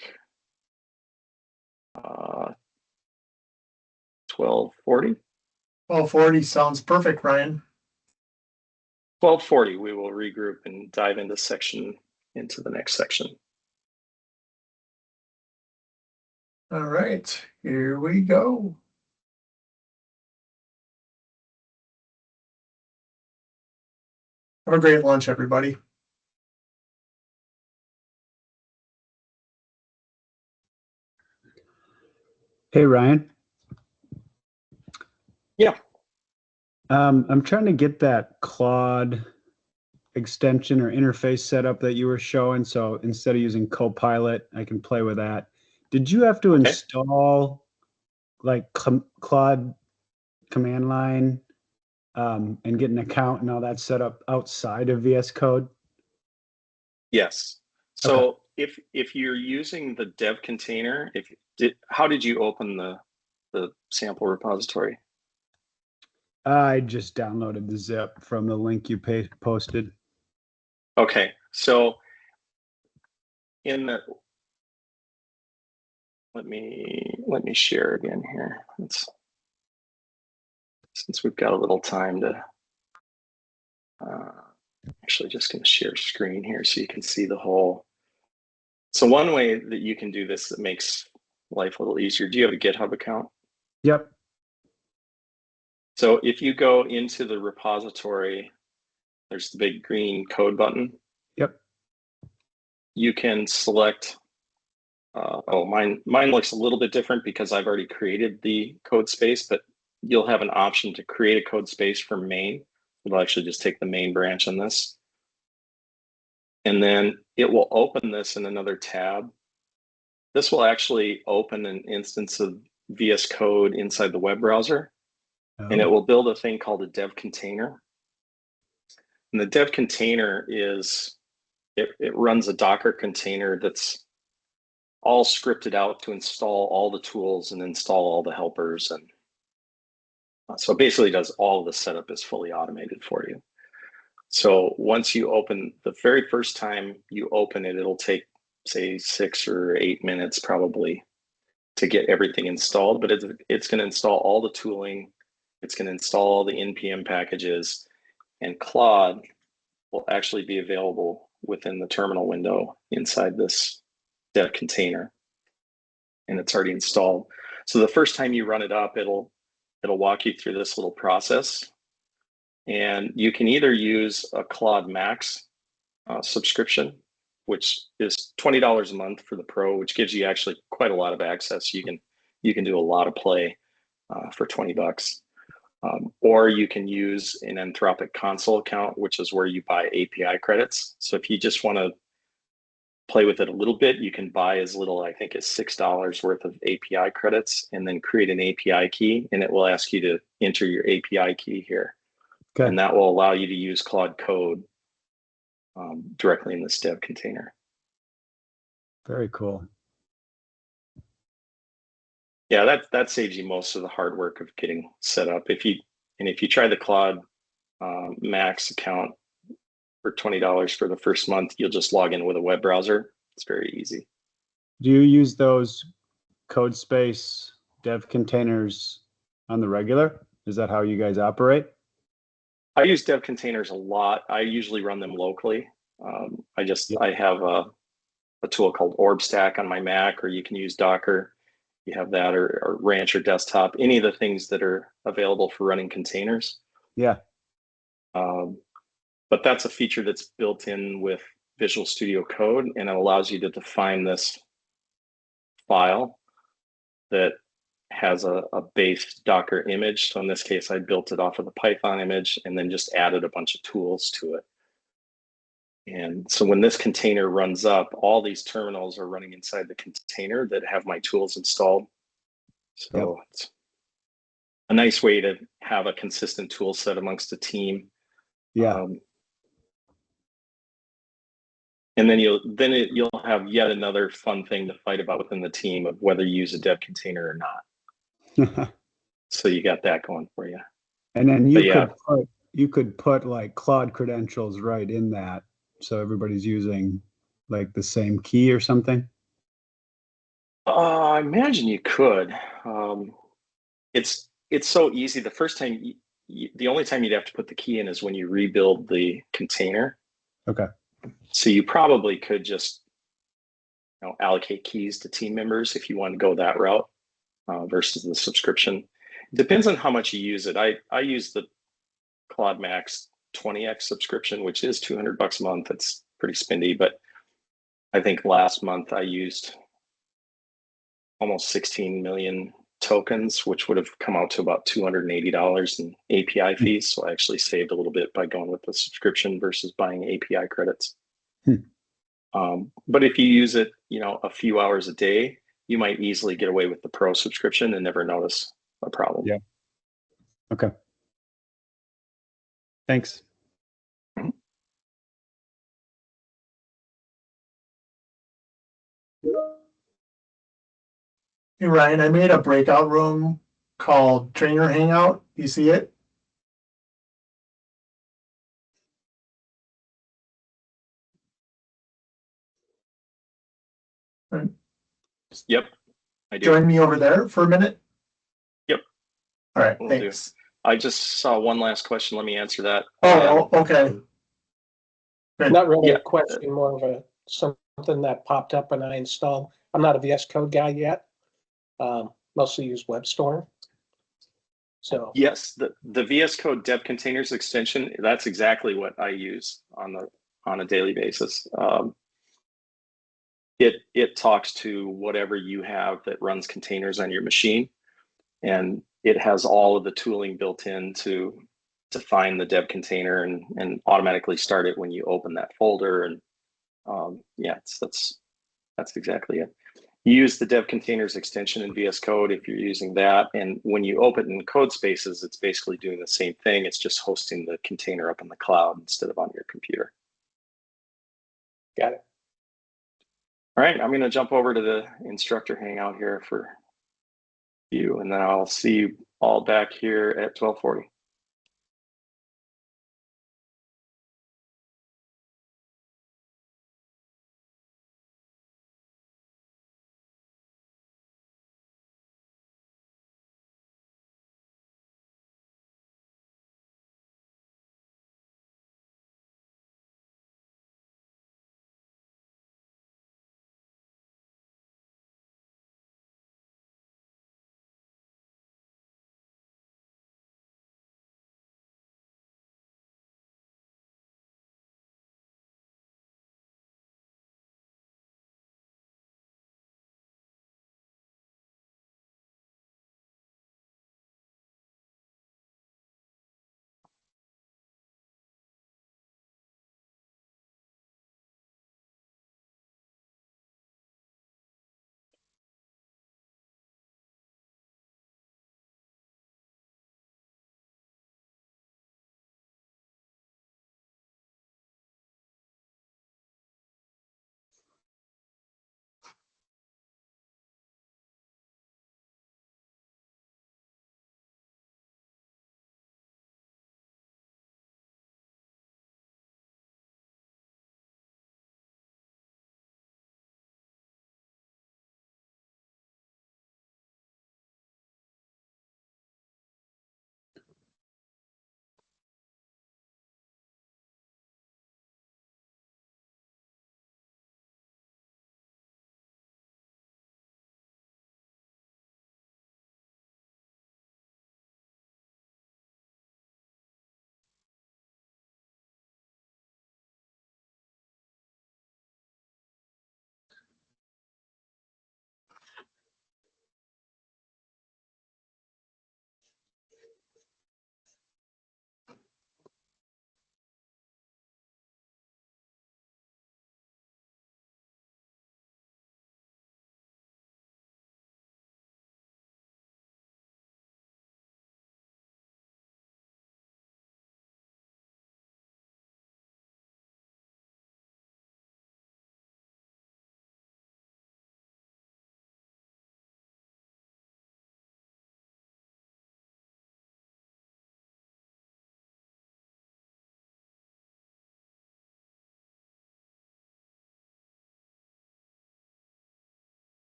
12:40. 12:40 sounds perfect, Ryan. 12:40, we will regroup and dive into the next section. All right, here we go. Have a great lunch, everybody. Hey, Ryan. Yeah. I'm trying to get that Claude extension or interface set up that you were showing. So instead of using Copilot, I can play with that. Did you have to install like Claude command line and get an account and all that set up outside of VS Code? Yes. So if you're using the dev container, how did you open the sample repository? I just downloaded the zip from the link you posted. Okay, so in the let me share again here. Since we've got a little time to actually just going to share screen here so you can see the whole. So one way that you can do this that makes life a little easier. Do you have a GitHub account? Yep. So if you go into the repository, there's the big green code button. Yep. You can select, mine looks a little bit different because I've already created the code space, but you'll have an option to create a code space for main. It'll actually just take the main branch on this. And then it will open this in another tab. This will actually open an instance of VS Code inside the web browser. And it will build a thing called a dev container. And the dev container is, it runs a Docker container that's all scripted out to install all the tools and install all the helpers. And so basically does all the setup is fully automated for you. So once you open, the very first time you open it, it'll take, say, 6 or 8 minutes probably to get everything installed, but it's going to install all the tooling. It's going to install all the NPM packages, and Claude will actually be available within the terminal window inside this dev container, and it's already installed. So the first time you run it up, it'll walk you through this little process, and you can either use a Claude Max subscription, which is $20 a month for the Pro, which gives you actually quite a lot of access. You can do a lot of play for $20. Or you can use an Anthropic console account, which is where you buy API credits. So if you just want to play with it a little bit, you can buy as little, I think, as $6 worth of API credits and then create an API key, and it will ask you to enter your API key here. Okay. And that will allow you to use Claude Code directly in this dev container. Very cool. Yeah, that saves you most of the hard work of getting set up. If you try the Claude Max account for $20 for the first month, you'll just log in with a web browser. It's very easy. Do you use those code space dev containers on the regular? Is that how you guys operate? I use dev containers a lot. I usually run them locally. I have a tool called OrbStack on my Mac, or you can use Docker. You have that, or Rancher Desktop, any of the things that are available for running containers. Yeah. But that's a feature that's built in with Visual Studio Code, and it allows you to define this file that has a base Docker image. So in this case, I built it off of the Python image and then just added a bunch of tools to it. And so when this container runs up, all these terminals are running inside the container that have my tools installed. So it's a nice way to have a consistent tool set amongst the team. Yeah. And then you'll have yet another fun thing to fight about within the team of whether you use a dev container or not. So you got that going for you. And then you could put like Claude credentials right in that, so everybody's using like the same key or something. I imagine you could. It's so easy. The first time, the only time you'd have to put the key in is when you rebuild the container. Okay. So you probably could just allocate keys to team members if you want to go that route versus the subscription. It depends on how much you use it. I use the Claude Max 20x subscription, which is $200 a month. It's pretty spendy, but I think last month I used almost 16 million tokens, which would have come out to about $280 in API fees. So I actually saved a little bit by going with the subscription versus buying API credits. But if you use it, a few hours a day, you might easily get away with the Pro subscription and never notice a problem. Yeah. Okay. Thanks. Hey Ryan, I made a breakout room called Trainer Hangout. You see it? Yep, I do. Join me over there for a minute. Yep. All right, Will do. thanks. I just saw one last question. Let me answer that. Oh, okay. Good. Not really Yeah. a question, more of a something that popped up when I installed. I'm not a VS Code guy yet. Mostly use WebStorm. So Yes, the VS Code Dev Containers extension, that's exactly what I use on a daily basis. It talks to whatever you have that runs containers on your machine, and it has all of the tooling built in to find the dev container and automatically start it when you open that folder. And yeah, that's exactly it. You use the dev containers extension in VS Code if you're using that. And when you open in code spaces, it's basically doing the same thing. It's just hosting the container up in the cloud instead of on your computer. got it. All right, I'm going to jump over to the instructor hangout here for you, and then I'll see you all back here at 12:40.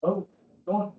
Oh, go on.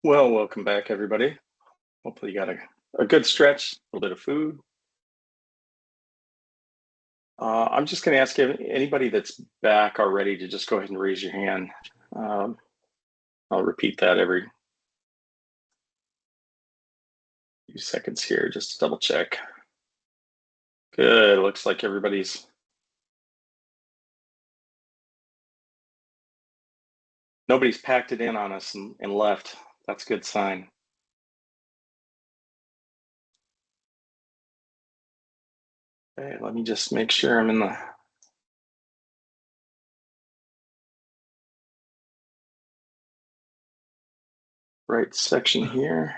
Well, welcome back, everybody. Hopefully you got a good stretch, a little bit of food. I'm just going to ask anybody that's back already to just go ahead and raise your hand. I'll repeat that every few seconds here, just to double check. Good, looks like nobody's packed it in on us and left. That's a good sign. Okay, let me just make sure I'm in the right section here.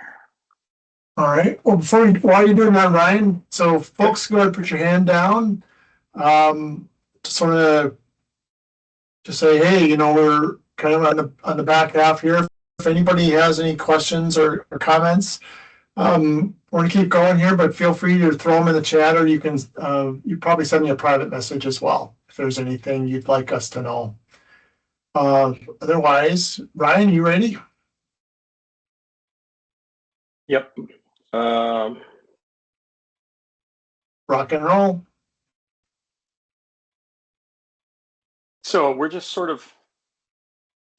All right. Well, while you're doing that, Ryan, so folks, go ahead and put your hand down. Just want to just say, hey, you know, we're kind of on the back half here. If anybody has any questions or comments, we're gonna keep going here, but feel free to throw them in the chat, or you can you probably send me a private message as well if there's anything you'd like us to know. Otherwise, Ryan, you ready? Yep. Rock and roll. So we're just sort of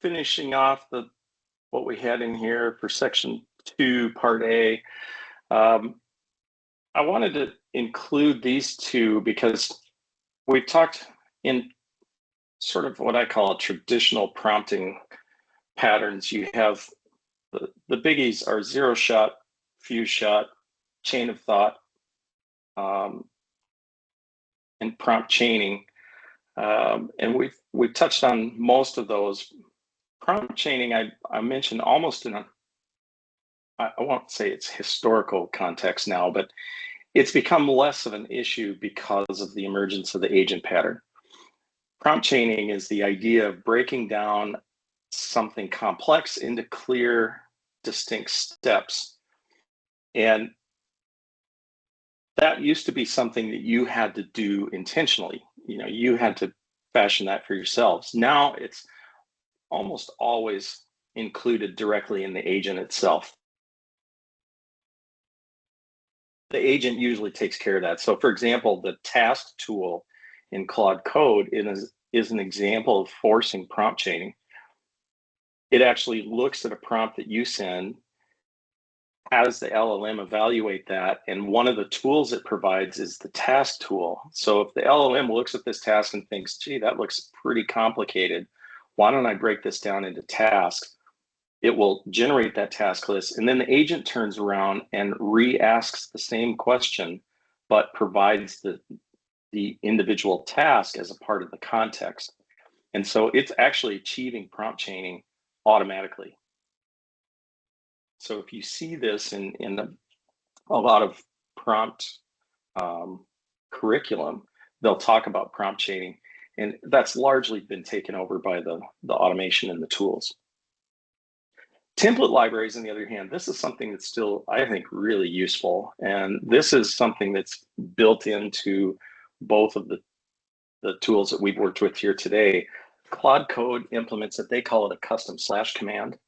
finishing off what we had in here for section 2, part A. I wanted to include these two because we've talked in sort of what I call traditional prompting patterns. You have the biggies are zero shot, few shot, chain of thought, and prompt chaining. And we've touched on most of those. Prompt chaining, I mentioned almost in I won't say it's historical context now, but it's become less of an issue because of the emergence of the agent pattern. Prompt chaining is the idea of breaking down something complex into clear, distinct steps. And that used to be something that you had to do intentionally. You know, you had to fashion that for yourselves. Now it's almost always included directly in the agent itself. The agent usually takes care of that. So for example, the task tool in Claude Code is an example of forcing prompt chaining. It actually looks at a prompt that you send, has the LLM evaluate that, and one of the tools it provides is the task tool. So if the LLM looks at this task and thinks, gee, that looks pretty complicated, why don't I break this down into tasks? It will generate that task list, and then the agent turns around and re-asks the same question, but provides the individual task as a part of the context. And so it's actually achieving prompt chaining automatically. So if you see this in a lot of prompt curriculum, they'll talk about prompt chaining, and that's largely been taken over by the automation and the tools. Template libraries, on the other hand, this is something that's still, I think, really useful. And this is something that's built into both of the tools that we've worked with here today. Claude Code implements it. They call it a custom slash command.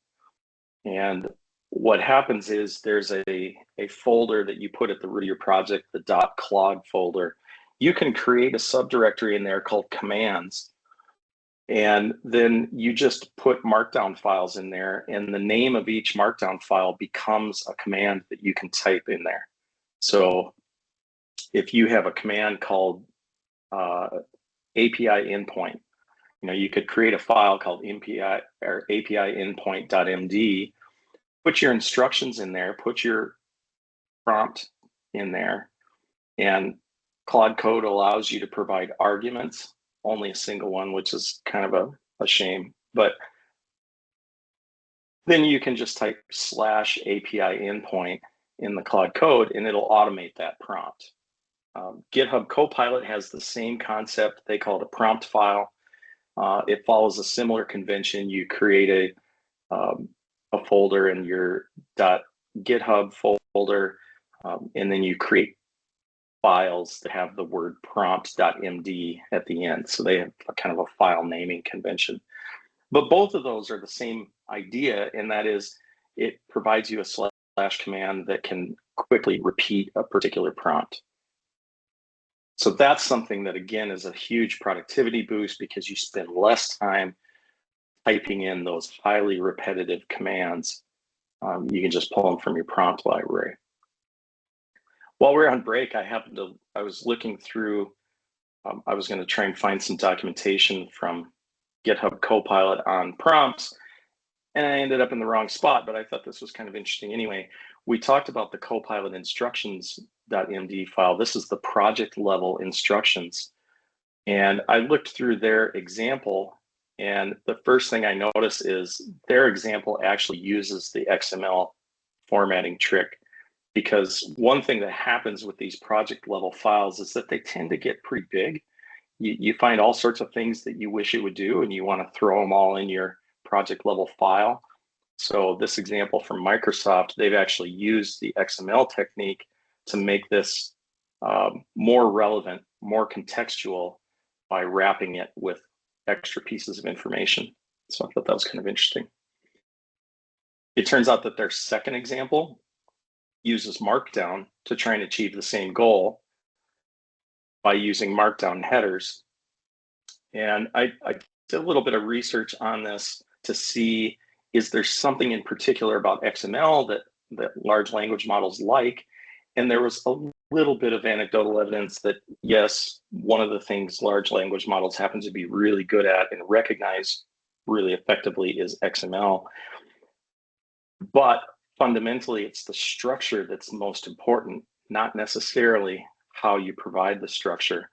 And what happens is there's a folder that you put at the root of your project, the .claude folder. You can create a subdirectory in there called commands. And then you just put markdown files in there, and the name of each markdown file becomes a command that you can type in there. So if you have a command called API endpoint, you know, you could create a file called API endpoint.md, put your instructions in there, put your prompt in there, and Claude Code allows you to provide arguments, only a single one, which is kind of a shame. But then you can just type /API endpoint in the Claude Code, and it'll automate that prompt. GitHub Copilot has the same concept. They call it a prompt file. It follows a similar convention. You create a folder in your .github folder, and then you create files that have the word prompt.md at the end. So they have a kind of a file naming convention. But both of those are the same idea, and that is it provides you a slash command that can quickly repeat a particular prompt. So that's something that, again, is a huge productivity boost because you spend less time typing in those highly repetitive commands. You can just pull them from your prompt library. While we're on break, I was looking through, I was going to try and find some documentation from GitHub Copilot on prompts, and I ended up in the wrong spot, but I thought this was kind of interesting anyway. We talked about the Copilot instructions.md file. This is the project level instructions. And I looked through their example, and the first thing I noticed is their example actually uses the XML formatting trick, because one thing that happens with these project level files is that they tend to get pretty big. You find all sorts of things that you wish it would do, and you want to throw them all in your project level file. So this example from Microsoft, they've actually used the XML technique to make this more relevant, more contextual by wrapping it with extra pieces of information. So I thought that was kind of interesting. It turns out that their second example uses Markdown to try and achieve the same goal by using Markdown headers. And I did a little bit of research on this to see, is there something in particular about XML that large language models like? And there was a little bit of anecdotal evidence that, yes, one of the things large language models happen to be really good at and recognize really effectively is XML. But fundamentally, it's the structure that's most important, not necessarily how you provide the structure.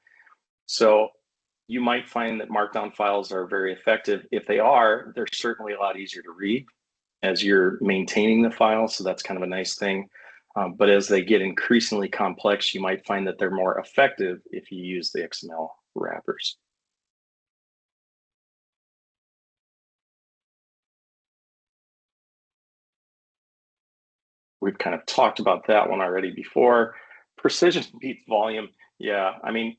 So you might find that Markdown files are very effective. If they are, they're certainly a lot easier to read as you're maintaining the file. So that's kind of a nice thing. But as they get increasingly complex, you might find that they're more effective if you use the XML wrappers. We've kind of talked about that one already before. Precision beats volume. Yeah, I mean,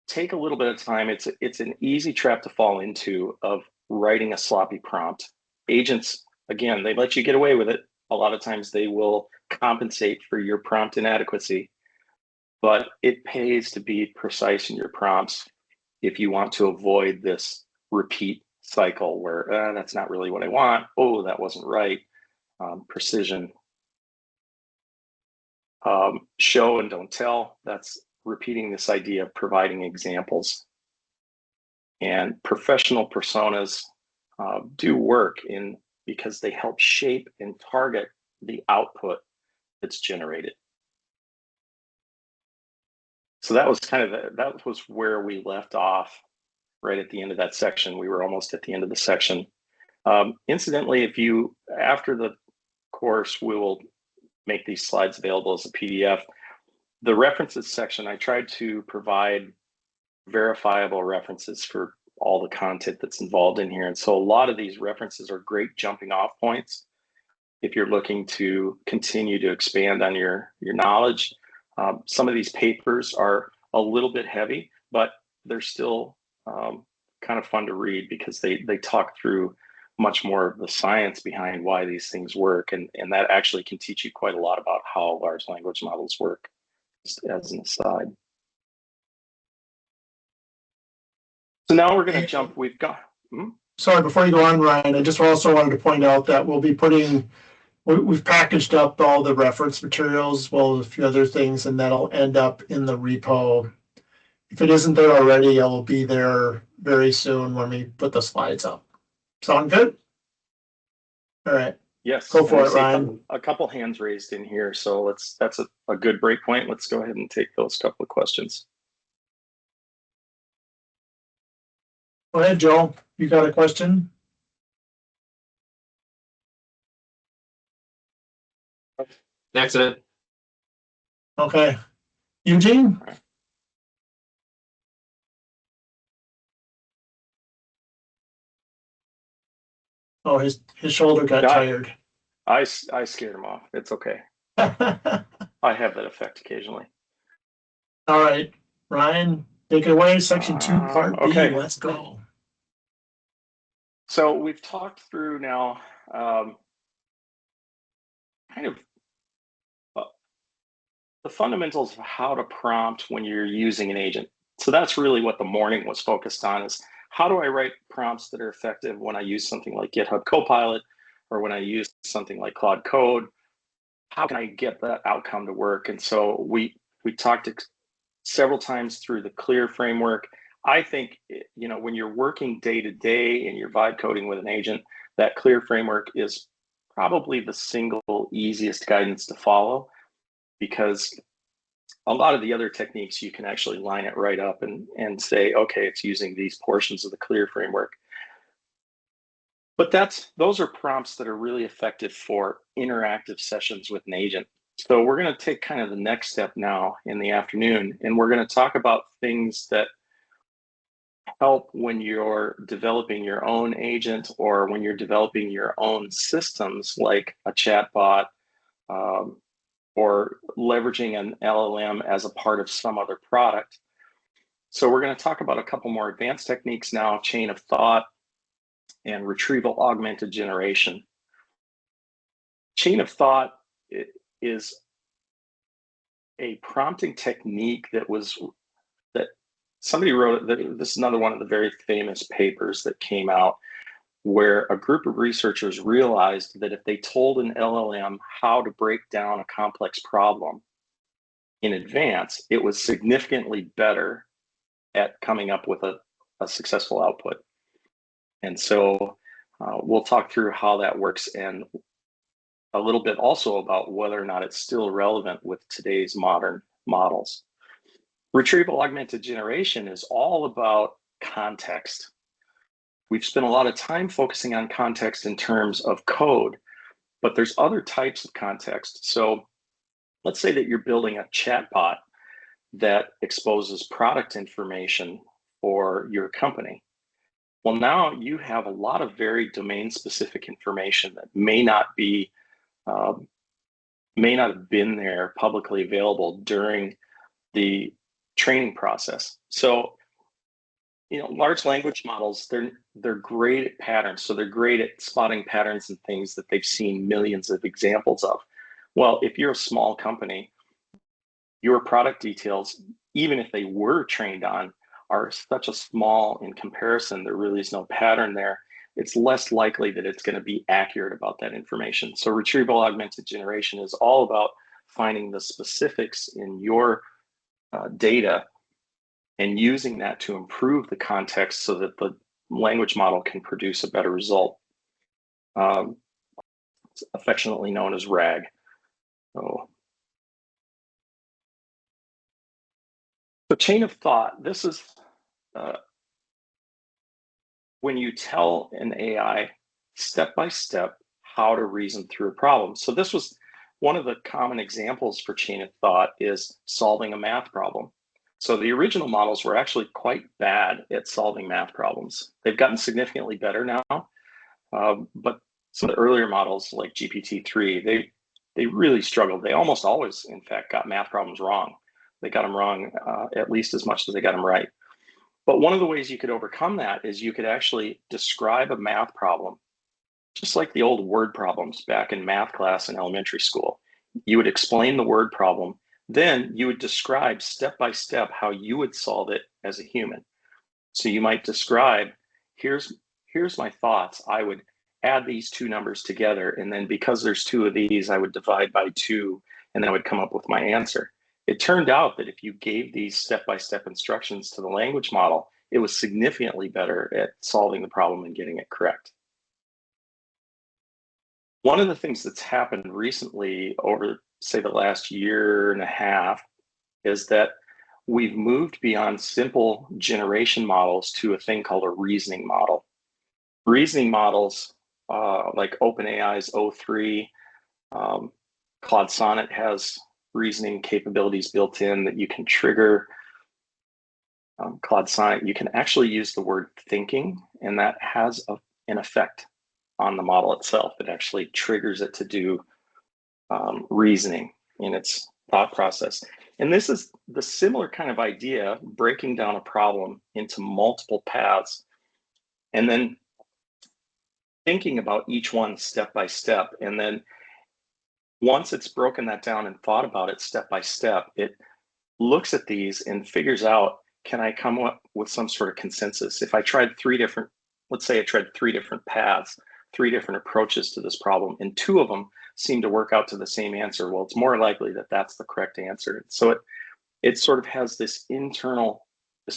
take a little bit of time. It's an easy trap to fall into of writing a sloppy prompt. Agents, again, they let you get away with it. A lot of times they will compensate for your prompt inadequacy, but it pays to be precise in your prompts if you want to avoid this repeat cycle where that's not really what I want. Oh, that wasn't right. Precision. Show and don't tell. That's repeating this idea of providing examples. And professional personas do work because they help shape and target the output that's generated. So that was that was where we left off right at the end of that section. We were almost at the end of the section. Incidentally, after the course, we will make these slides available as a PDF. The references section, I tried to provide verifiable references for all the content that's involved in here. And so a lot of these references are great jumping off points if you're looking to continue to expand on your knowledge. Some of these papers are a little bit heavy, but they're still kind of fun to read because they talk through much more of the science behind why these things work. And that actually can teach you quite a lot about how large language models work, just as an aside. So now we're going to jump. We've got. Sorry, before you go on, Ryan, I just also wanted to point out that we'll be we've packaged up all the reference materials as well as a few other things, and that'll end up in the repo. If it isn't there already, it'll be there very soon when we put the slides up. Sound good? All right. Yes. Go for it, Ryan. A couple hands raised in here, so that's a good break point. Let's go ahead and take those couple of questions. Go ahead, Joe. You got a question? Accident. Okay. Eugene? Oh, his shoulder got tired. I scared him off. It's okay. I have that effect occasionally. All right, Ryan, take it away. Section 2, Part B. Okay. Let's go. So we've talked through now kind of the fundamentals of how to prompt when you're using an agent. So that's really what the morning was focused on, is how do I write prompts that are effective when I use something like GitHub Copilot or when I use something like Claude Code? How can I get that outcome to work? And so we talked several times through the CLEAR framework. I think, you know, when you're working day to day and you're vibe coding with an agent, that CLEAR framework is probably the single easiest guidance to follow, because a lot of the other techniques you can actually line it right up and say, okay, it's using these portions of the CLEAR framework. But those are prompts that are really effective for interactive sessions with an agent. So we're going to take kind of the next step now in the afternoon, and we're going to talk about things that help when you're developing your own agent or when you're developing your own systems like a chatbot, or leveraging an LLM as a part of some other product. So we're going to talk about a couple more advanced techniques now: chain of thought and retrieval augmented generation. Chain of thought is a prompting technique that somebody wrote. This is another one of the very famous papers that came out, where a group of researchers realized that if they told an LLM how to break down a complex problem in advance, it was significantly better at coming up with a successful output. And so we'll talk through how that works, and a little bit also about whether or not it's still relevant with today's modern models. Retrieval augmented generation is all about context. We've spent a lot of time focusing on context in terms of code, but there's other types of context. So let's say that you're building a chatbot that exposes product information for your company. Well, now you have a lot of very domain-specific information that may not have been there publicly available during the training process. So, you know, large language models, they're great at patterns. So they're great at spotting patterns and things that they've seen millions of examples of. Well, if you're a small company, your product details, even if they were trained on, are such a small in comparison, there really is no pattern there. It's less likely that it's going to be accurate about that information. So retrieval augmented generation is all about finding the specifics in your data and using that to improve the context so that the language model can produce a better result. It's affectionately known as RAG. So chain of thought, this is when you tell an AI step by step how to reason through a problem. So this was one of the common examples for chain of thought, is solving a math problem. So the original models were actually quite bad at solving math problems. They've gotten significantly better now, but some of the earlier models like GPT-3, they really struggled. They almost always, in fact, got math problems wrong. They got them wrong at least as much as they got them right. But one of the ways you could overcome that is you could actually describe a math problem, just like the old word problems back in math class in elementary school. You would explain the word problem, then you would describe step by step how you would solve it as a human. So you might describe, here's my thoughts. I would add these two numbers together, and then because there's two of these, I would divide by 2, and then I would come up with my answer. It turned out that if you gave these step-by-step instructions to the language model, it was significantly better at solving the problem and getting it correct. One of the things that's happened recently over, say, the last year and a half is that we've moved beyond simple generation models to a thing called a reasoning model. Reasoning models like OpenAI's O3, Claude Sonnet has reasoning capabilities built in that you can trigger. Claude Sonnet, you can actually use the word thinking, and that has an effect on the model itself. It actually triggers it to do reasoning in its thought process. And this is the similar kind of idea, breaking down a problem into multiple paths and then thinking about each one step by step, and then Once it's broken that down and thought about it step by step, it looks at these and figures out, can I come up with some sort of consensus? If I tried let's say I tried 3 different paths, 3 different approaches to this problem, and 2 of them seem to work out to the same answer, well, it's more likely that that's the correct answer. So it sort of has this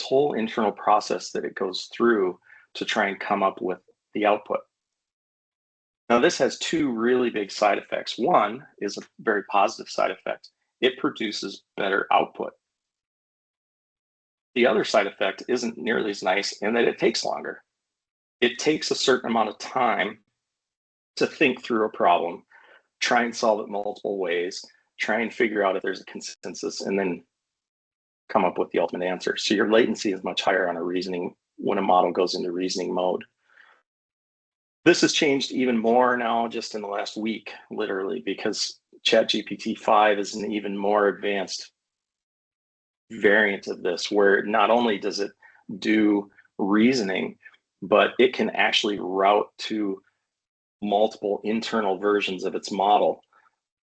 whole internal process that it goes through to try and come up with the output. Now, this has 2 really big side effects. One is a very positive side effect. It produces better output. The other side effect isn't nearly as nice in that it takes longer. It takes a certain amount of time to think through a problem, try and solve it multiple ways, try and figure out if there's a consensus, and then come up with the ultimate answer. So your latency is much higher when a model goes into reasoning mode. This has changed even more now just in the last week, literally, because ChatGPT 5 is an even more advanced variant of this, where not only does it do reasoning, but it can actually route to multiple internal versions of its model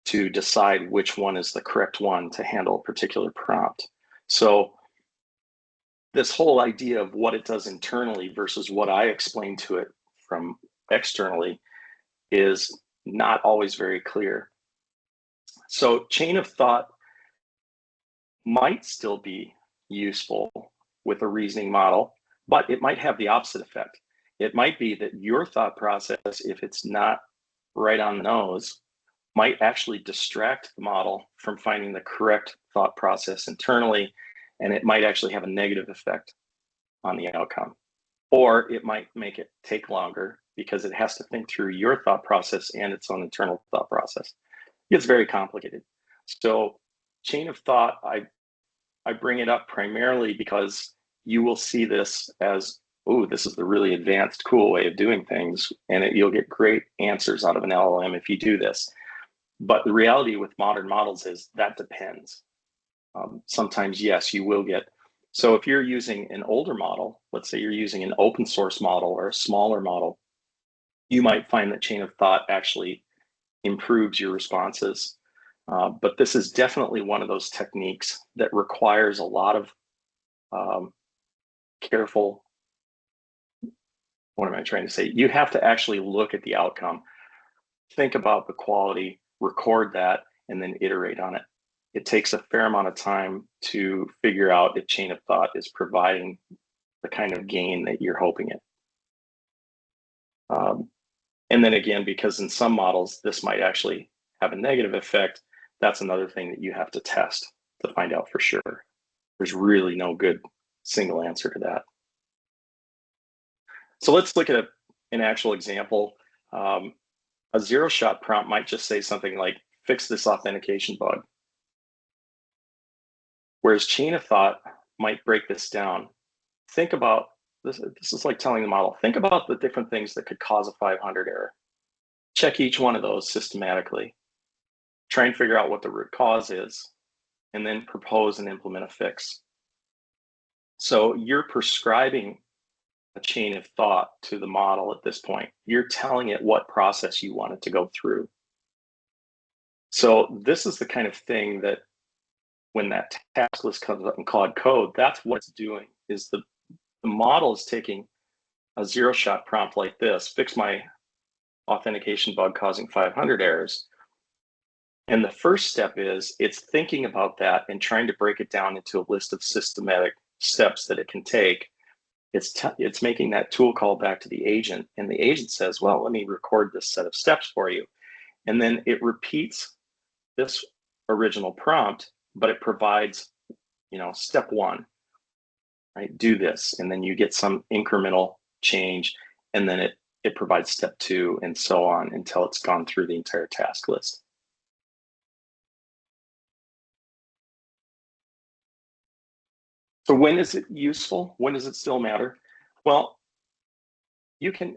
to decide which one is the correct one to handle a particular prompt. So this whole idea of what it does internally versus what I explain to it from externally is not always very clear. So chain of thought might still be useful with a reasoning model, but it might have the opposite effect. It might be that your thought process, if it's not right on the nose, might actually distract the model from finding the correct thought process internally, and it might actually have a negative effect on the outcome. Or it might make it take longer because it has to think through your thought process and its own internal thought process. It's very complicated. So chain of thought, I bring it up primarily because you will see this as, oh, this is the really advanced, cool way of doing things, and you'll get great answers out of an LLM if you do this. But the reality with modern models is that depends. Sometimes, yes, you will get. So if you're using an older model, let's say you're using an open source model or a smaller model, you might find that chain of thought actually improves your responses. But this is definitely one of those techniques that requires a lot of careful, what am I trying to say? You have to actually look at the outcome, think about the quality, record that, and then iterate on it. It takes a fair amount of time to figure out if chain of thought is providing the kind of gain that you're hoping it. And then again, because in some models, this might actually have a negative effect, that's another thing that you have to test to find out for sure. There's really no good single answer to that. So let's look at an actual example. A zero-shot prompt might just say something like, fix this authentication bug. Whereas chain of thought might break this down. Think about, this is like telling the model, think about the different things that could cause a 500 error. Check each one of those systematically. Try and figure out what the root cause is, and then propose and implement a fix. So you're prescribing a chain of thought to the model at this point. You're telling it what process you want it to go through. So this is the kind of thing that when that task list comes up in Claude Code, that's what it's doing, is the model is taking a zero-shot prompt like this, fix my authentication bug causing 500 errors. And the first step is it's thinking about that and trying to break it down into a list of systematic steps that it can take. It's making that tool call back to the agent, and the agent says, well, let me record this set of steps for you. And then it repeats this original prompt, but it provides, step 1, right? Do this, and then you get some incremental change, and then it provides step 2, and so on until it's gone through the entire task list. So when is it useful? When does it still matter? Well, you can,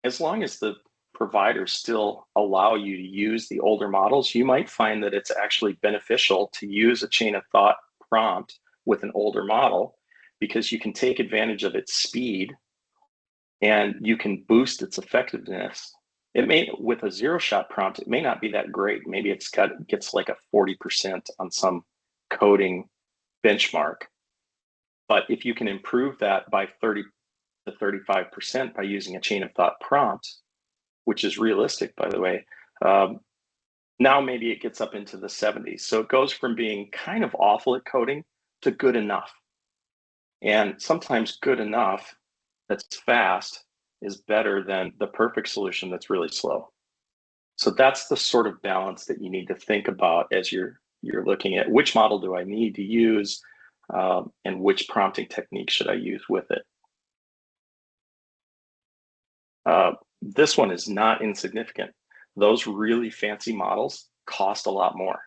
as long as the providers still allow you to use the older models, you might find that it's actually beneficial to use a chain of thought prompt with an older model, because you can take advantage of its speed and you can boost its effectiveness It may, with a zero-shot prompt, it may not be that great. Maybe gets like a 40% on some coding benchmark. But if you can improve that by 30 to 35% by using a chain of thought prompt, which is realistic, by the way, now maybe it gets up into the 70s. So it goes from being kind of awful at coding to good enough. And sometimes good enough that's fast is better than the perfect solution that's really slow. So that's the sort of balance that you need to think about as you're looking at which model do I need to use, and which prompting technique should I use with it. This one is not insignificant. Those really fancy models cost a lot more.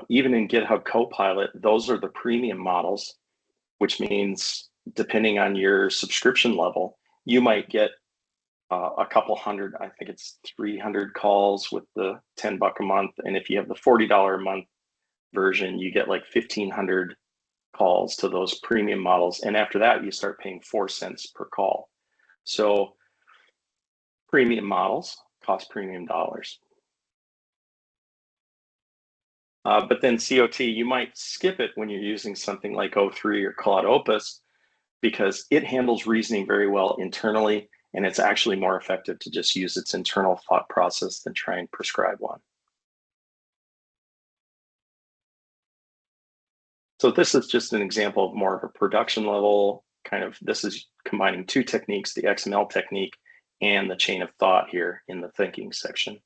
Even in GitHub Copilot, those are the premium models, which means depending on your subscription level, you might get a couple hundred, I think it's 300 calls with the $10 a month. And if you have the $40 a month version, you get like 1,500 calls to those premium models. And after that, you start paying 4 cents per call. So premium models cost premium dollars. But then COT, you might skip it when you're using something like O3 or Claude Opus, because it handles reasoning very well internally, and it's actually more effective to just use its internal thought process than try and prescribe one. So this is just an example of more of a production level kind of, this is combining two techniques, the XML technique and the chain of thought here in the thinking section.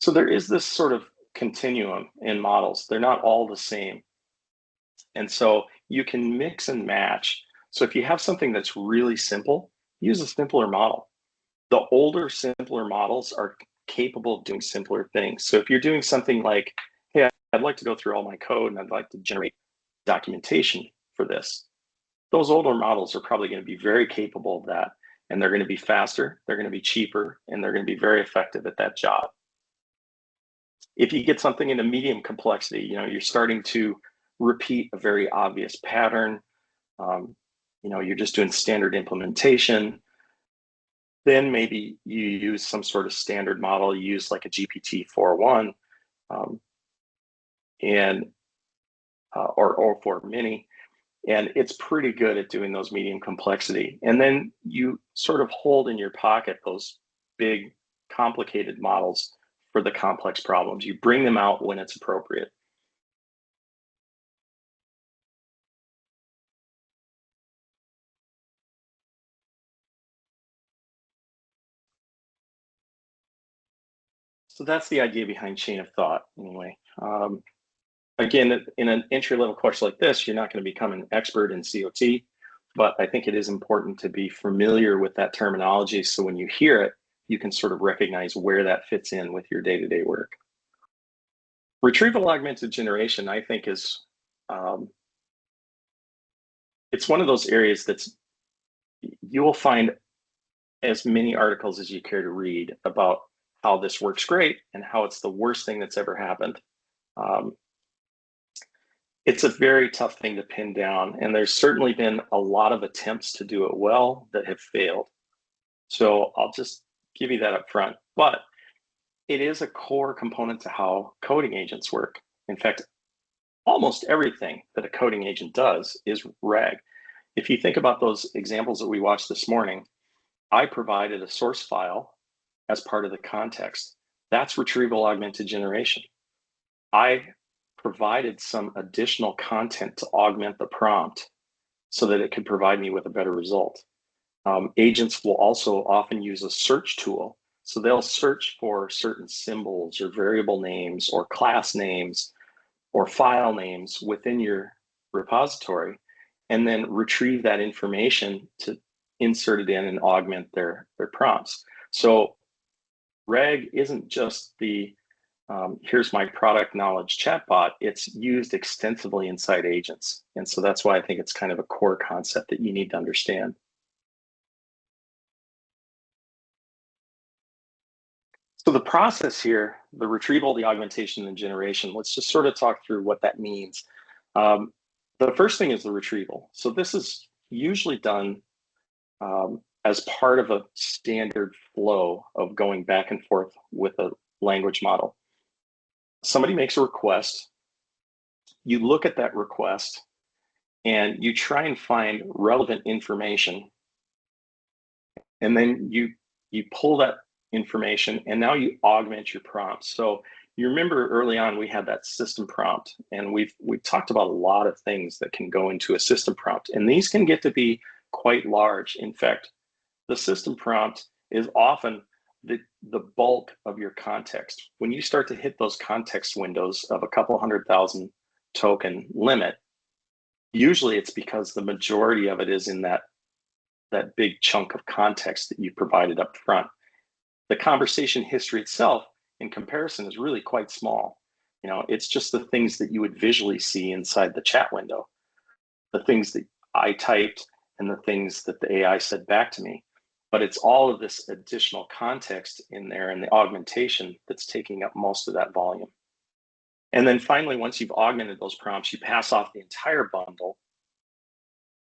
So there is this sort of continuum in models. They're not all the same. And so you can mix and match. So if you have something that's really simple, use a simpler model. The older, simpler models are capable of doing simpler things. So if you're doing something like, hey, I'd like to go through all my code and I'd like to generate documentation for this, those older models are probably going to be very capable of that. And they're going to be faster, they're going to be cheaper, and they're going to be very effective at that job. If you get something into medium complexity, you're starting to repeat a very obvious pattern, you're just doing standard implementation, then maybe you use some sort of standard model, you use like a GPT 4.1 or 4 mini, and it's pretty good at doing those medium complexity. And then you sort of hold in your pocket those big, complicated models for the complex problems. You bring them out when it's appropriate. So that's the idea behind chain of thought, anyway. Again, in an entry-level course like this, you're not going to become an expert in COT, but I think it is important to be familiar with that terminology, so when you hear it, you can sort of recognize where that fits in with your day-to-day work. Retrieval augmented generation, I think, is it's one of those areas that's, you will find as many articles as you care to read about how this works great and how it's the worst thing that's ever happened. It's a very tough thing to pin down, and there's certainly been a lot of attempts to do it well that have failed. So I'll just give you that up front, but it is a core component to how coding agents work. In fact, almost everything that a coding agent does is RAG. If you think about those examples that we watched this morning, I provided a source file as part of the context. That's retrieval augmented generation. I provided some additional content to augment the prompt so that it could provide me with a better result. Agents will also often use a search tool. So they'll search for certain symbols or variable names or class names or file names within your repository, and then retrieve that information to insert it in and augment their prompts. So RAG isn't just the here's my product knowledge chatbot, it's used extensively inside agents. And so that's why I think it's kind of a core concept that you need to understand. So the process here, the retrieval, the augmentation, and generation, let's just sort of talk through what that means. The first thing is the retrieval. So this is, usually done as part of a standard flow of going back and forth with a language model. Somebody makes a request, you look at that request, and you try and find relevant information. And then you pull that information, and now you augment your prompt. So you remember early on we had that system prompt, and we've talked about a lot of things that can go into a system prompt, and these can get to be quite large. In fact, the system prompt is often the bulk of your context. When you start to hit those context windows of a couple 100,000 token limit, usually it's because the majority of it is in that big chunk of context that you provided up front. The conversation history itself, in comparison, is really quite small. You know, it's just the things that you would visually see inside the chat window, the things that I typed and the things that the AI said back to me. But it's all of this additional context in there and the augmentation that's taking up most of that volume. And then finally, once you've augmented those prompts, you pass off the entire bundle.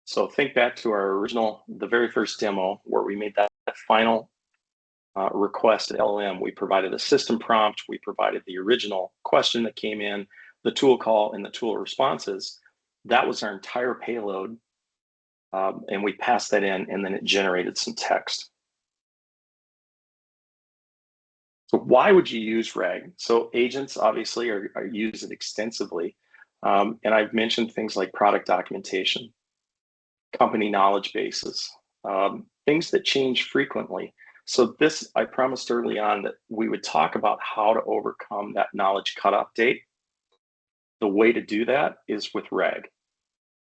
So think back to our original, the very first demo where we made that final request at LLM. We provided a system prompt, we provided the original question that came in, the tool call, and the tool responses. That was our entire payload. And we passed that in, and then it generated some text. So why would you use RAG? So agents obviously are used extensively. And I've mentioned things like product documentation, company knowledge bases, things that change frequently. So this, I promised early on that we would talk about how to overcome that knowledge cutoff date. The way to do that is with RAG.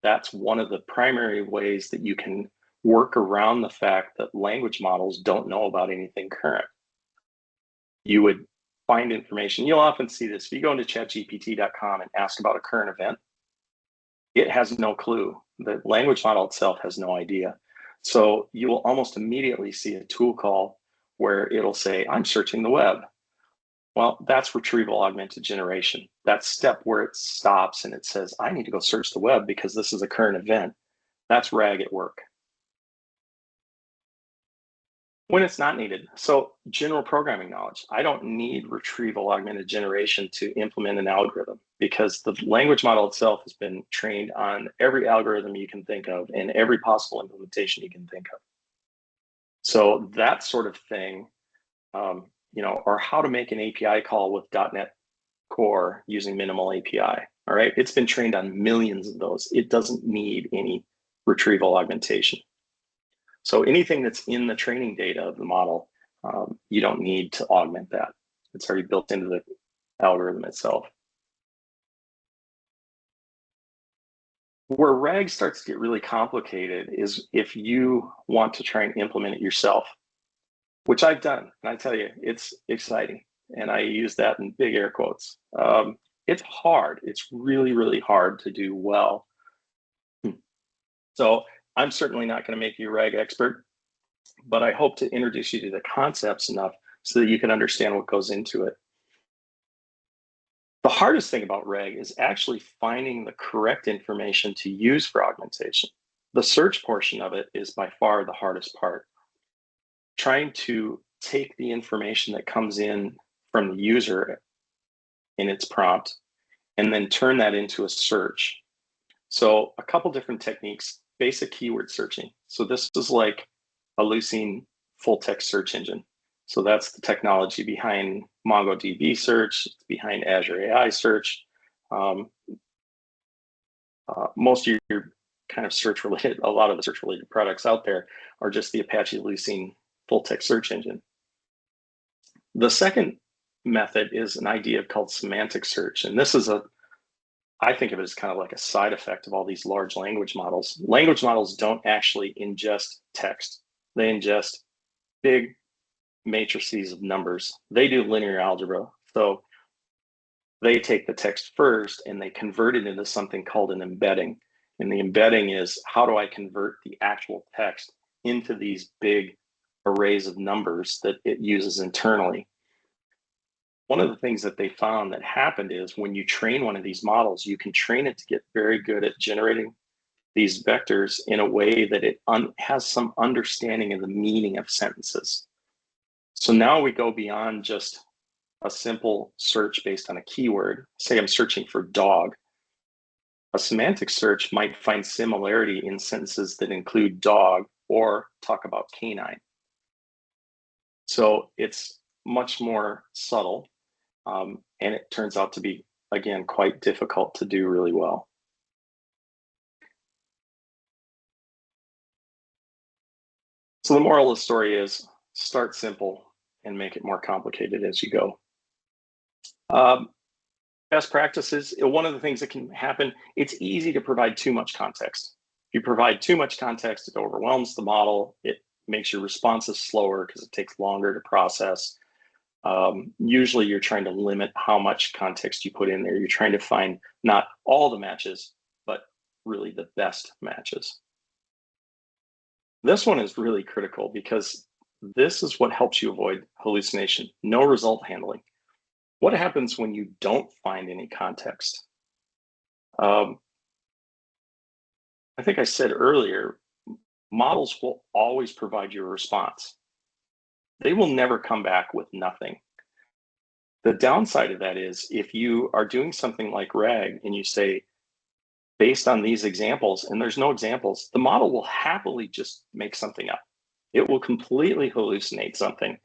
That's one of the primary ways that you can work around the fact that language models don't know about anything current. You would find information. You'll often see this. If you go into chatgpt.com and ask about a current event, it has no clue. The language model itself has no idea. So you will almost immediately see a tool call where it'll say, I'm searching the web. Well, that's retrieval augmented generation. That step where it stops and it says, I need to go search the web because this is a current event. That's RAG at work. When it's not needed. So general programming knowledge. I don't need retrieval augmented generation to implement an algorithm because the language model itself has been trained on every algorithm you can think of and every possible implementation you can think of. So that sort of thing, you know, or how to make an API call with .NET Core using minimal API. All right, it's been trained on millions of those. It doesn't need any retrieval augmentation. So anything that's in the training data of the model, you don't need to augment that. It's already built into the algorithm itself. Where RAG starts to get really complicated is if you want to try and implement it yourself, which I've done. And I tell you, it's exciting. And I use that in big air quotes. It's hard. It's really, really hard to do well. So I'm certainly not going to make you a RAG expert, but I hope to introduce you to the concepts enough so that you can understand what goes into it. The hardest thing about RAG is actually finding the correct information to use for augmentation. The search portion of it is by far the hardest part. Trying to take the information that comes in from the user in its prompt and then turn that into a search. So a couple different techniques, basic keyword searching. So this is like a Lucene full text search engine. So that's the technology behind MongoDB search, behind Azure AI search. Most of your kind of search related, a lot of the search related products out there are just the Apache Lucene full text search engine. The second method is an idea called semantic search. And this is I think of it as kind of like a side effect of all these large language models. Language models don't actually ingest text. They ingest big matrices of numbers. They do linear algebra. So they take the text first and they convert it into something called an embedding. And the embedding is, how do I convert the actual text into these big arrays of numbers that it uses internally? One of the things that they found that happened is when you train one of these models, you can train it to get very good at generating these vectors in a way that it has some understanding of the meaning of sentences. So now we go beyond just a simple search based on a keyword. Say I'm searching for dog. A semantic search might find similarity in sentences that include dog or talk about canine. So it's much more subtle, and it turns out to be, again, quite difficult to do really well. So the moral of the story is start simple and make it more complicated as you go. Best practices, one of the things that can happen, it's easy to provide too much context. If you provide too much context, it overwhelms the model. It makes your responses slower because it takes longer to process. Usually you're trying to limit how much context you put in there. You're trying to find not all the matches, but really the best matches. This one is really critical because this is what helps you avoid hallucination, no result handling. What happens when you don't find any context? I think I said earlier, models will always provide you a response. They will never come back with nothing. The downside of that is if you are doing something like RAG and you say, based on these examples, and there's no examples, the model will happily just make something up. It will completely hallucinate something.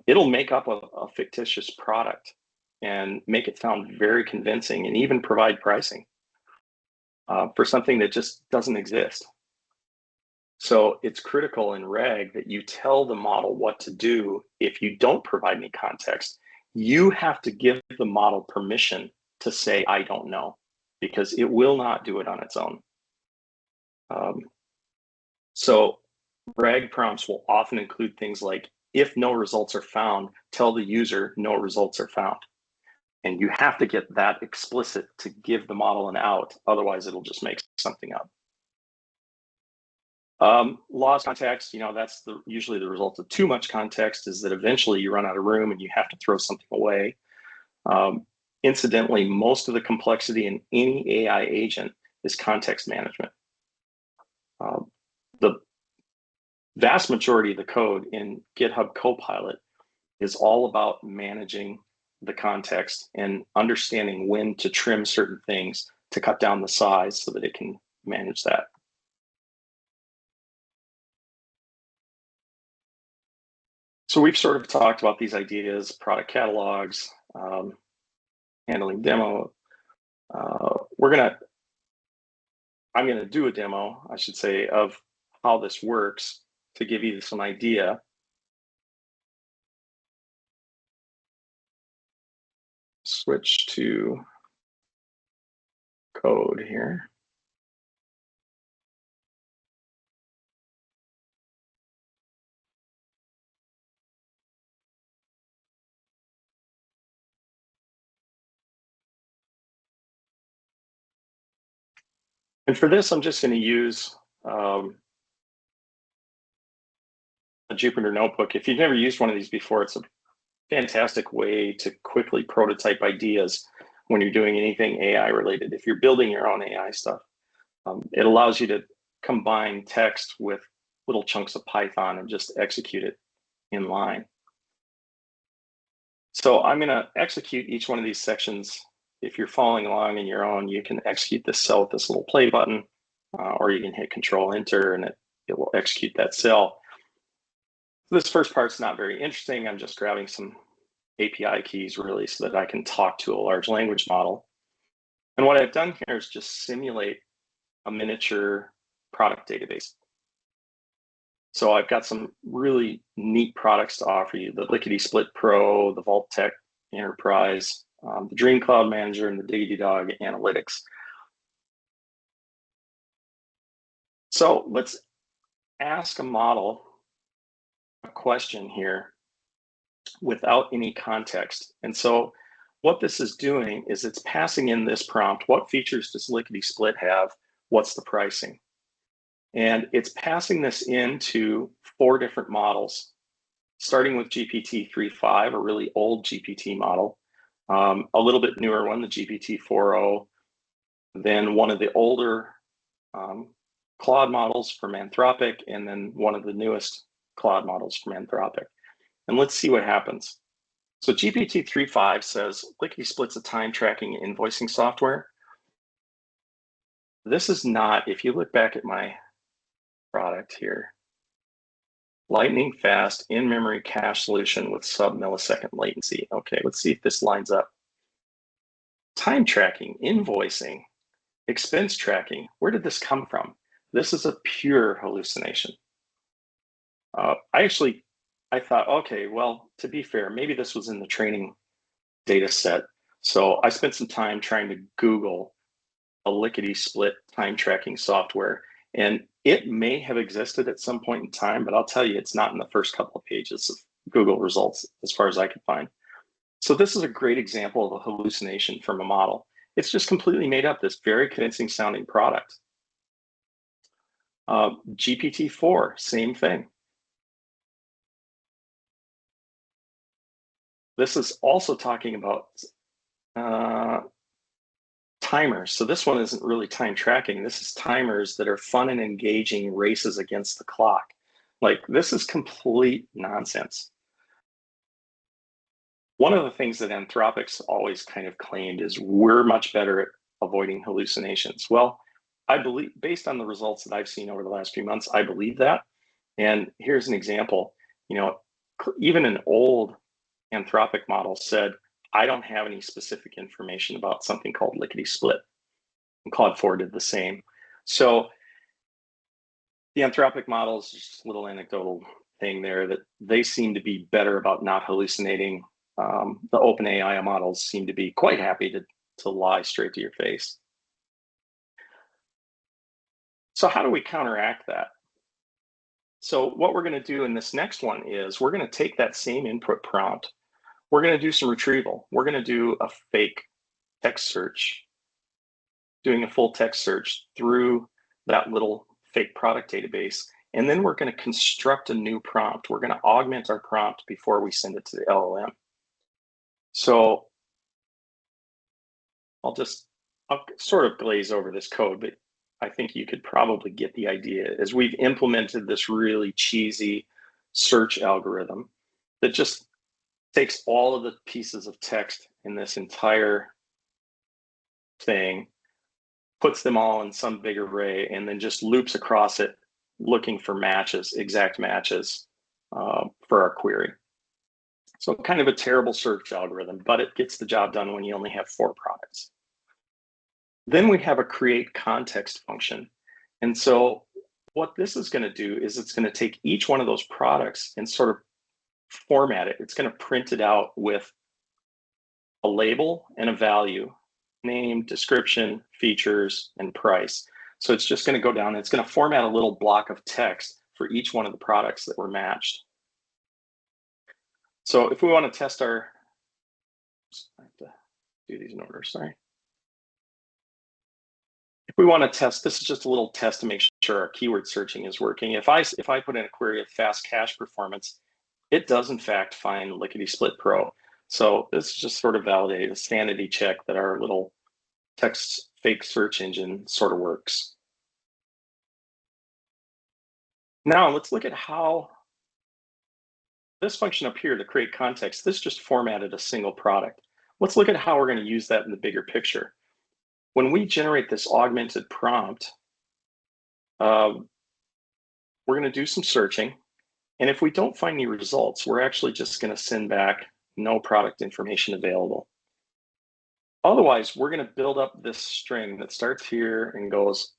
It'll make up a fictitious product and make it sound very convincing and even provide pricing for something that just doesn't exist. So it's critical in RAG that you tell the model what to do. If you don't provide any context, you have to give the model permission to say, I don't know, because it will not do it on its own. So RAG prompts will often include things like, if no results are found, tell the user no results are found. And you have to get that explicit to give the model an out, otherwise it'll just make something up. Lost context, that's usually the result of too much context, is that eventually you run out of room and you have to throw something away. Incidentally, most of the complexity in any AI agent is context management. The vast majority of the code in GitHub Copilot is all about managing the context and understanding when to trim certain things to cut down the size so that it can manage that. So we've sort of talked about these ideas, product catalogs, handling demo. I'm gonna do a demo, I should say, of how this works to give you some idea. Switch to code here. And for this, I'm just going to use a Jupyter notebook. If you've never used one of these before, it's a fantastic way to quickly prototype ideas when you're doing anything AI related. If you're building your own AI stuff, it allows you to combine text with little chunks of Python and just execute it in line. So I'm going to execute each one of these sections. If you're following along in your own, you can execute this cell with this little play button, or you can hit Control-Enter and it will execute that cell. This first part's not very interesting. I'm just grabbing some API keys really so that I can talk to a large language model. And what I've done here is just simulate a miniature product database. So I've got some really neat products to offer you: the Lickety Split Pro, the Vault Tech Enterprise, the Dream Cloud Manager, and the Diggity Dog Analytics. So let's ask a model a question here without any context. And so what this is doing is it's passing in this prompt: what features does Lickety Split have? What's the pricing? And it's passing this into 4 different models, starting with GPT-3.5, a really old GPT model, a little bit newer one, the GPT-4o, then one of the older Claude models from Anthropic, and then one of the newest Claude models from Anthropic. And let's see what happens. So GPT 3.5 says Lickety Split's a time tracking invoicing software. This is not, if you look back at my product here, lightning fast in-memory cache solution with sub-millisecond latency. Okay, let's see if this lines up. Time tracking, invoicing, expense tracking. Where did this come from? This is a pure hallucination. I thought, okay, well, to be fair, maybe this was in the training data set. So I spent some time trying to Google a lickety split time tracking software, and it may have existed at some point in time, but I'll tell you, it's not in the first couple of pages of Google results as far as I could find. So this is a great example of a hallucination from a model. It's just completely made up this very convincing sounding product. GPT-4, same thing. This is also talking about timers. So this one isn't really time tracking. This is timers that are fun and engaging races against the clock. Like, this is complete nonsense. One of the things that Anthropic's always kind of claimed is we're much better at avoiding hallucinations. Well, I believe, based on the results that I've seen over the last few months, I believe that. And here's an example. You know, even an old Anthropic model said, I don't have any specific information about something called lickety split. And Claude 4 did the same. So the Anthropic model is just a little anecdotal thing there that they seem to be better about not hallucinating. The OpenAI models seem to be quite happy to lie straight to your face. So how do we counteract that? So what we're going to do in this next one is we're going to take that same input prompt. We're going to do some retrieval. We're going to do a fake text search, doing a full text search through that little fake product database. And then we're going to construct a new prompt. We're going to augment our prompt before we send it to the LLM. So I'll sort of glaze over this code, but I think you could probably get the idea. As we've implemented this really cheesy search algorithm that just takes all of the pieces of text in this entire thing, puts them all in some big array, and then just loops across it, looking for matches, exact matches for our query. So kind of a terrible search algorithm, but it gets the job done when you only have 4 products. Then we have a create context function. And so what this is going to do is it's going to take each one of those products and sort of format it. It's going to print it out with a label and a value, name, description, features, and price. So it's just going to go down and it's going to format a little block of text for each one of the products that were matched. So if we want to test our, I have to do these in order, sorry. If we want to test, this is just a little test to make sure our keyword searching is working. If I put in a query of fast cache performance, it does in fact find Lickety Split Pro. So this is just sort of validate a sanity check that our little text fake search engine sort of works. Now let's look at how this function up here to create context, this just formatted a single product. Let's look at how we're going to use that in the bigger picture. When we generate this augmented prompt, we're going to do some searching. And if we don't find any results, we're actually just going to send back no product information available. Otherwise, we're going to build up this string that starts here and goes